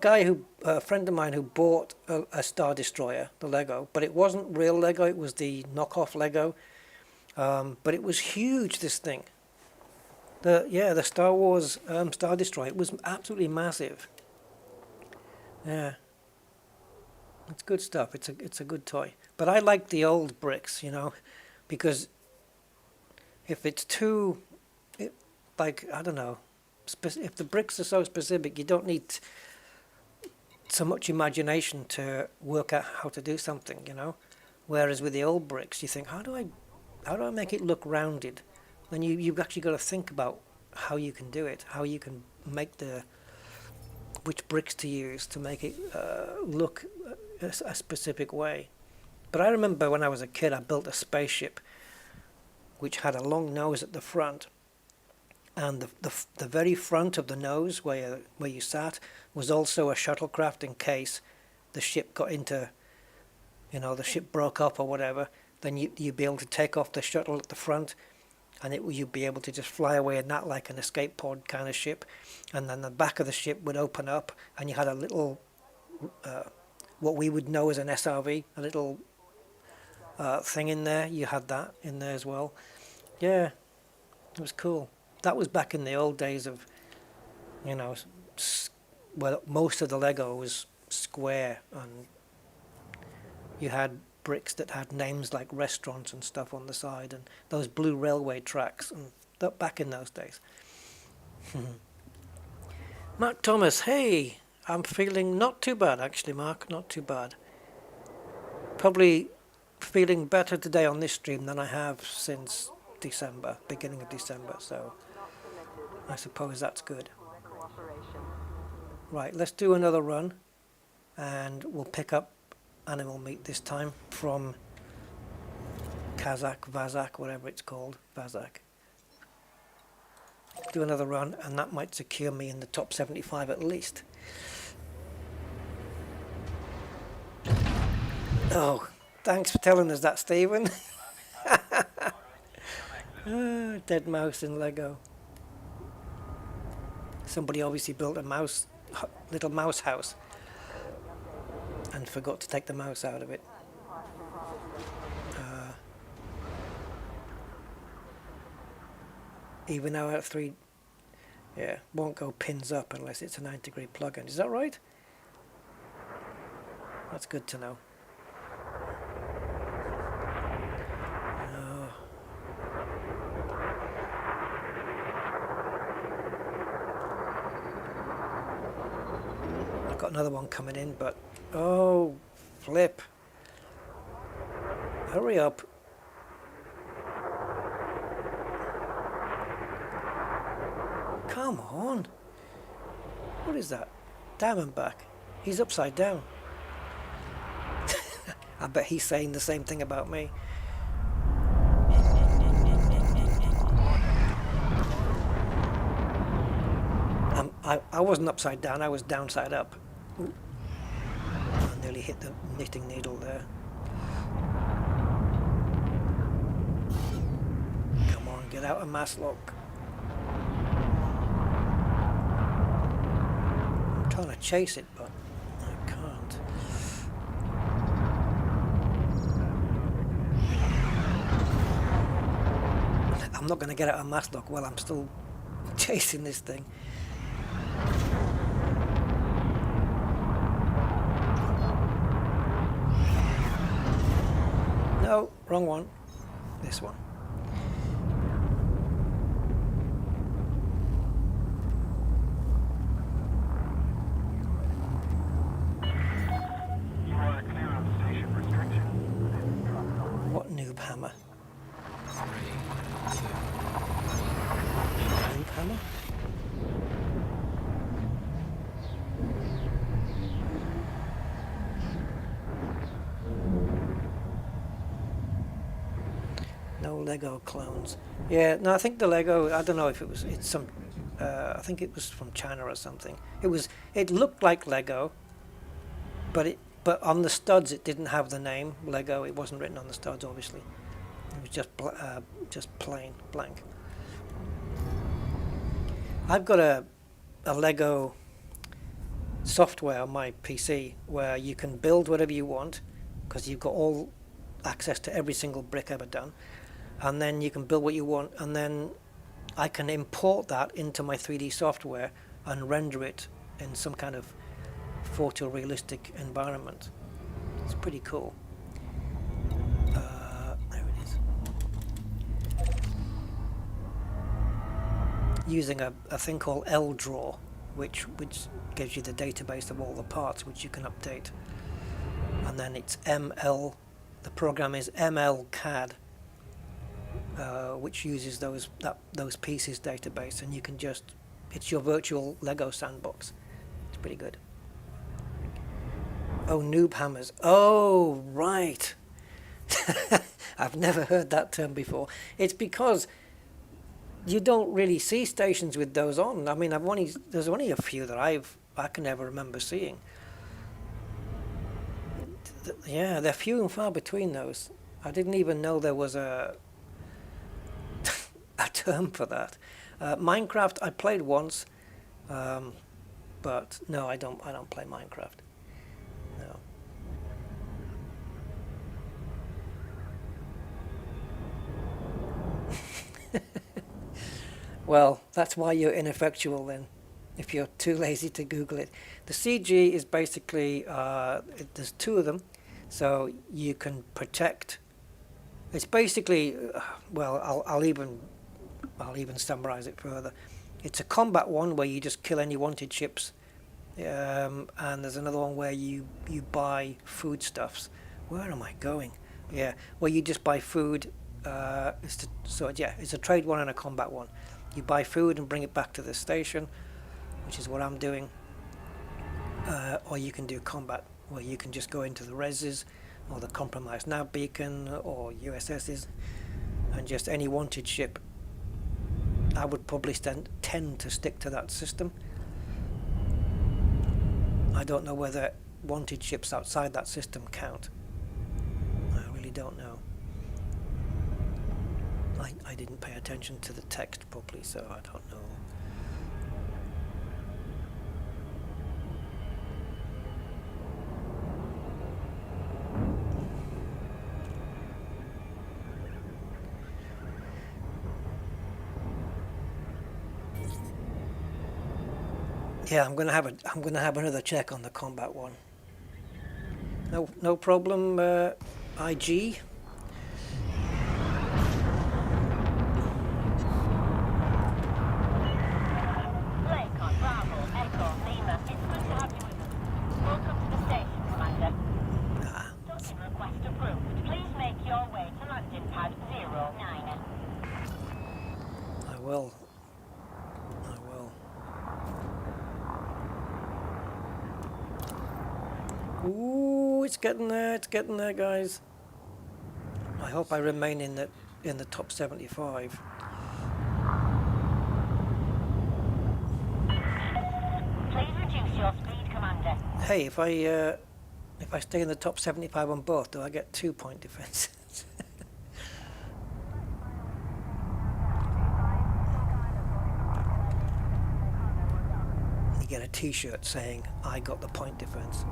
a friend of mine who bought a Star Destroyer, the Lego, but it wasn't real Lego, it was the knockoff Lego. But it was huge, this thing. The Star Wars Star Destroyer, it was absolutely massive. Yeah. It's good stuff, it's a good toy. But I like the old bricks, because if it's too, I don't know, if the bricks are so specific, you don't need so much imagination to work out how to do something, Whereas with the old bricks, you think, how do I make it look rounded? Then you've actually got to think about how you can do it, how you can make which bricks to use to make it look a specific way. But I remember when I was a kid, I built a spaceship which had a long nose at the front. And the very front of the nose, where you sat, was also a shuttlecraft in case the ship got into, the ship broke up or whatever. Then you'd be able to take off the shuttle at the front, and you'd be able to just fly away in that like an escape pod kind of ship. And then the back of the ship would open up, and you had a little, what we would know as an SRV, a little thing in there. You had that in there as well. Yeah, it was cool. That was back in the old days of, well, most of the Lego was square, and you had bricks that had names like restaurants and stuff on the side, and those blue railway tracks, and back in those days. Mark Thomas, hey, I'm feeling not too bad actually, Mark, not too bad. Probably feeling better today on this stream than I have since December, beginning of December, so I suppose that's good. Right, let's do another run, and we'll pick up animal meat this time from Vazak, whatever it's called, Vazak. Do another run, and that might secure me in the top 75 at least. Oh, thanks for telling us that, Stephen. Dead mouse in Lego. Somebody obviously built a little mouse house and forgot to take the mouse out of it. Even now at 3, won't go pins up unless it's a 90-degree plug-in. Is that right? That's good to know. I've got another one coming in, but oh, flip. Hurry up. Come on. What is that? Diamondback. He's upside down. I bet he's saying the same thing about me. I wasn't upside down, I was downside up. Ooh. I nearly hit the knitting needle there. Come on, get out of mass lock. I'm trying to chase it, but I can't. I'm not going to get out of mass lock while I'm still chasing this thing. wrong one. This one. You are clear of station restrictions. What noob hammer? 3, 2, Noob hammer? No Lego clones. Yeah, no, I think the Lego, I don't know if it's some, I think it was from China or something. It looked like Lego, but on the studs it didn't have the name Lego. It wasn't written on the studs, obviously. It was just plain blank. I've got a Lego software on my PC where you can build whatever you want because you've got all access to every single brick ever done, and then you can build what you want, and then I can import that into my 3D software and render it in some kind of photorealistic environment. It's pretty cool. There it is. Using a thing called LDraw, which gives you the database of all the parts which you can update. And then it's ML, the program is MLCAD, which uses those pieces database, and you can it's your virtual Lego sandbox. It's pretty good. Oh, noob hammers. Oh, right. I've never heard that term before. It's because you don't really see stations with those on. I mean, there's only a few that I can ever remember seeing. Yeah, they're few and far between those. I didn't even know there was a term for that. Minecraft I played once, but no, I don't play Minecraft. No. Well, that's why you're ineffectual then, if you're too lazy to Google it. The CG is basically, there's two of them, so you can protect. It's basically, well, I'll even summarize it further. It's a combat one where you just kill any wanted ships, and there's another one where you buy foodstuffs. Where am I going? Yeah, where you just buy food. It's a trade one and a combat one. You buy food and bring it back to the station, which is what I'm doing. Or you can do combat, where you can just go into the reses, or the compromised nav beacon, or USSs, and just any wanted ship. I would probably tend to stick to that system. I don't know whether wanted ships outside that system count. I really don't know. I didn't pay attention to the text properly, so I don't know. Yeah, I'm gonna have another check on the combat one. No problem, IG. I will. Ooh, it's getting there, guys. I hope I remain in the top 75. Please reduce your speed, Commander. Hey, if I stay in the top 75 on both, do I get 2-point defense? You get a T-shirt saying I got the point defense.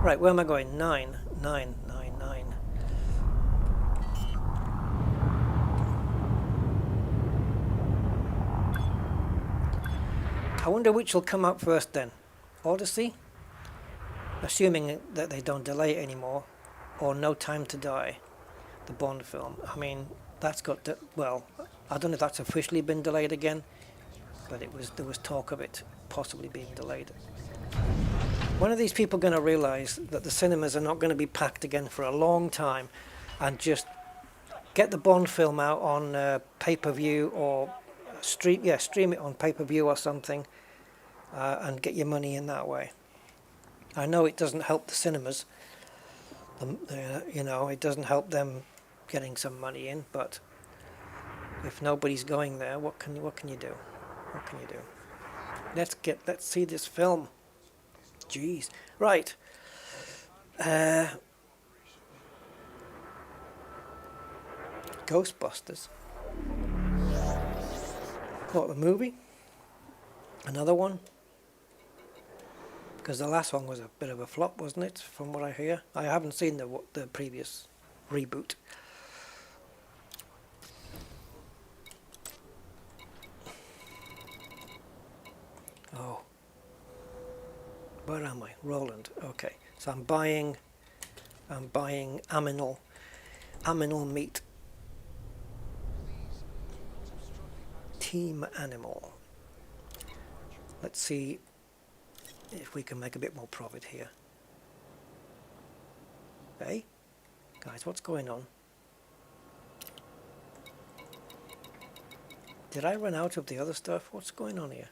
Right, where am I going? 9. I wonder which will come out first then. Odyssey? Assuming that they don't delay it anymore, or No Time to Die. the Bond film. I mean, that's got well, I don't know if that's officially been delayed again, but there was talk of it possibly being delayed. When are these people going to realise that the cinemas are not going to be packed again for a long time, and just get the Bond film out on pay-per-view or stream it on pay-per-view or something, and get your money in that way? I know it doesn't help the cinemas, you know, it doesn't help them getting some money in, but if nobody's going there, what can you do? What can you do? Let's see this film. Jeez. Right. Ghostbusters. What, the movie? Another one? Because the last one was a bit of a flop, wasn't it? From what I hear. I haven't seen the previous reboot. Oh. Where am I? Roland. Okay. So I'm buying aminal meat. Team Animal. Let's see if we can make a bit more profit here. Hey? Guys, what's going on? Did I run out of the other stuff? What's going on here?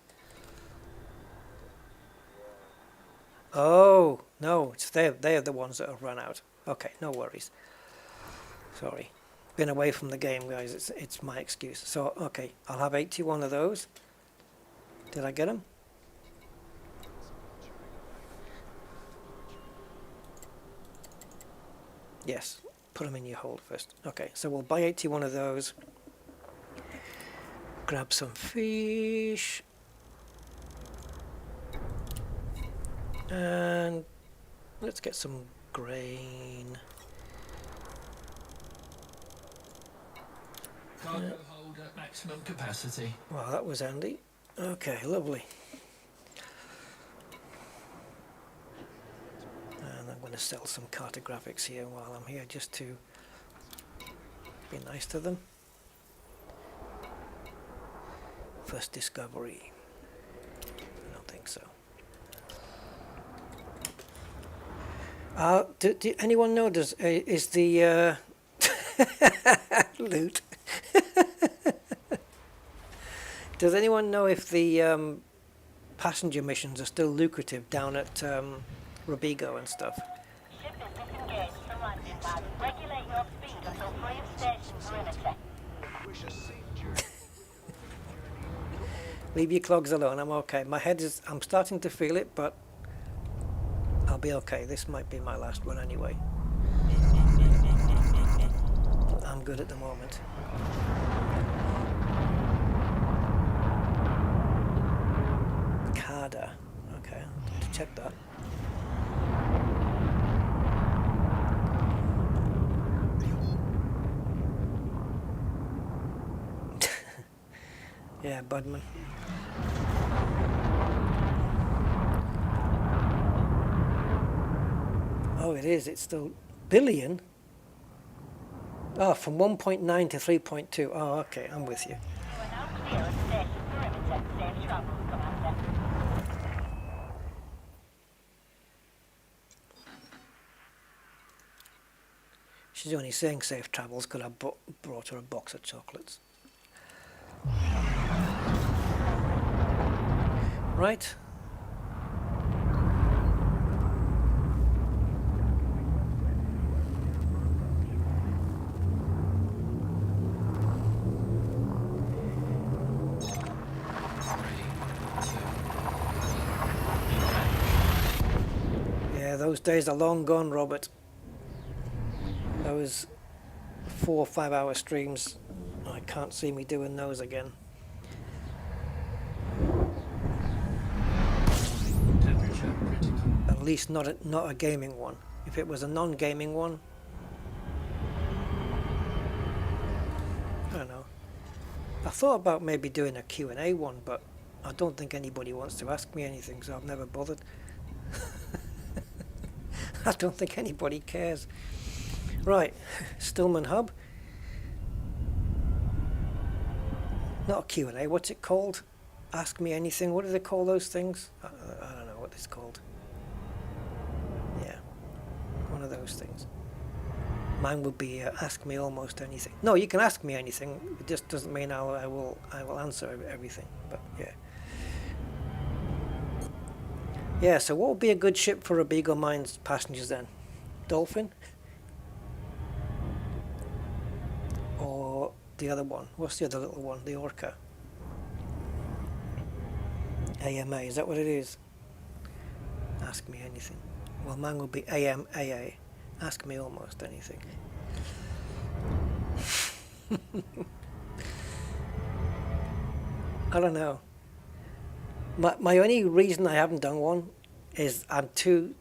Oh, no, it's they're the ones that have run out. Okay, no worries. Sorry. Been away from the game, guys. It's my excuse. So, okay, I'll have 81 of those. Did I get them? Yes, put them in your hold first. Okay, so we'll buy 81 of those. Grab some fish. And let's get some grain. Cargo hold at maximum capacity. Well, that was handy. Okay, lovely. And I'm going to sell some cartographics here while I'm here, just to be nice to them. First discovery. I don't think so. Do anyone know? Is the loot? Does anyone know if the passenger missions are still lucrative down at Robigo and stuff? Ship is disengaged from landing pad. Regulate your speed until free of station perimeter. Leave your clogs alone. I'm okay. My head is. I'm starting to feel it, but I'll be okay. This might be my last one anyway. I'm good at the moment. Carda. Okay, I'll have to check that. Yeah, Budman. Oh, it is. It's still billion. Oh, from 1.9 to 3.2. Oh, okay. I'm with you. You are now clear of station perimeter. Safe travels, Commander. She's only saying safe travels because I brought her a box of chocolates. Right. Yeah, those days are long gone, Robert. Those 4 or 5 hour streams, I can't see me doing those again. Temperature critical. At least not a gaming one. If it was a non-gaming one, I don't know. I thought about maybe doing a Q&A one, but I don't think anybody wants to ask me anything, so I've never bothered. I don't think anybody cares. Right, Stillman Hub. Not a Q&A, what's it called? Ask me anything, what do they call those things? I don't know what it's called. Yeah, one of those things. Mine would be ask me almost anything. No, you can ask me anything, it just doesn't mean I will answer everything, but yeah. Yeah, so what would be a good ship for a Beagle Mine's passengers then? Dolphin? Or the other one? What's the other little one? The Orca? AMA, is that what it is? Ask me anything. Well, mine will be AMAA. Ask me almost anything. I don't know. My only reason I haven't done one is I'm too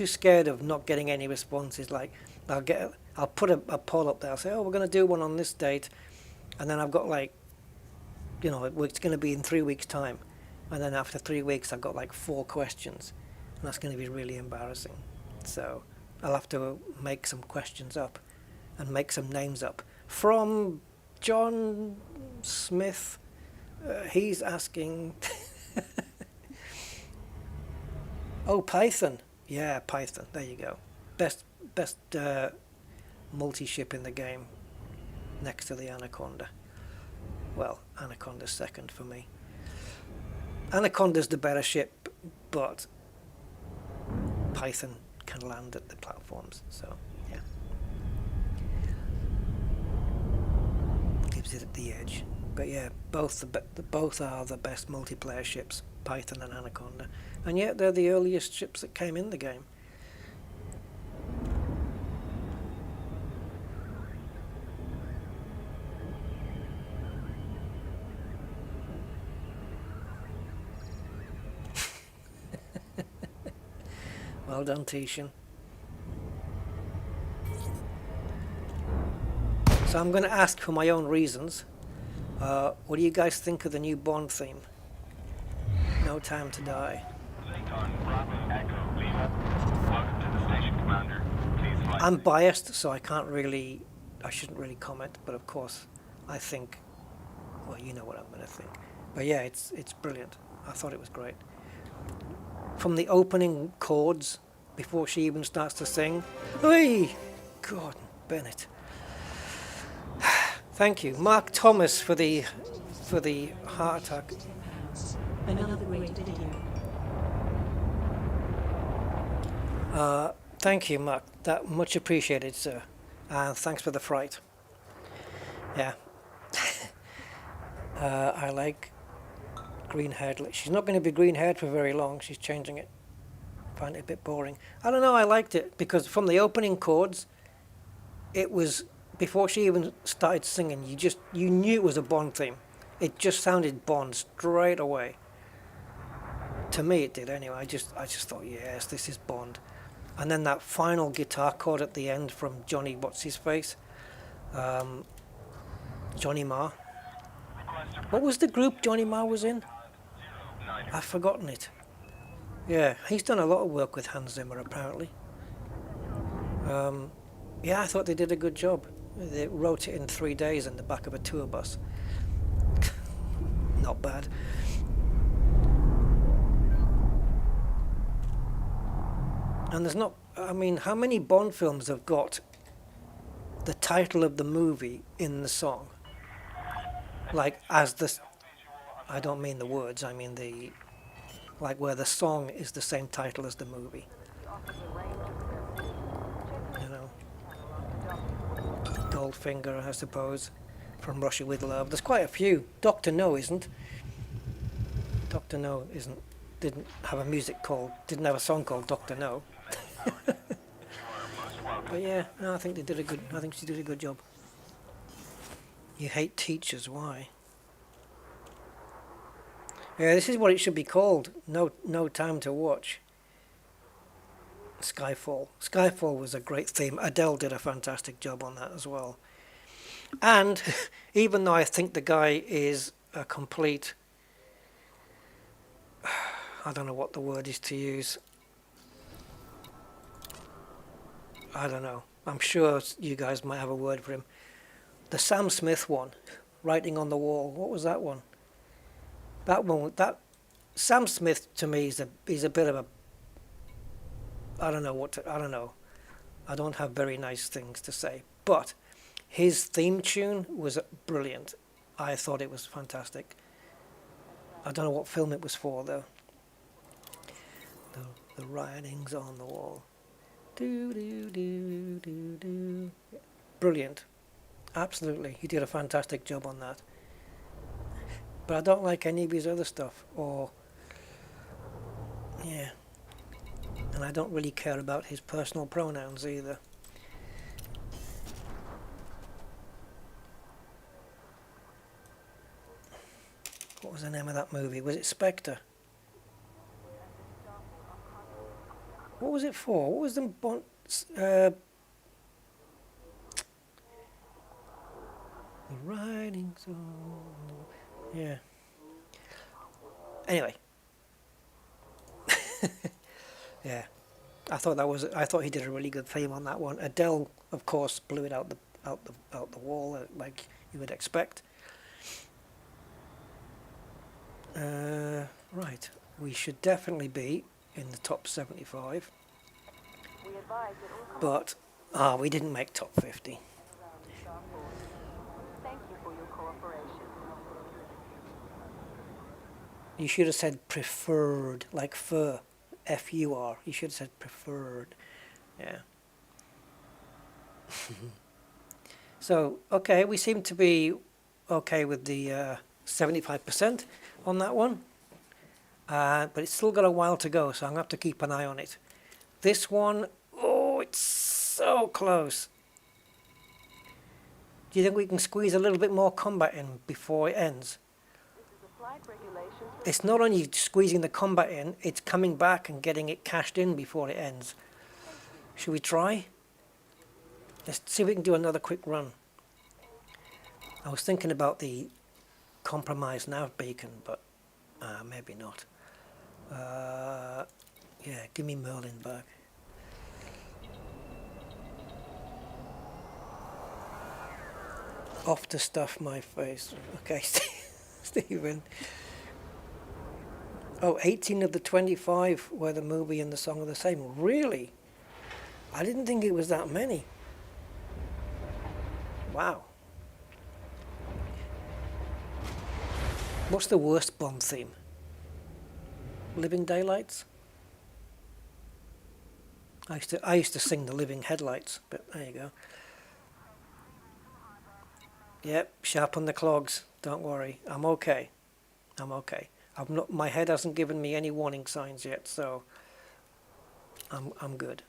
scared of not getting any responses. Like I'll put a poll up there. I'll say, oh, we're going to do one on this date, and then I've got like, you know, it's going to be in 3 weeks' time, and then after 3 weeks I've got like 4 questions, and that's going to be really embarrassing. So I'll have to make some questions up and make some names up. From John Smith, he's asking oh, Python. Yeah, Python, there you go. Best multi-ship in the game, next to the Anaconda. Well, Anaconda's second for me. Anaconda's the better ship, but Python can land at the platforms, so yeah. Gives it at the edge. But yeah, both are the best multiplayer ships, Python and Anaconda, and yet they're the earliest ships that came in the game. Well done, Tishan. So I'm going to ask for my own reasons. What do you guys think of the new Bond theme? No Time to Die. I'm biased, so I shouldn't really comment, but of course, I think, well, you know what I'm going to think. But yeah, it's brilliant. I thought it was great. From the opening chords, before she even starts to sing. Hey, Gordon Bennett. Thank you, Mark Thomas, for the heart attack. Another great video. Thank you, Mark. That much appreciated, sir. And thanks for the fright. Yeah. I like green-haired. She's not going to be green-haired for very long. She's changing it. Find it a bit boring. I don't know. I liked it because from the opening chords, it was before she even started singing. You knew it was a Bond theme. It just sounded Bond straight away. To me, it did anyway. I just thought, yes, this is Bond. And then that final guitar chord at the end from Johnny, what's his face? Johnny Marr. What was the group Johnny Marr was in? I've forgotten it. Yeah, he's done a lot of work with Hans Zimmer apparently. Yeah, I thought they did a good job. They wrote it in 3 days in the back of a tour bus. Not bad. And there's not, I mean, how many Bond films have got the title of the movie in the song? Like, as the, I don't mean the words, I mean like where the song is the same title as the movie. You know, Goldfinger, I suppose, From Russia with Love. There's quite a few. Dr. No isn't. Dr. No didn't have a song called Dr. No. But yeah, no, I think she did a good job. You hate teachers, why? Yeah, this is what it should be called. No Time to Watch. Skyfall. Skyfall was a great theme. Adele did a fantastic job on that as well. And even though I think the guy is a complete, I don't know what the word is to use. I don't know. I'm sure you guys might have a word for him. The Sam Smith one, Writing on the Wall. What was that one? That one, that Sam Smith to me is a bit of a, I don't know what to, I don't know. I don't have very nice things to say, but his theme tune was brilliant. I thought it was fantastic. I don't know what film it was for though. The writings on the wall. Do do do do do. Brilliant. Absolutely. He did a fantastic job on that. But I don't like any of his other stuff, or yeah. And I don't really care about his personal pronouns either. What was the name of that movie? Was it Spectre? What was it for? What was the the writings on the... Yeah. Anyway. Yeah. I thought he did a really good theme on that one. Adele, of course, blew it out the wall like you would expect. Right. We should definitely be in the top 75. We advise that all But we didn't make top 50. around the starport. Thank you for your cooperation. You should have said preferred, like fur, F-U-R. You should have said preferred. Yeah. So, okay, we seem to be okay with the 75% on that one. But it's still got a while to go, so I'm going to have to keep an eye on it. This one, oh, it's so close. Do you think we can squeeze a little bit more combat in before it ends? This is a flight regulations. It's not only squeezing the combat in, it's coming back and getting it cashed in before it ends. Should we try? Let's see if we can do another quick run. I was thinking about the compromised nav beacon, but maybe not. Yeah, give me Merlin back. Off to stuff my face. Okay, Stephen. Oh, 18 of the 25 were the movie and the song are the same. Really? I didn't think it was that many. Wow. What's the worst Bond theme? Living Daylights? I used to sing the Living Headlights, but there you go. Yep, sharpen the clogs. Don't worry, I'm okay. I'm okay. My head hasn't given me any warning signs yet, so I'm good.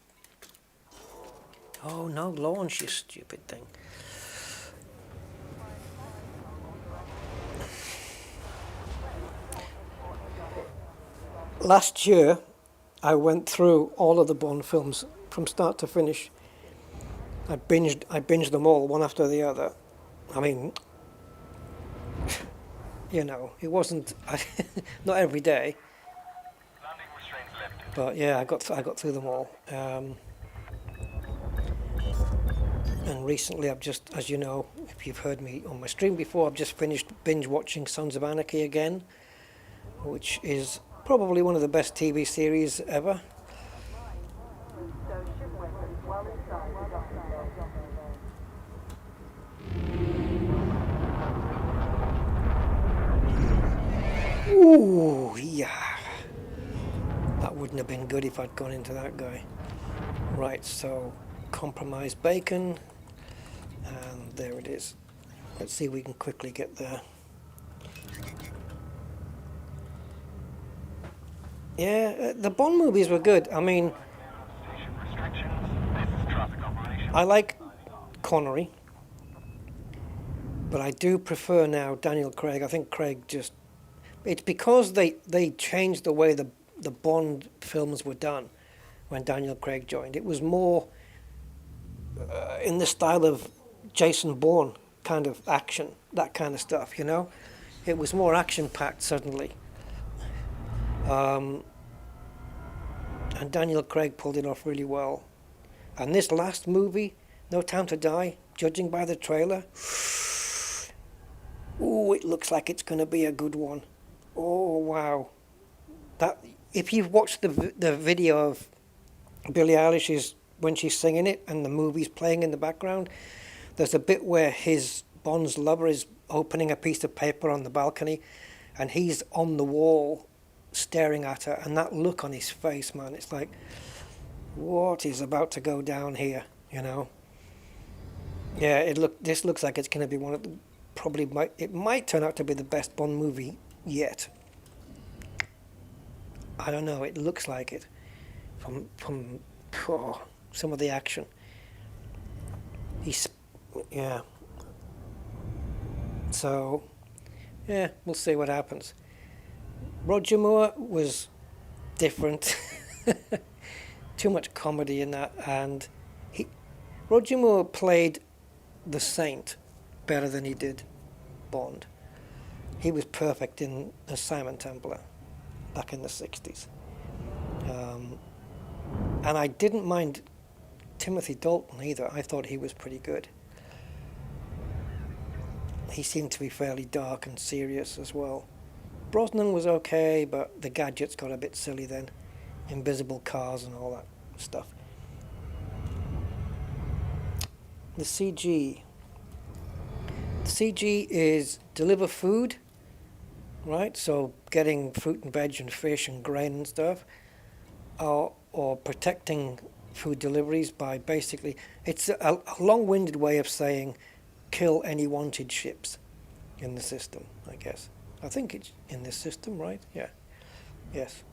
Oh no, launch, you stupid thing. Last year, I went through all of the Bond films from start to finish. I binged them all, one after the other. I mean, you know, it wasn't not every day, Landing restraints lifted. but yeah, I got through them all. And recently, I've just, as you know, if you've heard me on my stream before, I've just finished binge watching Sons of Anarchy again, which is probably one of the best TV series ever. Those ship weapons well inside the docking bay. Ooh, yeah. That wouldn't have been good if I'd gone into that guy. Right, so compromised bacon, and there it is. Let's see if we can quickly get there. Yeah, the Bond movies were good. I mean, Station restrictions. This is traffic operation. I like Connery, but I do prefer now Daniel Craig. I think Craig just... It's because they changed the way the Bond films were done when Daniel Craig joined. It was more in the style of Jason Bourne kind of action, that kind of stuff, you know? It was more action-packed suddenly. And Daniel Craig pulled it off really well. And this last movie, No Time to Die, judging by the trailer, ooh, it looks like it's going to be a good one. Oh, wow. That, if you've watched the video of Billie Eilish's, when she's singing it and the movie's playing in the background, there's a bit where his Bond's lover is opening a piece of paper on the balcony and he's on the wall staring at her, and that look on his face, man, it's like, what is about to go down here, you know? Yeah, this looks like it's going to be one of the, it might turn out to be the best Bond movie yet. I don't know, it looks like it from some of the action. Yeah. So, yeah, we'll see what happens. Roger Moore was different. Too much comedy in that, and Roger Moore played the Saint better than he did Bond. He was perfect in the Simon Templar back in the 60s. And I didn't mind Timothy Dalton either. I thought he was pretty good. He seemed to be fairly dark and serious as well. Brosnan was okay, but the gadgets got a bit silly then. Invisible cars and all that stuff. The CG. The CG is deliver food, right? So getting fruit and veg and fish and grain and stuff, or protecting food deliveries by basically, it's a long-winded way of saying kill any wanted ships in the system, I guess. I think it's in this system, right? Yeah. Yes.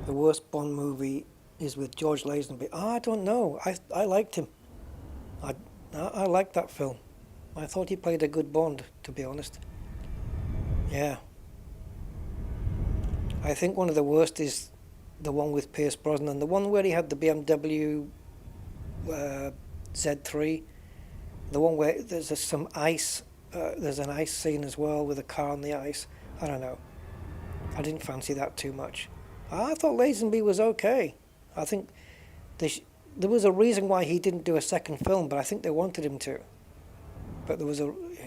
The worst Bond movie is with George Lazenby. I don't know. I liked him. I liked that film. I thought he played a good Bond, to be honest. Yeah. I think one of the worst is the one with Pierce Brosnan, the one where he had the BMW Z3, the one where there's some ice, there's an ice scene as well with a car on the ice. I don't know. I didn't fancy that too much. I thought Lazenby was okay. I think there was a reason why he didn't do a second film, but I think they wanted him to. But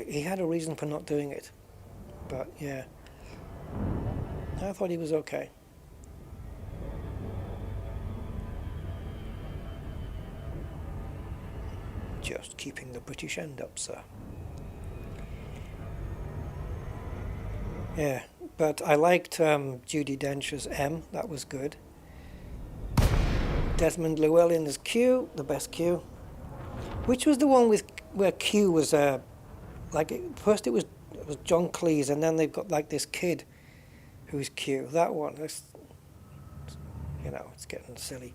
he had a reason for not doing it. But yeah, I thought he was okay. Just keeping the British end up, sir. Yeah, but I liked Judi Dench's M. That was good. Desmond Llewellyn as Q, the best Q. Which was the one where Q was first it was John Cleese, and then they've got like this kid who's Q. That one, it's getting silly.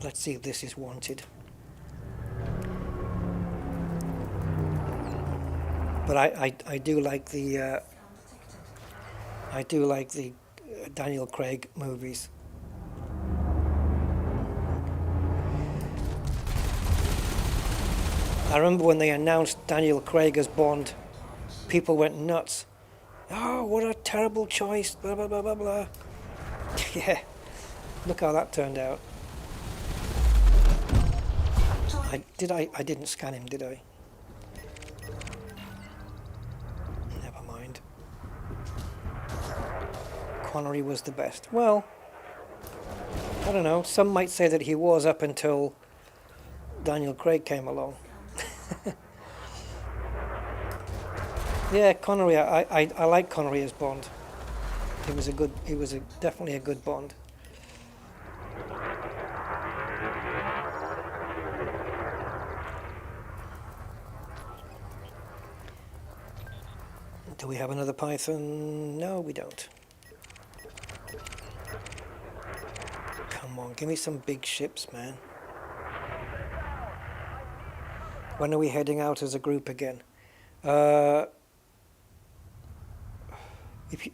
Let's see if this is wanted. But I do like the Daniel Craig movies. I remember when they announced Daniel Craig as Bond, people went nuts. Oh, what a terrible choice, blah, blah, blah, blah, blah. Yeah, look how that turned out. I didn't scan him, did I? Never mind. Connery was the best. Well, I don't know. Some might say that he was up until Daniel Craig came along. Yeah, Connery. I like Connery as Bond. He was definitely a good Bond. Do we have another Python? No, we don't. Come on, give me some big ships, man. When are we heading out as a group again?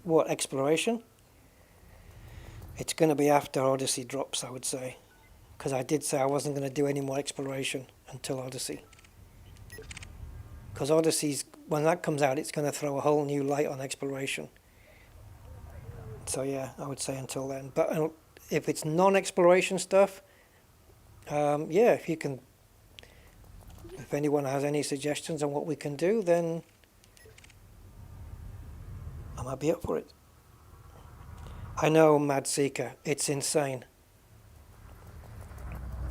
What, exploration? It's going to be after Odyssey drops, I would say. Because I did say I wasn't going to do any more exploration until Odyssey. Because Odyssey's, when that comes out, it's going to throw a whole new light on exploration. So yeah, I would say until then. But if it's non-exploration stuff, yeah, if you can, if anyone has any suggestions on what we can do, then I might be up for it. I know, Mad Seeker, it's insane.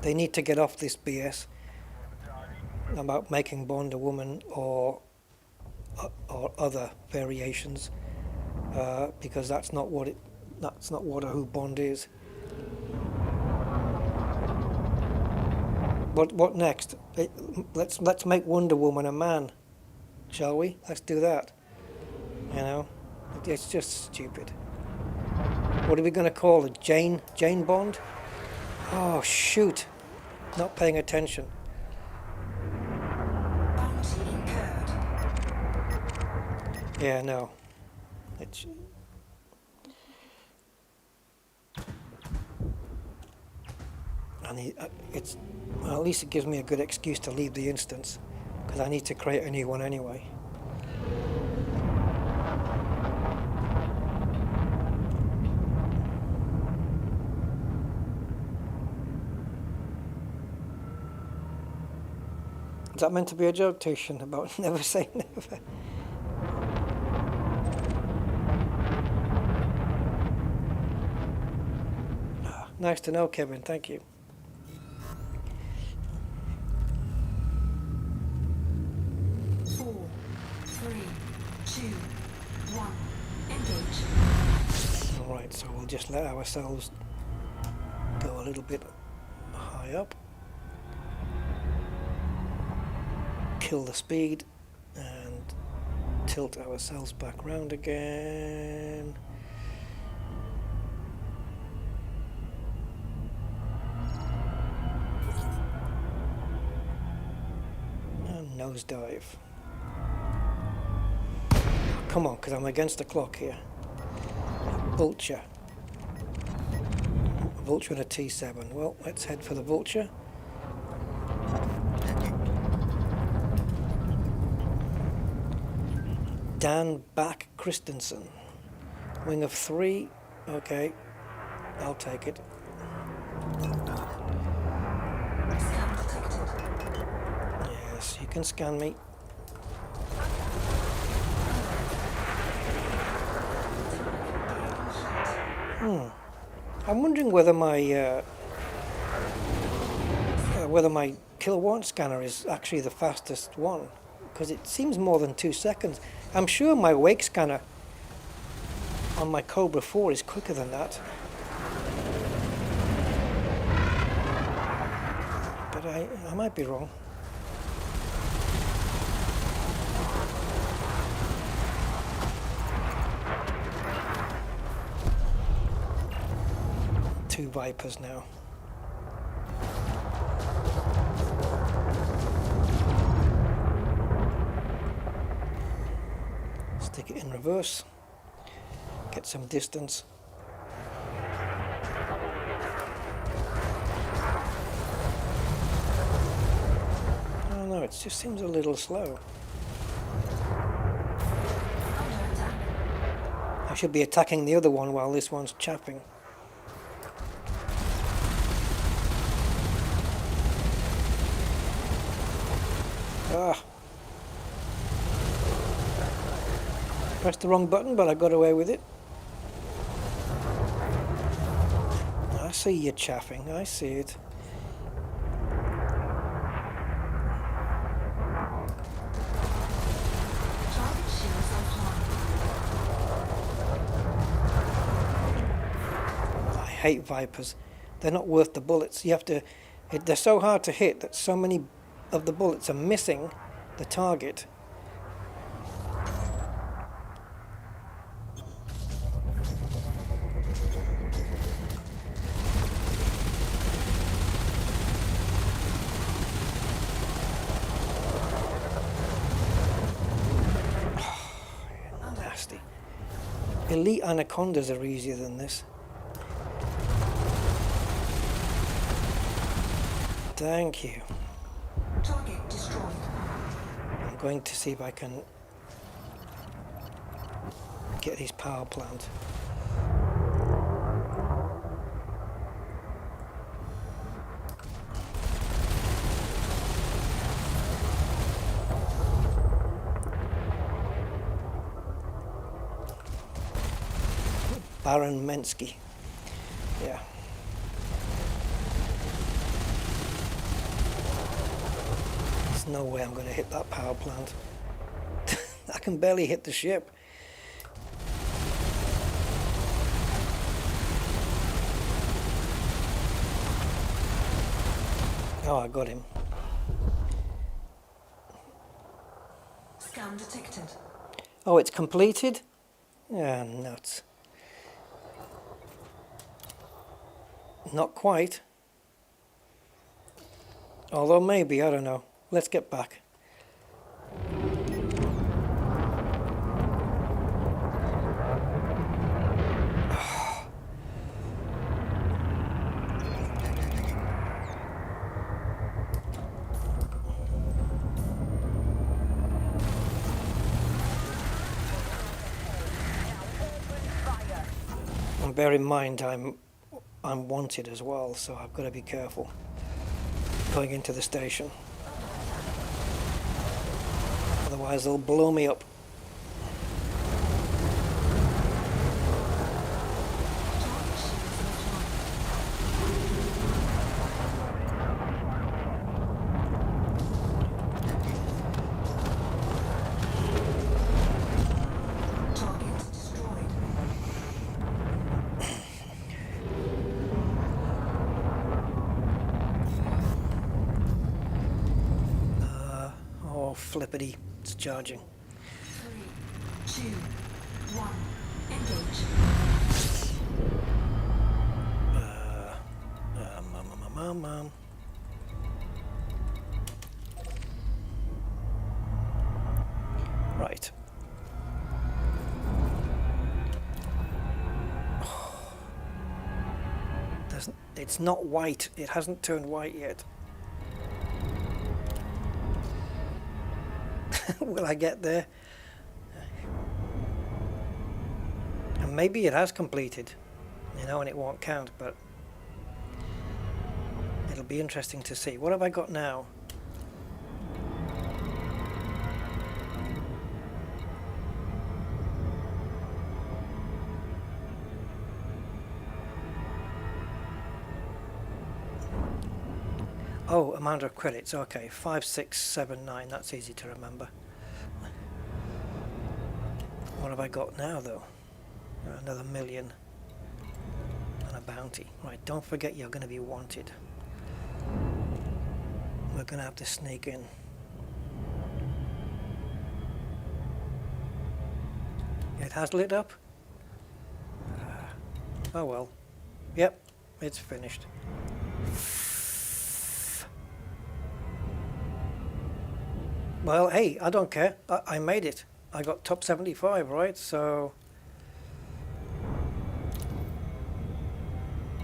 They need to get off this BS about making Bond a woman or other variations, because that's not what who Bond is. What next? Let's make Wonder Woman a man, shall we? Let's do that. You know, it's just stupid. What are we going to call her? Jane Bond? Oh shoot! Not paying attention. Bounty incurred. Yeah, no. Well, at least it gives me a good excuse to leave the instance, because I need to create a new one anyway. Is that meant to be a joke, Tushin, about never say never? Nice to know, Kevin. Thank you. Four, three, two, one. Engage. Alright, so we'll just let ourselves go a little bit high up. Kill the speed and tilt ourselves back round again. And nosedive. Come on, because I'm against the clock here. Vulture. Vulture and a T7. Well, let's head for the Vulture. Dan Back Christensen. Wing of 3. Okay, I'll take it. Scan detected. Yes, you can scan me. I'm wondering whether my kilowatt scanner is actually the fastest one, because it seems more than 2 seconds. I'm sure my wake scanner on my Cobra 4 is quicker than that. But I might be wrong. Two Vipers now. Stick it in reverse, get some distance. I don't know, it just seems a little slow. I should be attacking the other one while this one's chapping. Ah. Pressed the wrong button, but I got away with it. I see you chaffing, I see it. Target shields offline. I hate Vipers. They're not worth the bullets. You have to. They're so hard to hit that so many of the bullets are missing the target. Nasty. Elite Anacondas are easier than this. Thank you. Target destroyed. I'm going to see if I can get his power plant. Baron Mensky. Yeah. There's no way I'm going to hit that power plant. I can barely hit the ship. Oh, I got him. Scan detected. Oh, it's completed? Yeah, nuts. Not quite. Although maybe, I don't know. Let's get back. And bear in mind, I'm wanted as well, so I've got to be careful going into the station. Otherwise they'll blow me up. Target destroyed. Oh, flippity, it's charging. 3, 2, 1. Engage. Mom. Right. It's not white. It hasn't turned white yet. Will I get there? And maybe it has completed, you know, and it won't count, but it'll be interesting to see. What have I got now? Oh, amount of credits. Okay, 5679. That's easy to remember. What have I got now, though? Another million and a bounty. Right, don't forget you're going to be wanted. We're going to have to sneak in. It has lit up? Oh well. Yep, it's finished. Well, hey, I don't care. I made it. I got top 75, right? So,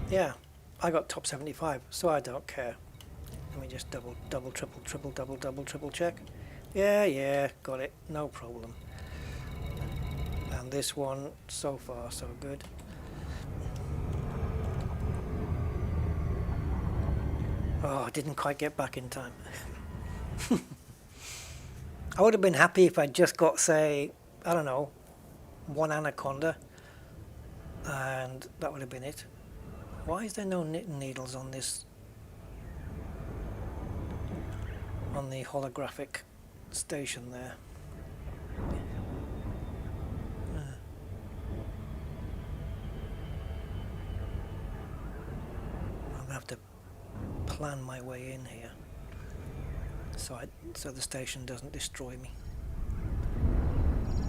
yeah, I got top 75, so I don't care. Let me just double, triple check. Yeah, got it. No problem. And this one, so far, so good. Oh, I didn't quite get back in time. I would have been happy if I'd just got, say, I don't know, one Anaconda, and that would have been it. Why is there no knitting needles on this, on the holographic station there? I'm going to have to plan my way in here. So the station doesn't destroy me.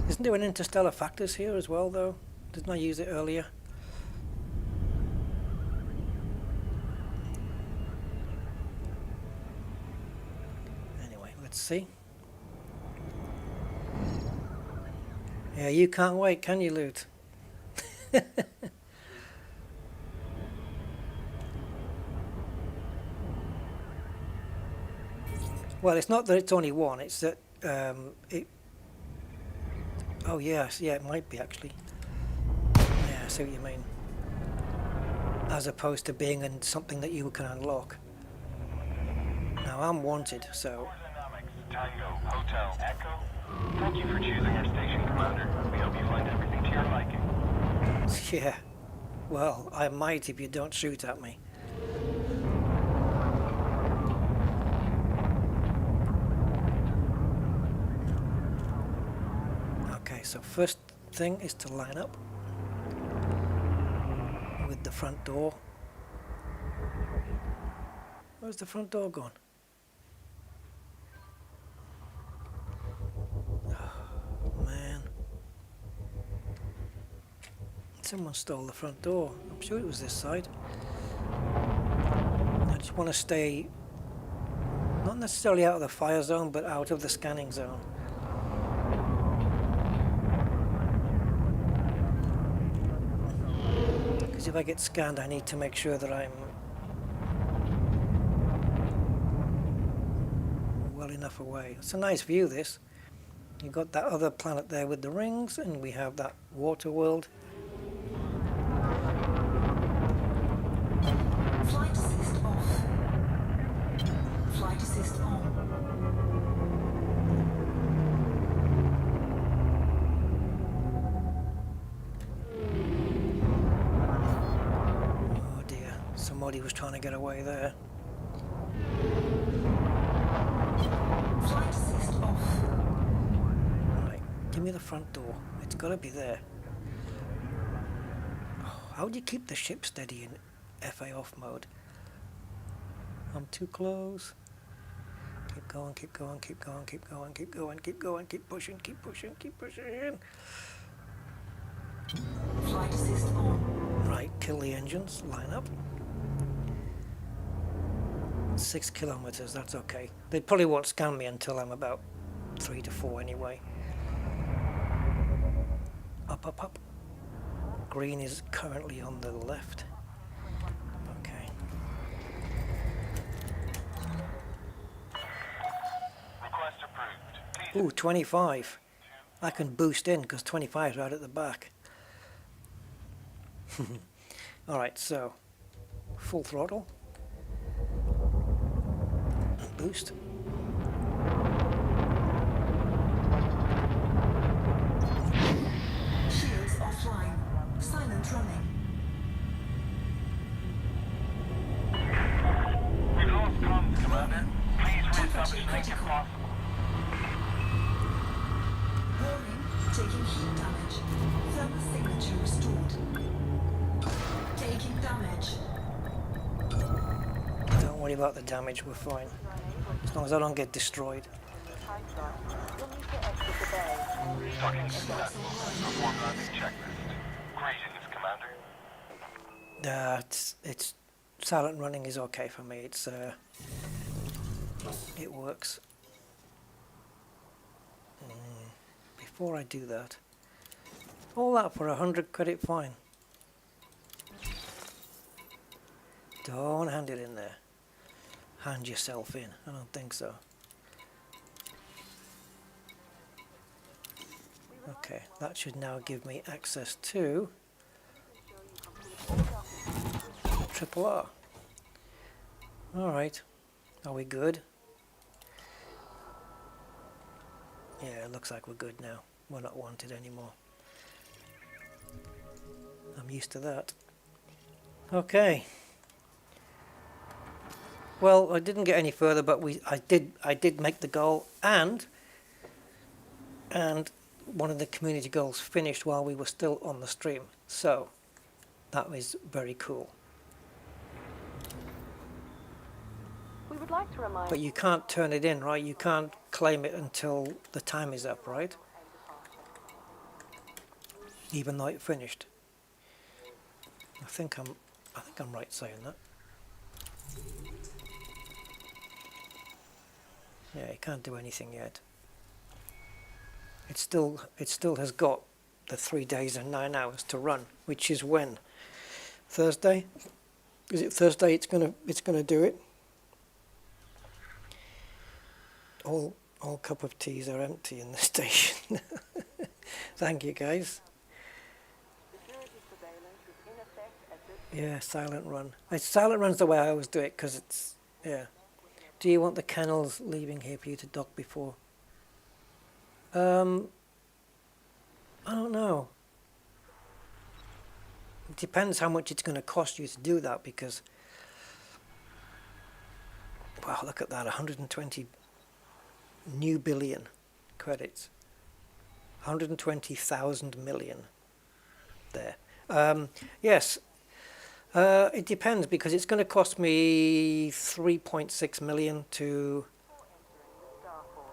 Isn't there an interstellar factors here as well, though? Didn't I use it earlier? Anyway, let's see. Yeah, you can't wait, can you, Loot? Well, it's not that it's only one, it's that it... Oh yes, yeah, it might be actually. Yeah, I see what you mean. As opposed to being in something that you can unlock. Now, I'm wanted, so... Tango, Hotel, Echo. Thank you for choosing our station commander. We hope you find everything to your liking. Yeah. Well, I might if you don't shoot at me. Okay, so first thing is to line up with the front door. Where's the front door gone? Oh, man. Someone stole the front door. I'm sure it was this side. I just want to stay, not necessarily out of the fire zone, but out of the scanning zone. Because if I get scanned, I need to make sure that I'm well enough away. It's a nice view, this. You've got that other planet there with the rings, and we have that water world. Flight assist off. Flight assist on. Oh dear, somebody was trying to get away there. Flight assist off. Right, give me the front door. It's got to be there. Oh, how do you keep the ship steady in FA off mode? I'm too close. Keep going, keep going, keep going, keep going, keep going, keep going, keep pushing, keep pushing, keep pushing. Flight assist on. Right, kill the engines, line up. 6 kilometers, that's okay. They probably won't scan me until I'm about 3 to 4 anyway. Up, up, up. Green is currently on the left. Okay. Request approved. Please Ooh, 25. I can boost in because 25 is right at the back. Alright, so full throttle. And boost. Shields offline. Silent running. We've lost comms, Commander. Please Temperature re-establish link if critical. possible. Warning. Taking heat damage. Thermal signature restored. Taking damage. Don't worry about the damage, we're fine. As long as I don't get destroyed. You'll need to exit the bay. Docking successful. Perform landing checklist. Greetings, Commander. It's silent running is okay for me. It's it works. Before I do that, all that for 100 credit fine. Don't hand it in there. Hand yourself in. I don't think so. Okay, that should now give me access to Triple R. Alright, are we good? Yeah, it looks like we're good now. We're not wanted anymore. I'm used to that. Okay. Well, I didn't get any further, but I did make the goal, and one of the community goals finished while we were still on the stream. So that was very cool. We would like to remind But you can't turn it in, right? You can't claim it until the time is up, right? Even though it finished. I think I'm right saying that. Yeah, you can't do anything yet. It still has got the 3 days and 9 hours to run, which is when? Thursday? Is it Thursday it's gonna do it? All cup of teas are empty in the station. Thank you, guys. security surveillance is in effect at this Yeah, silent run. Silent run's the way I always do it because it's, yeah. Do you want the kennels leaving here for you to dock before? I don't know. depends how much it's going to cost you to do that, because, wow, look at that, 120 new billion credits, 120,000 million there. Yes, it depends, because it's going to cost me 3.6 million to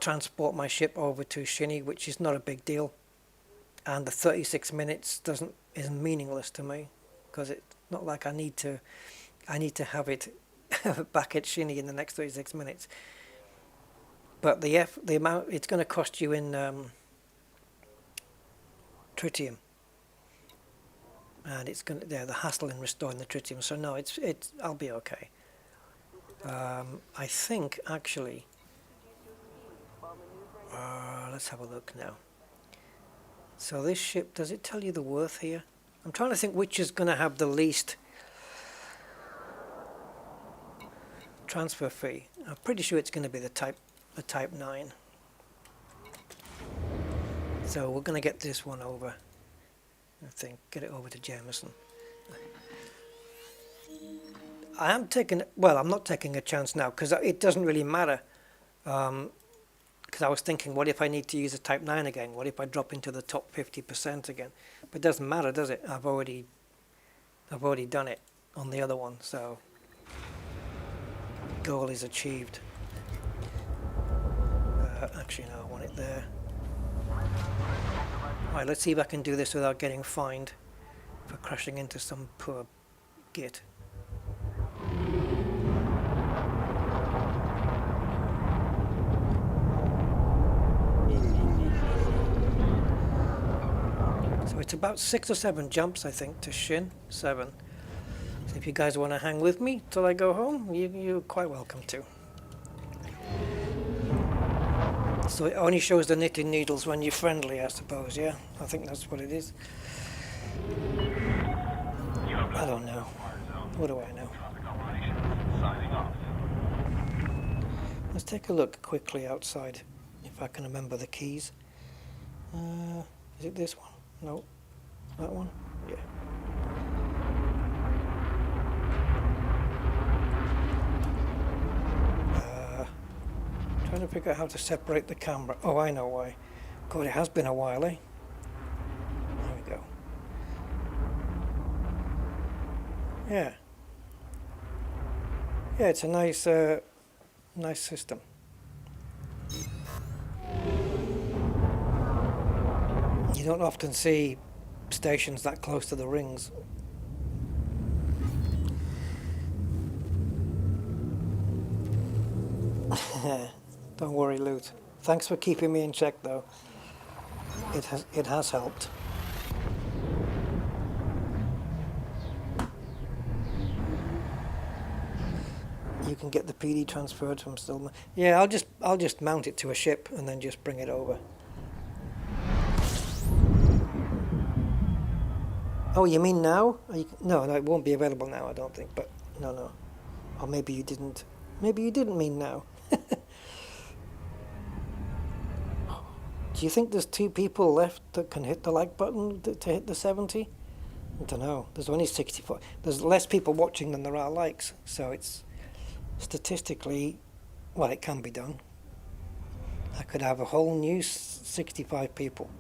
transport my ship over to Shinny, which is not a big deal, and the 36 minutes is meaningless to me, because it's not like I need to have it back at Shinny in the next 36 minutes. But the amount it's going to cost you in tritium, and it's going to the hassle in restoring the tritium. So no, it's I'll be okay. I think actually. Let's have a look now. So this ship, does it tell you the worth here? I'm trying to think which is going to have the least transfer fee. I'm pretty sure it's going to be the Type 9. So we're going to get this one over. I think get it over to Jameson. I'm not taking a chance now, because it doesn't really matter. Because I was thinking, what if I need to use a Type 9 again? What if I drop into the top 50% again? But it doesn't matter, does it? I've already done it on the other one, so goal is achieved. Actually, no, I want it there. Right, let's see if I can do this without getting fined for crashing into some poor git. So it's about 6 or 7 jumps, I think, to Shin. 7. So if you guys want to hang with me till I go home, you're quite welcome to. So it only shows the knitting needles when you're friendly, I suppose, yeah? I think that's what it is. I don't know. What do I know? Let's take a look quickly outside, if I can remember the keys. Is it this one? No. That one? Yeah. Trying to figure out how to separate the camera. Oh, I know why. God, it has been a while, eh? There we go. Yeah. Yeah, it's a nice system. You don't often see stations that close to the rings. Don't worry, Loot. Thanks for keeping me in check, though. It has helped. You can get the PD transferred from Stillman. Yeah, I'll just mount it to a ship and then just bring it over. Oh, you mean now? No, it won't be available now, I don't think. But no. Or maybe you didn't. Maybe you didn't mean now. Do you think there's 2 people left that can hit the like button to hit the 70? I don't know. There's only 64. There's less people watching than there are likes. So it's statistically, well, it can be done. I could have a whole new 65 people.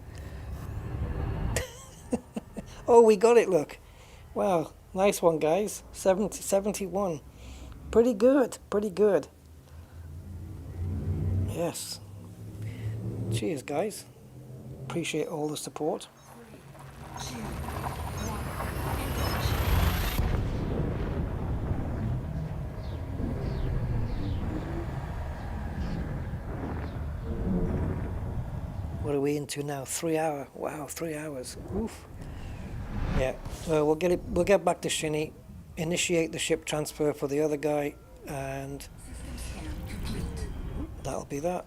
Oh, we got it, look. Wow, nice one, guys. 71. Pretty good, pretty good. Yes. Cheers, guys. Appreciate all the support. 2, 1, What are we into now? 3 hour. Wow, 3 hours. Oof. Yeah. We'll get back to Shinny, initiate the ship transfer for the other guy, and system scan complete. that'll be that.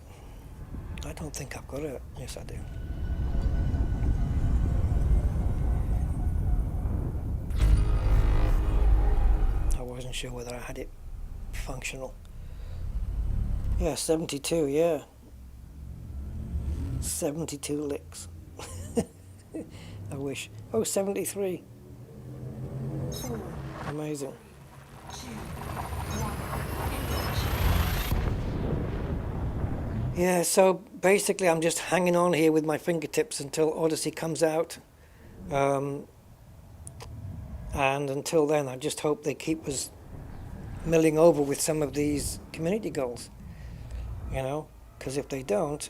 I don't think I've got it. Yes, I do. I wasn't sure whether I had it functional. Yeah, 72, yeah. 72 licks. I wish. Oh, 73. Amazing. 2, 1. Yeah, so basically I'm just hanging on here with my fingertips until Odyssey comes out. And until then, I just hope they keep us milling over with some of these community goals. You know, because if they don't,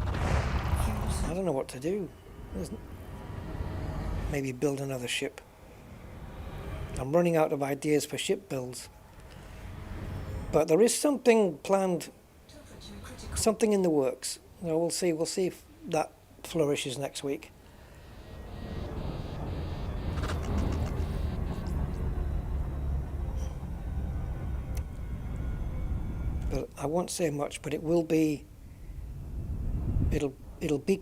I don't know what to do. Maybe build another ship. I'm running out of ideas for ship builds. But there is something planned, Temperature critical. something in the works. You know, we'll see if that flourishes next week. But I won't say much, but it'll be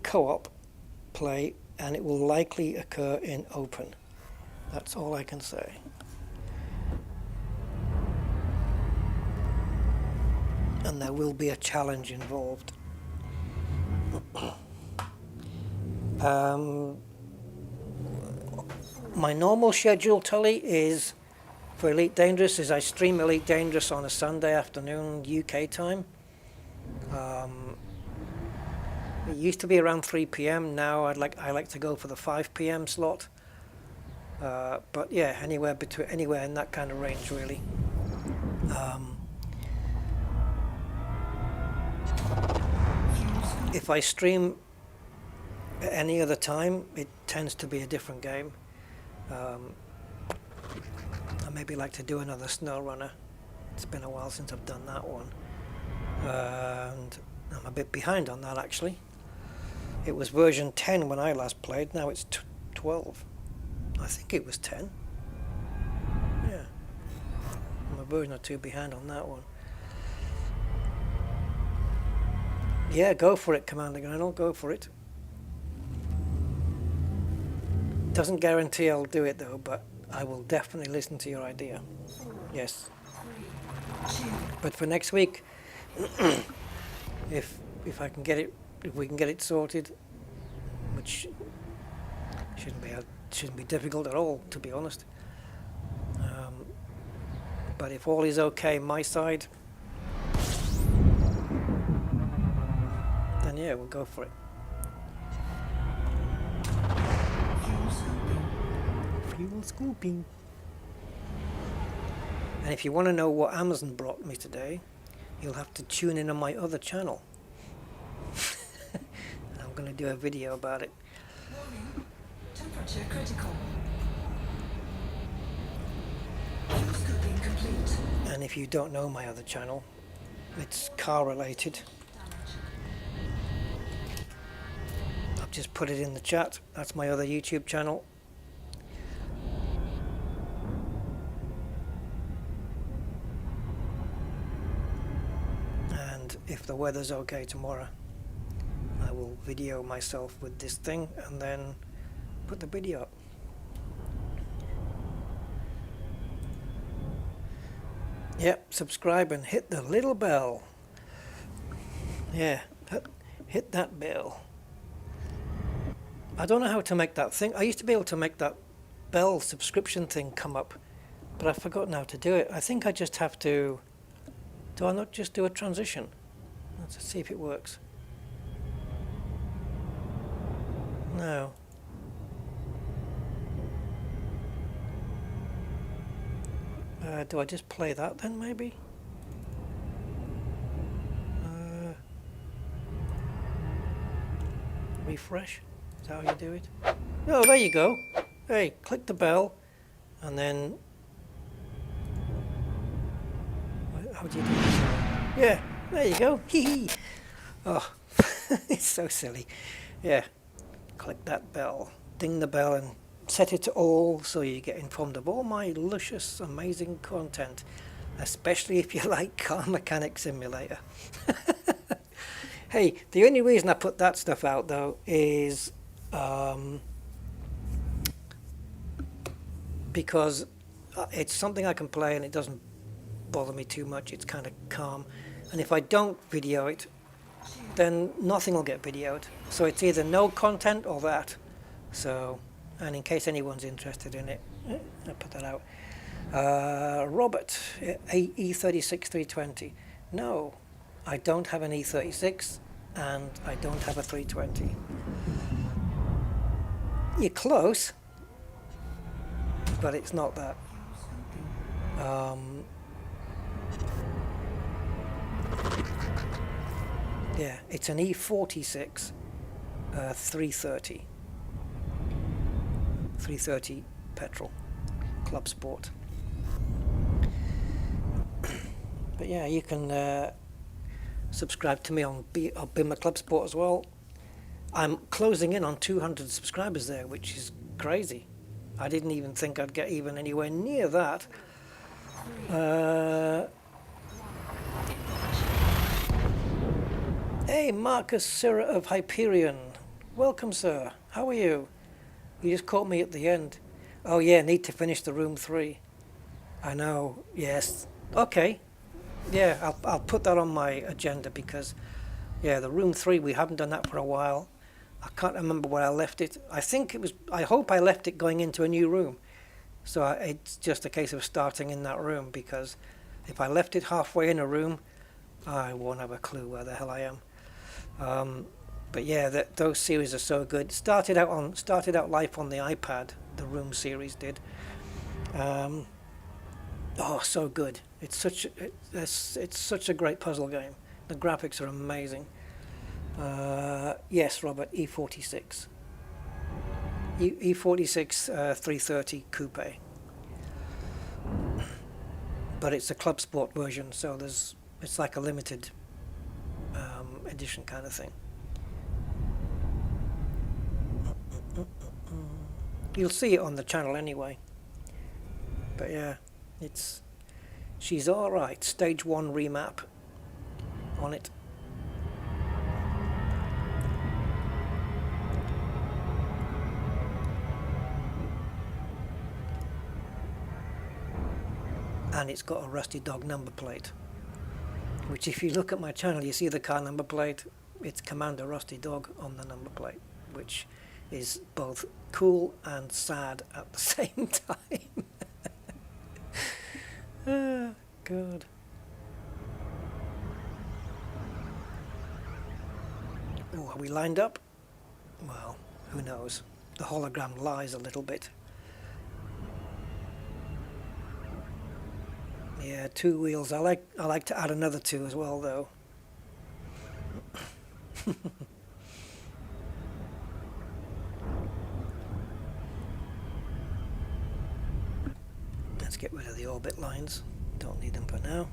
co-op play, and it will likely occur in open. That's all I can say. And there will be a challenge involved. My normal schedule, Tully, is for Elite Dangerous is I stream Elite Dangerous on a Sunday afternoon UK time. It used to be around 3 p.m. Now I like to go for the 5 p.m. slot. But yeah, anywhere in that kind of range, really. If I stream at any other time, it tends to be a different game. I maybe like to do another Snow Runner. It's been a while since I've done that one. And I'm a bit behind on that, actually. It was version 10 when I last played, now it's 12. I think it was 10. Yeah. I'm a version or two behind on that one. Yeah, go for it, Commander Colonel, go for it. Doesn't guarantee I'll do it though, but I will definitely listen to your idea. Yes. But for next week, if I can get it, if we can get it sorted, which shouldn't be difficult at all, to be honest. But if all is okay my side, then yeah, we'll go for it. Fuel scooping. And if you want to know what Amazon brought me today, you'll have to tune in on my other channel. I'm going to do a video about it. Warning. Temperature critical. Fuel scooping complete. And if you don't know my other channel, it's car related. Damage. I've just put it in the chat. That's my other YouTube channel. And if the weather's okay tomorrow, I will video myself with this thing and then put the video up. Yep, subscribe and hit the little bell. Yeah, hit that bell. I don't know how to make that thing. I used to be able to make that bell subscription thing come up, but I've forgotten how to do it. I think I just have to... Do I not just do a transition? Let's see if it works. No. Do I just play that then, maybe? Refresh? Is that how you do it? Oh, there you go. Hey, click the bell, and then... How do you do this? Yeah, there you go. Hee hee. Oh, it's so silly. Yeah, click that bell. Ding the bell and set it to all so you get informed of all my luscious, amazing content, especially if you like Car Mechanic Simulator. Hey, the only reason I put that stuff out though is because it's something I can play and it doesn't bother me too much. It's kind of calm, and if I don't video it, then nothing will get videoed. So it's either no content or that. So, and in case anyone's interested in it, I put that out. Robert, E36 320. No, I don't have an E36 and I don't have a 320. You're close, but it's not that. Yeah, it's an E46 330. 330 petrol, Clubsport. But yeah, you can subscribe to me on Bimmer Clubsport as well. I'm closing in on 200 subscribers there, which is crazy. I didn't even think I'd get even anywhere near that. Hey, Marcus Sirra of Hyperion. Welcome, sir. How are you? You just caught me at the end. Oh yeah, need to finish the room 3. I know, yes. Okay. Yeah, I'll put that on my agenda because, yeah, the room 3, we haven't done that for a while. I can't remember where I left it. I hope I left it going into a new room. So it's just a case of starting in that room, because if I left it halfway in a room, I won't have a clue where the hell I am. But yeah, those series are so good. Started out life on the iPad. The Room series did. Oh, so good! It's such a great puzzle game. The graphics are amazing. Yes, Robert, E46. E46 330 coupe. But it's a Clubsport version, so it's like a limited edition kind of thing. You'll see it on the channel anyway. But yeah, she's all right. Stage 1 remap on it. And it's got a Rusty Dog number plate, which if you look at my channel, you see the car number plate. It's Commander Rusty Dog on the number plate, which is both cool and sad at the same time. Oh, God. Oh, are we lined up? Well, who knows? The hologram lies a little bit. Yeah, 2 wheels. I like to add another 2 as well, though. Let's get rid of the orbit lines. Don't need them for now.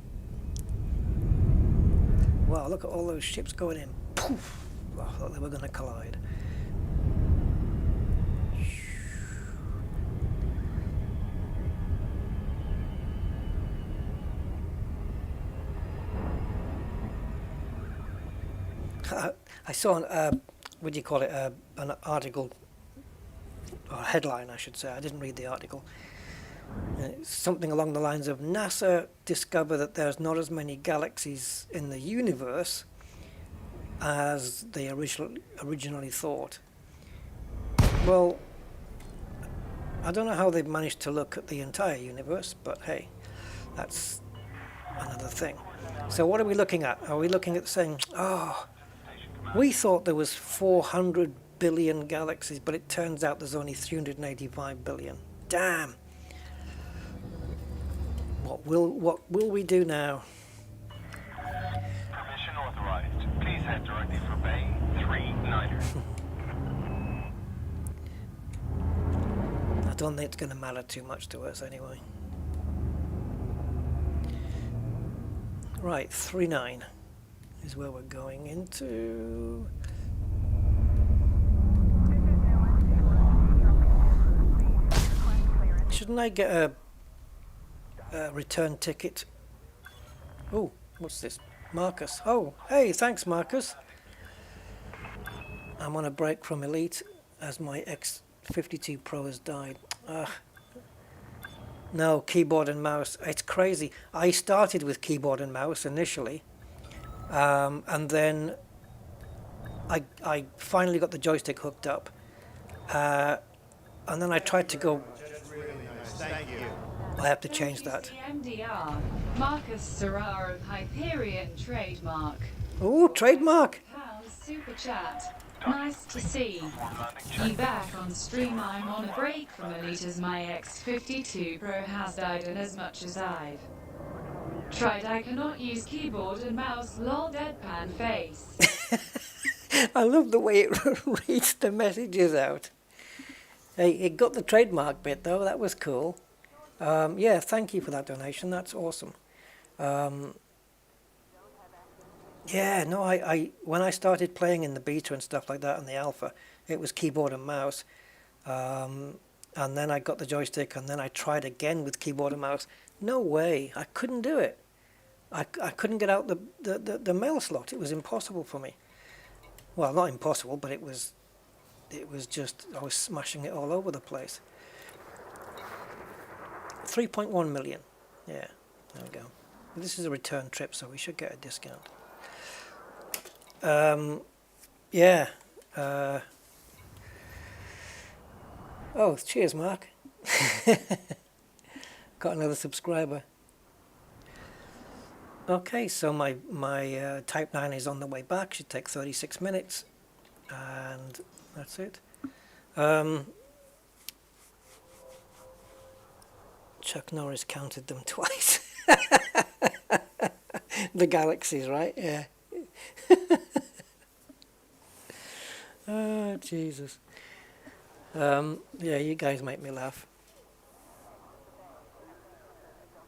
Wow, look at all those ships going in. Poof! I thought they were going to collide. I saw what do you call it? An article, or a headline, I should say. I didn't read the article. Something along the lines of NASA discover that there's not as many galaxies in the universe as they originally thought. Well, I don't know how they've managed to look at the entire universe, but hey, that's another thing. So what are we looking at? Are we looking at saying, oh, we thought there was 400 billion galaxies, but it turns out there's only 385 billion. Damn. What will we do now? Permission authorized. Please head directly for Bay 39er. I don't think it's going to matter too much to us anyway. Right, 39 is where we're going into. Shouldn't I get a return ticket? Oh, what's this? Marcus. Oh, hey, thanks, Marcus. I'm on a break from Elite as my X52 Pro has died. No, keyboard and mouse. It's crazy. I started with keyboard and mouse initially, and then I finally got the joystick hooked up, and then I tried to go. I have to change that. MDR, Marcus Serrar of Hyperion trademark. Ooh, trademark. Pounds super chat. Nice to see you back on stream. I'm on a break from Elite as my X52 Pro has died, and as much as I've tried, I cannot use keyboard and mouse. Lol, deadpan face. I love the way it reads the messages out. Hey, it got the trademark bit though. That was cool. Yeah, thank you for that donation. That's awesome. Yeah, no, I when I started playing in the beta and stuff like that and the alpha, it was keyboard and mouse. And then I got the joystick, and then I tried again with keyboard and mouse. No way, I couldn't do it. I couldn't get out the mail slot. It was impossible for me. Well, not impossible, but it was just, I was smashing it all over the place. 3.1 million. Yeah, there we go. This is a return trip, so we should get a discount. Yeah. Oh, cheers, Mark. Got another subscriber. Okay, so my Type 9 is on the way back. Should take 36 minutes, and that's it. Chuck Norris counted them twice. The galaxies, right? Yeah. Oh, Jesus. Yeah, you guys make me laugh.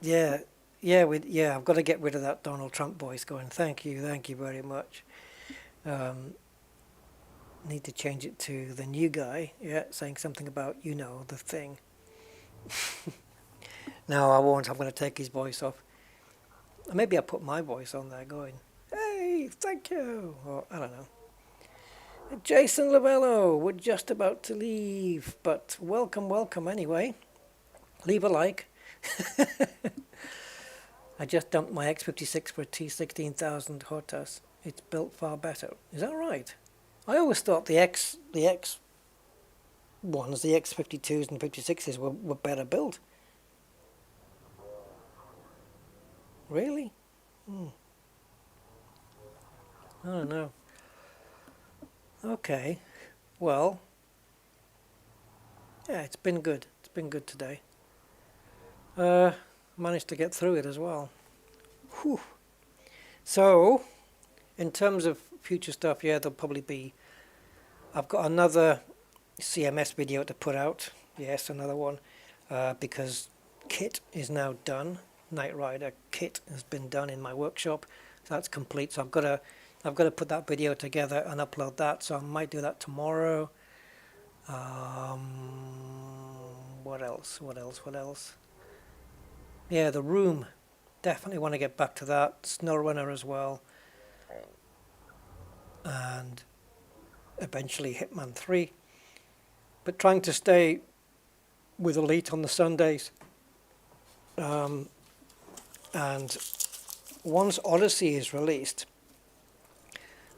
Yeah, I've got to get rid of that Donald Trump voice going, thank you very much. Need to change it to the new guy, yeah, saying something about, you know, the thing. No, I won't. I'm going to take his voice off. Maybe I'll put my voice on there going, hey, thank you, or I don't know. Jason Lavello, we're just about to leave, but welcome anyway. Leave a like. I just dumped my X56 for a T16000 Hortus. It's built far better. Is that right? I always thought the X ones, the X52s and 56s were better built. Really? I don't know. Okay. Well, yeah, it's been good. It's been good today. Managed to get through it as well. Whew. So, in terms of future stuff, yeah, there'll probably be... I've got another CMS video to put out. Yes, another one. Because kit is now done. Knight Rider kit has been done in my workshop. So that's complete. So I've got to put that video together and upload that. So I might do that tomorrow. What else? Yeah, the room. Definitely want to get back to that. SnowRunner as well. And eventually Hitman 3. But trying to stay with Elite on the Sundays. And once Odyssey is released,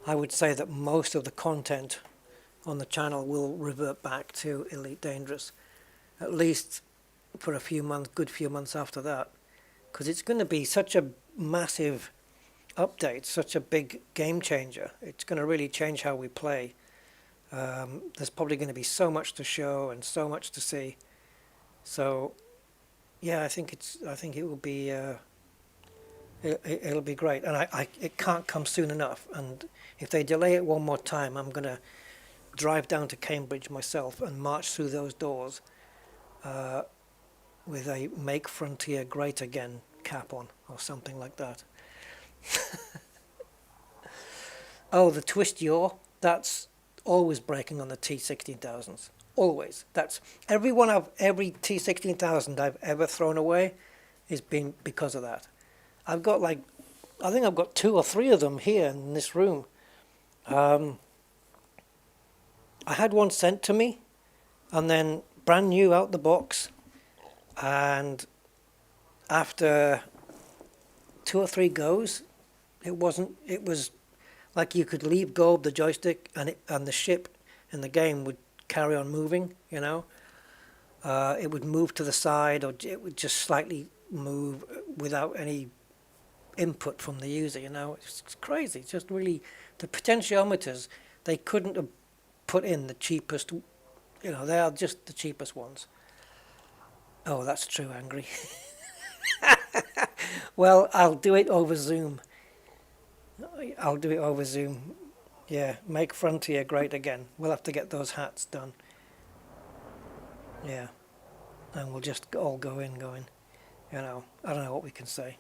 I would say that most of the content on the channel will revert back to Elite Dangerous, at least for a few months, good few months after that, because it's going to be such a massive update, such a big game changer. It's going to really change how we play. There's probably going to be so much to show and so much to see. So, yeah, I think it will be. It'll be great, and it can't come soon enough. And if they delay it one more time, I'm going to drive down to Cambridge myself and march through those doors with a "Make Frontier Great Again" cap on, or something like that. Oh, the twist yaw, that's always breaking on the T16000s. Always. That's every T16000 I've ever thrown away has been because of that. I've got I think I've got 2 or 3 of them here in this room. I had one sent to me, and then brand new out the box, and after 2 or 3 goes, it was like you could leave go of the joystick and the ship in the game would carry on moving, you know. it would move to the side, or it would just slightly move without any input from the user. You know, it's crazy. It's just really, the potentiometers, they couldn't have put in the cheapest. You know, they are just the cheapest ones. Oh, that's true, Angry. Well, I'll do it over Zoom. I'll do it over Zoom. Yeah, make Frontier great again. We'll have to get those hats done. Yeah, and we'll just all going. You know, I don't know what we can say.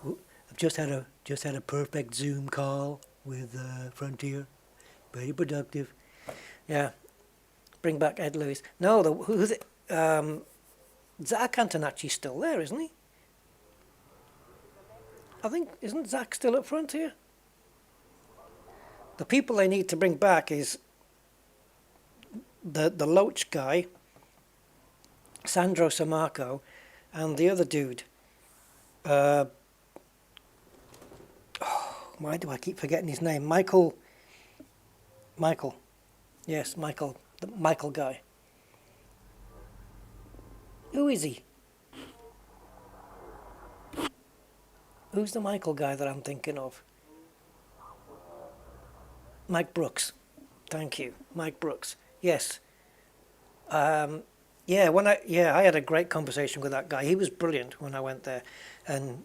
I've just had a perfect Zoom call with Frontier. Very productive. Yeah, bring back Ed Lewis. No, who's it? Zach Antonacci's still there, isn't he? I think, isn't Zach still at Frontier? The people they need to bring back is the Loach guy, Sandro Samarco, and the other dude. Why do I keep forgetting his name? Michael. Yes, Michael. The Michael guy. Who is he? Who's the Michael guy that I'm thinking of? Mike Brooks. Thank you. Mike Brooks. Yes. I had a great conversation with that guy. He was brilliant when I went there. And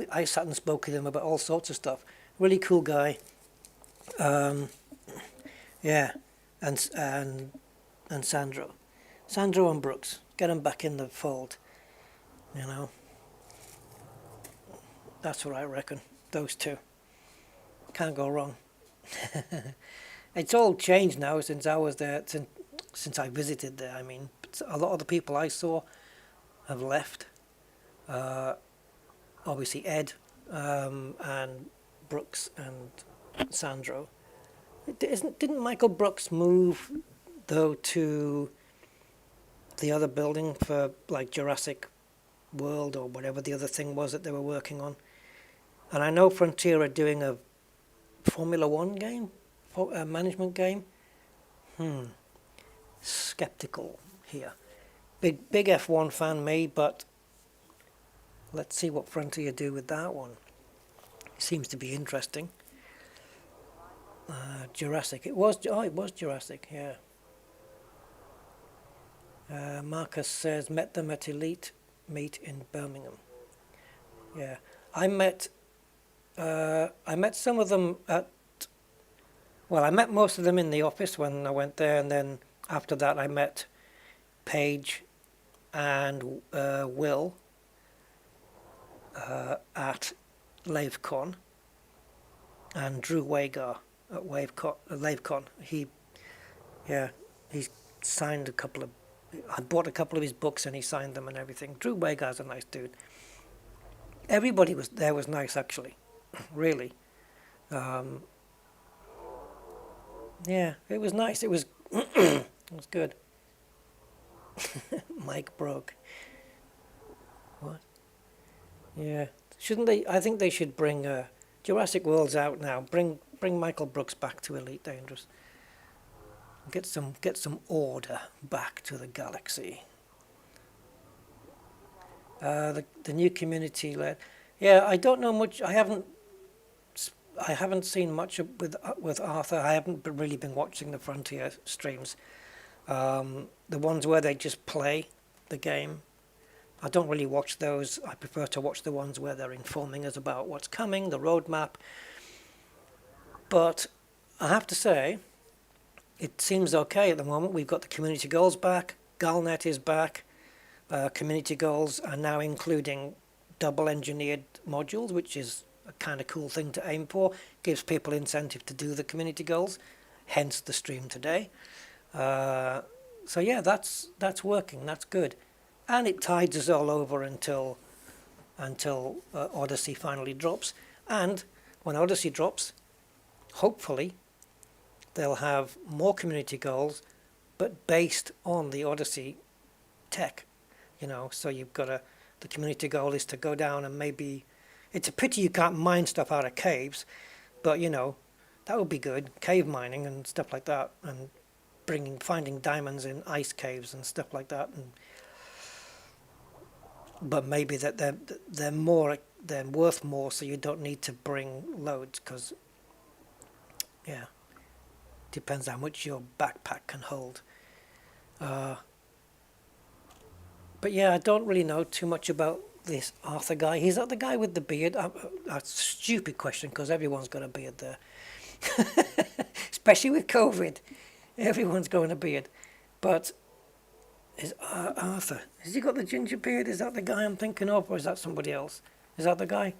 I sat and spoke with him about all sorts of stuff. Really cool guy. Yeah. And Sandro. Sandro and Brooks. Get them back in the fold. You know. That's what I reckon. Those two. Can't go wrong. It's all changed now since I was there, since I visited there. I mean, a lot of the people I saw have left. Obviously Ed and Brooks and Sandro. Didn't Michael Brooks move though to the other building for like Jurassic World or whatever the other thing was that they were working on? And I know Frontier are doing a Formula One game, a management game. Skeptical here. Big F1 fan me, but let's see what Frontier do with that one. It seems to be interesting. Jurassic. It was Jurassic. Yeah. Marcus says met them at Elite Meet in Birmingham. Yeah, I met some of them I met most of them in the office when I went there, and then after that I met Paige and Will at LaveCon, and Drew Wagar at LaveCon. He signed a couple of. I bought a couple of his books and he signed them and everything. Drew Wagar's a nice dude. Everybody was nice actually, really. Yeah, it was nice. It was it was good. Mike broke. What? Yeah, shouldn't they? I think they should bring Jurassic World's out now. Bring Michael Brooks back to Elite Dangerous. Get some order back to the galaxy. The new community led. Yeah, I don't know much. I haven't seen much with Arthur. I haven't really been watching the Frontier streams. The ones where they just play the game. I don't really watch those. I prefer to watch the ones where they're informing us about what's coming, the roadmap. But I have to say, it seems okay at the moment. We've got the community goals back. Galnet is back. Community goals are now including double engineered modules, which is a kind of cool thing to aim for. Gives people incentive to do the community goals, hence the stream today. So yeah, that's working. That's good, and it tides us all over until Odyssey finally drops. And when Odyssey drops, hopefully they'll have more community goals, but based on the Odyssey tech. You know, so you've got the community goal is to go down and maybe, it's a pity you can't mine stuff out of caves, but you know, that would be good, cave mining and stuff like that, and finding diamonds in ice caves and stuff like that. But maybe that they're worth more, so you don't need to bring loads, because yeah, depends how much your backpack can hold. But yeah, I don't really know too much about this Arthur guy. He's not the guy with the beard. That's a stupid question, because everyone's got a beard there. Especially with COVID. Everyone's got a beard. But is Arthur, has he got the ginger beard? Is that the guy I'm thinking of, or is that somebody else? Is that the guy?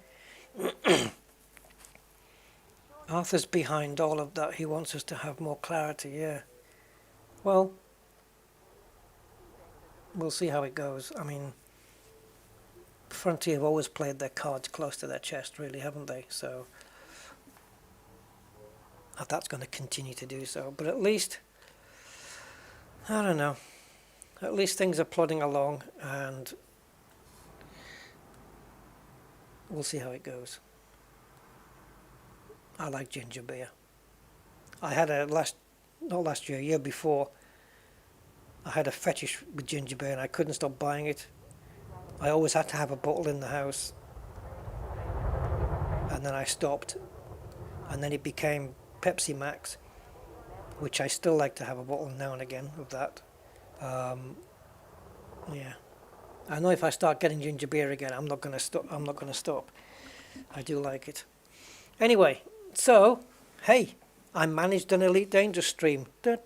Arthur's behind all of that. He wants us to have more clarity, yeah. Well, we'll see how it goes. I mean, Frontier have always played their cards close to their chest, really, haven't they? So that's going to continue to do so. But at least, I don't know, at least things are plodding along, and we'll see how it goes. I like ginger beer. I had not last year, year before, I had a fetish with ginger beer and I couldn't stop buying it. I always had to have a bottle in the house, and then I stopped, and then it became Pepsi Max, which I still like to have a bottle now and again of that. Yeah, I know if I start getting ginger beer again, I'm not going to stop. I do like it. Anyway, so hey, I managed an Elite Dangerous stream. That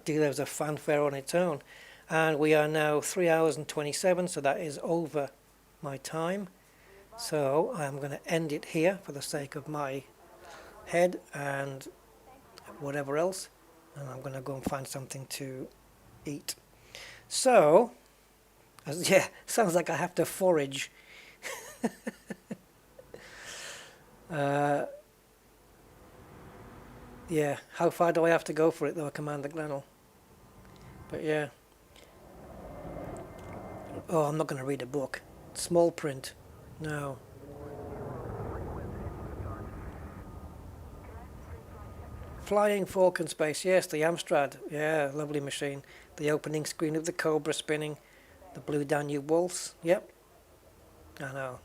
deserves a fanfare on its own. And we are now 3 hours and 27, so that is over my time. So I'm going to end it here for the sake of my head and whatever else. And I'm going to go and find something to eat. So, yeah, sounds like I have to forage. Yeah, how far do I have to go for it though, Commander Glenel? But yeah. Oh, I'm not going to read a book. Small print. No. Flying Fork in Space. Yes, the Amstrad. Yeah, lovely machine. The opening screen of the Cobra spinning. The Blue Danube Waltz. Yep. I know.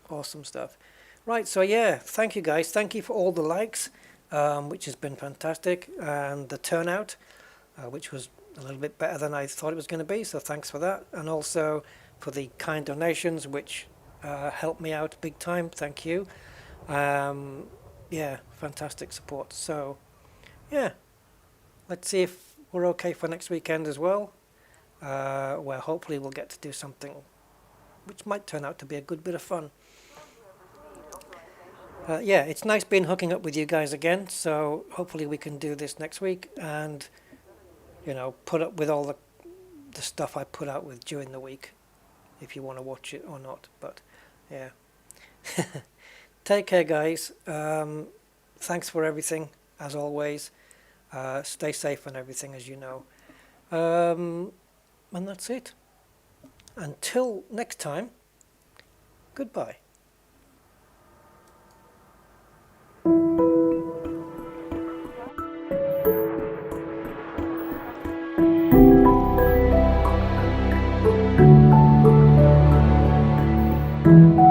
Awesome stuff. Right, so yeah, thank you guys. Thank you for all the likes, which has been fantastic. And the turnout, which was a little bit better than I thought it was going to be, so thanks for that. And also for the kind donations, which helped me out big time. Thank you. Yeah, fantastic support. So yeah, let's see if we're okay for next weekend as well, where hopefully we'll get to do something which might turn out to be a good bit of fun. Yeah, it's nice hooking up with you guys again, so hopefully we can do this next week and, you know, put up with all the stuff I put out with during the week, if you want to watch it or not. But yeah. Take care, guys. Thanks for everything, as always. Stay safe and everything, as you know. And that's it. Until next time, goodbye. Thank you.